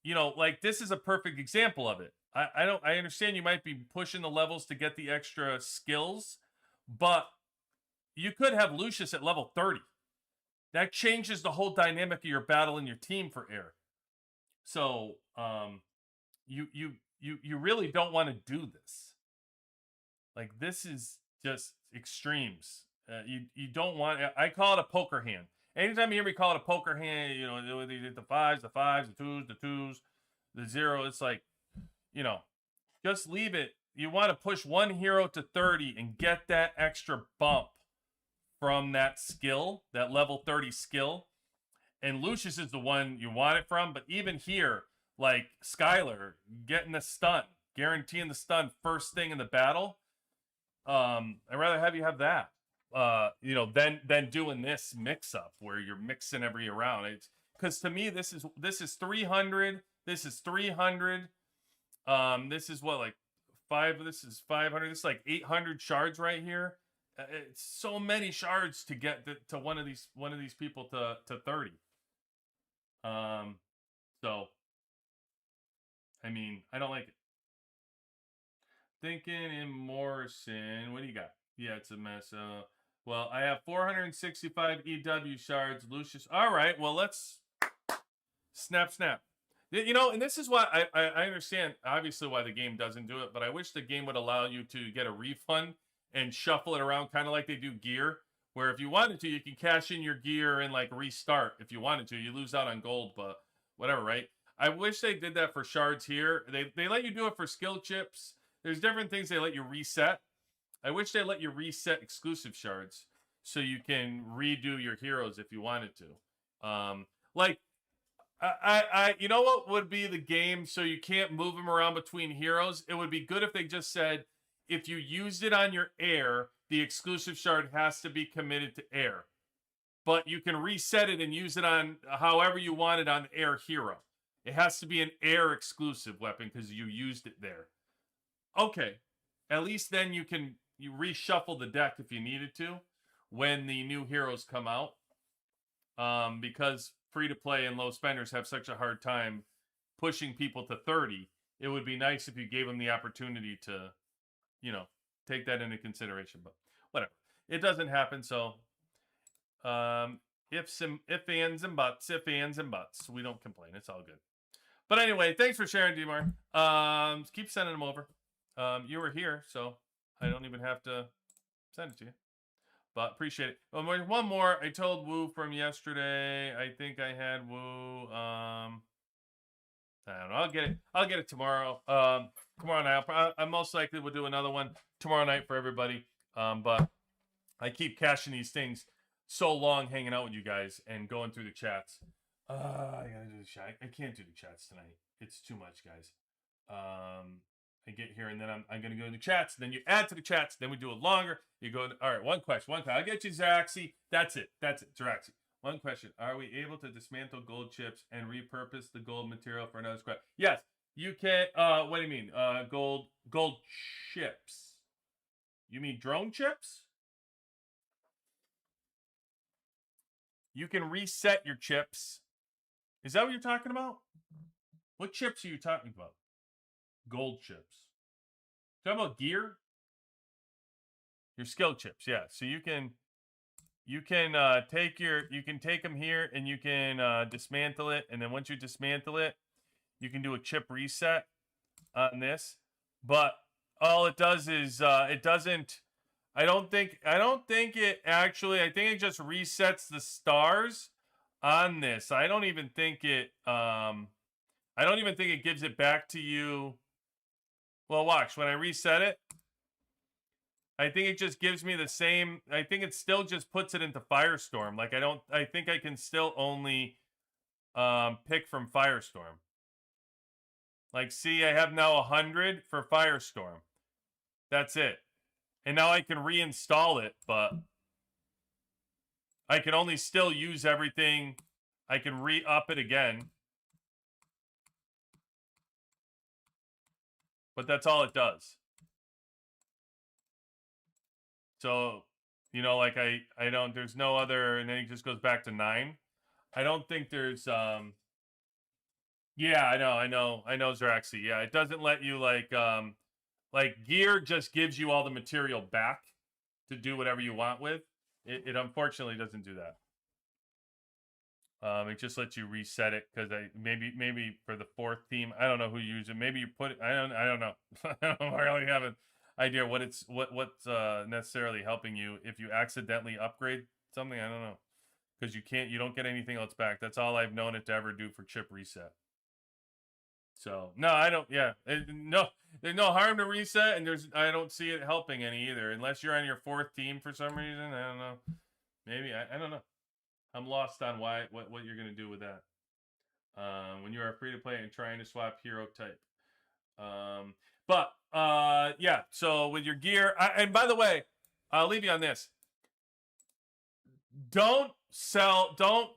you know, like, this is a perfect example of it. I understand you might be pushing the levels to get the extra skills, but you could have Lucius at level 30. That changes the whole dynamic of your battle and your team for air. So, you really don't want to do this. Like, this is just extremes. You don't want. I call it a poker hand. Anytime you hear me call it a poker hand, you know, the fives, the twos, the 0. It's like, you know, just leave it. You want to push one hero to 30 and get that extra bump from that skill, that level 30 skill. And Lucius is the one you want it from. But even here, like Skylar getting the stun, guaranteeing the stun first thing in the battle. I'd rather have you have that, you know, than doing this mix up where you're mixing every round. It's because, to me, this is 300. This is 300. This is what, like 5. This is 500. This is like 800 shards right here. It's so many shards to get to one of these people to 30. So, I mean, I don't like it. Thinking in Morrison. What do you got? Yeah, it's a mess. Well, I have 465 EW shards. Lucius. All right. Well, let's snap. You know, and this is why I understand, obviously, why the game doesn't do it, but I wish the game would allow you to get a refund and shuffle it around, kind of like they do gear, where if you wanted to, you can cash in your gear and, like, restart if you wanted to. You lose out on gold, but whatever, right? I wish they did that for shards here. They let you do it for skill chips. There's different things they let you reset. I wish they let you reset exclusive shards so you can redo your heroes if you wanted to. Like, you know what would be the game so you can't move them around between heroes? It would be good if they just said, if you used it on your air, the exclusive shard has to be committed to air. But you can reset it and use it on however you want it on air hero. It has to be an air exclusive weapon because you used it there. Okay, at least then you reshuffle the deck if you needed to when the new heroes come out. Because free to play and low spenders have such a hard time pushing people to 30, it would be nice if you gave them the opportunity to, you know, take that into consideration. But whatever, it doesn't happen. So, ifs, ands, and buts. We don't complain. It's all good. But anyway, thanks for sharing, Demar. Keep sending them over. You were here, so I don't even have to send it to you. But appreciate it. One more. I told Woo from yesterday. I think I had Woo. I don't know. I'll get it tomorrow. Tomorrow night. I most likely will do another one tomorrow night for everybody. But I keep caching these things so long, hanging out with you guys and going through the chats. I gotta do the chat. I can't do the chats tonight. It's too much, guys. I get here and then I'm going to go to the chats. Then you add to the chats. Then we do it longer. You go, all right, one question. I'll get you, Zeraxi. That's it, Zeraxi. One question. Are we able to dismantle gold chips and repurpose the gold material for another squad? Yes, you can. What do you mean? Gold chips. You mean drone chips? You can reset your chips. Is that what you're talking about? What chips are you talking about? Gold chips. Talking about gear? Your skill chips, yeah. So you can take them here and you can dismantle it, and then once you dismantle it, you can do a chip reset on this. But all it does is it doesn't. I don't think it actually. I think it just resets the stars on this. I don't even think it. I don't even think it gives it back to you. Well, watch when I reset it. I think it just gives me the same. I think it still just puts it into Firestorm. Like I think I can still only pick from Firestorm. Like, see, I have now 100 for Firestorm. That's it. And now I can reinstall it, but I can only still use everything. I can re-up it again. But that's all it does. So, you know, like I don't, there's no other, and then it just goes back to 9. I don't think there's, yeah, I know, Zeraxi. Yeah, it doesn't let you like gear just gives you all the material back to do whatever you want with. It unfortunately doesn't do that. It just lets you reset it because maybe for the 4th team, I don't know who you use it. Maybe you put it. I don't know. I really have an idea what's necessarily helping you if you accidentally upgrade something. I don't know, because you don't get anything else back. That's all I've known it to ever do for chip reset. So no, I don't. Yeah, no, there's no harm to reset, and I don't see it helping any either, unless you're on your 4th team for some reason. I don't know. Maybe I don't know. I'm lost on what you're gonna do with that. When you are free to play and trying to swap hero type. Yeah. So with your gear, and by the way, I'll leave you on this. Don't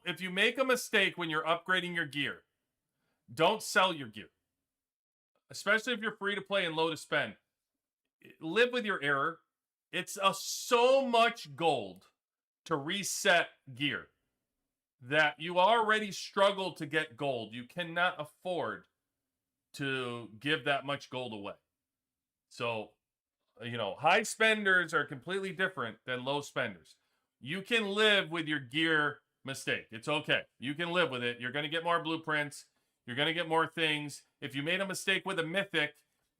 if you make a mistake when you're upgrading your gear, don't sell your gear. Especially if you're free to play and low to spend. Live with your error. It's so much gold to reset gear that you already struggle to get gold. You cannot afford to give that much gold away. So, you know, high spenders are completely different than low spenders. You can live with your gear mistake. It's okay. You can live with it. You're going to get more blueprints. You're going to get more things. If you made a mistake with a mythic,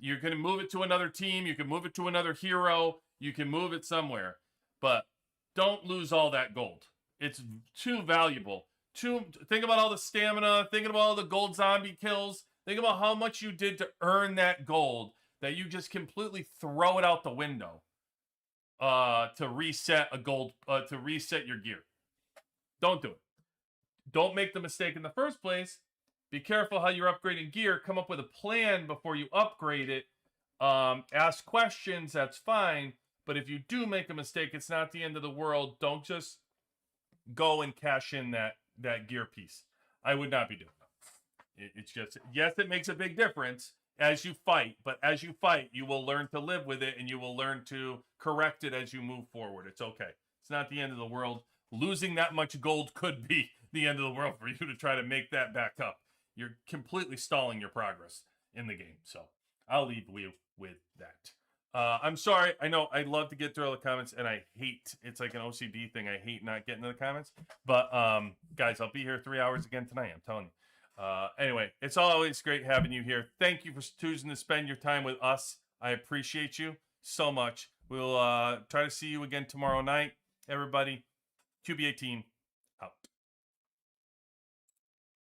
you're going to move it to another team. You can move it to another hero. You can move it somewhere. But don't lose all that gold. It's too valuable. Think about all the stamina. Think about all the gold zombie kills. Think about how much you did to earn that gold that you just completely throw it out the window to reset to reset your gear. Don't do it. Don't make the mistake in the first place. Be careful how you're upgrading gear. Come up with a plan before you upgrade it. Ask questions. That's fine. But if you do make a mistake, it's not the end of the world. Don't just go and cash in that gear piece. I would not be doing it. It's just, yes, it makes a big difference as you fight. But as you fight, you will learn to live with it, and you will learn to correct it as you move forward. It's okay. It's not the end of the world. Losing that much gold could be the end of the world for you to try to make that back up. You're completely stalling your progress in the game. So I'll leave you with that. I'm sorry. I know I love to get through all the comments, and I hate, it's like an OCD thing. I hate not getting to the comments. But guys, I'll be here 3 hours again tonight. I'm telling you. Anyway, it's always great having you here. Thank you for choosing to spend your time with us. I appreciate you so much. We'll try to see you again tomorrow night. Everybody, QBA team,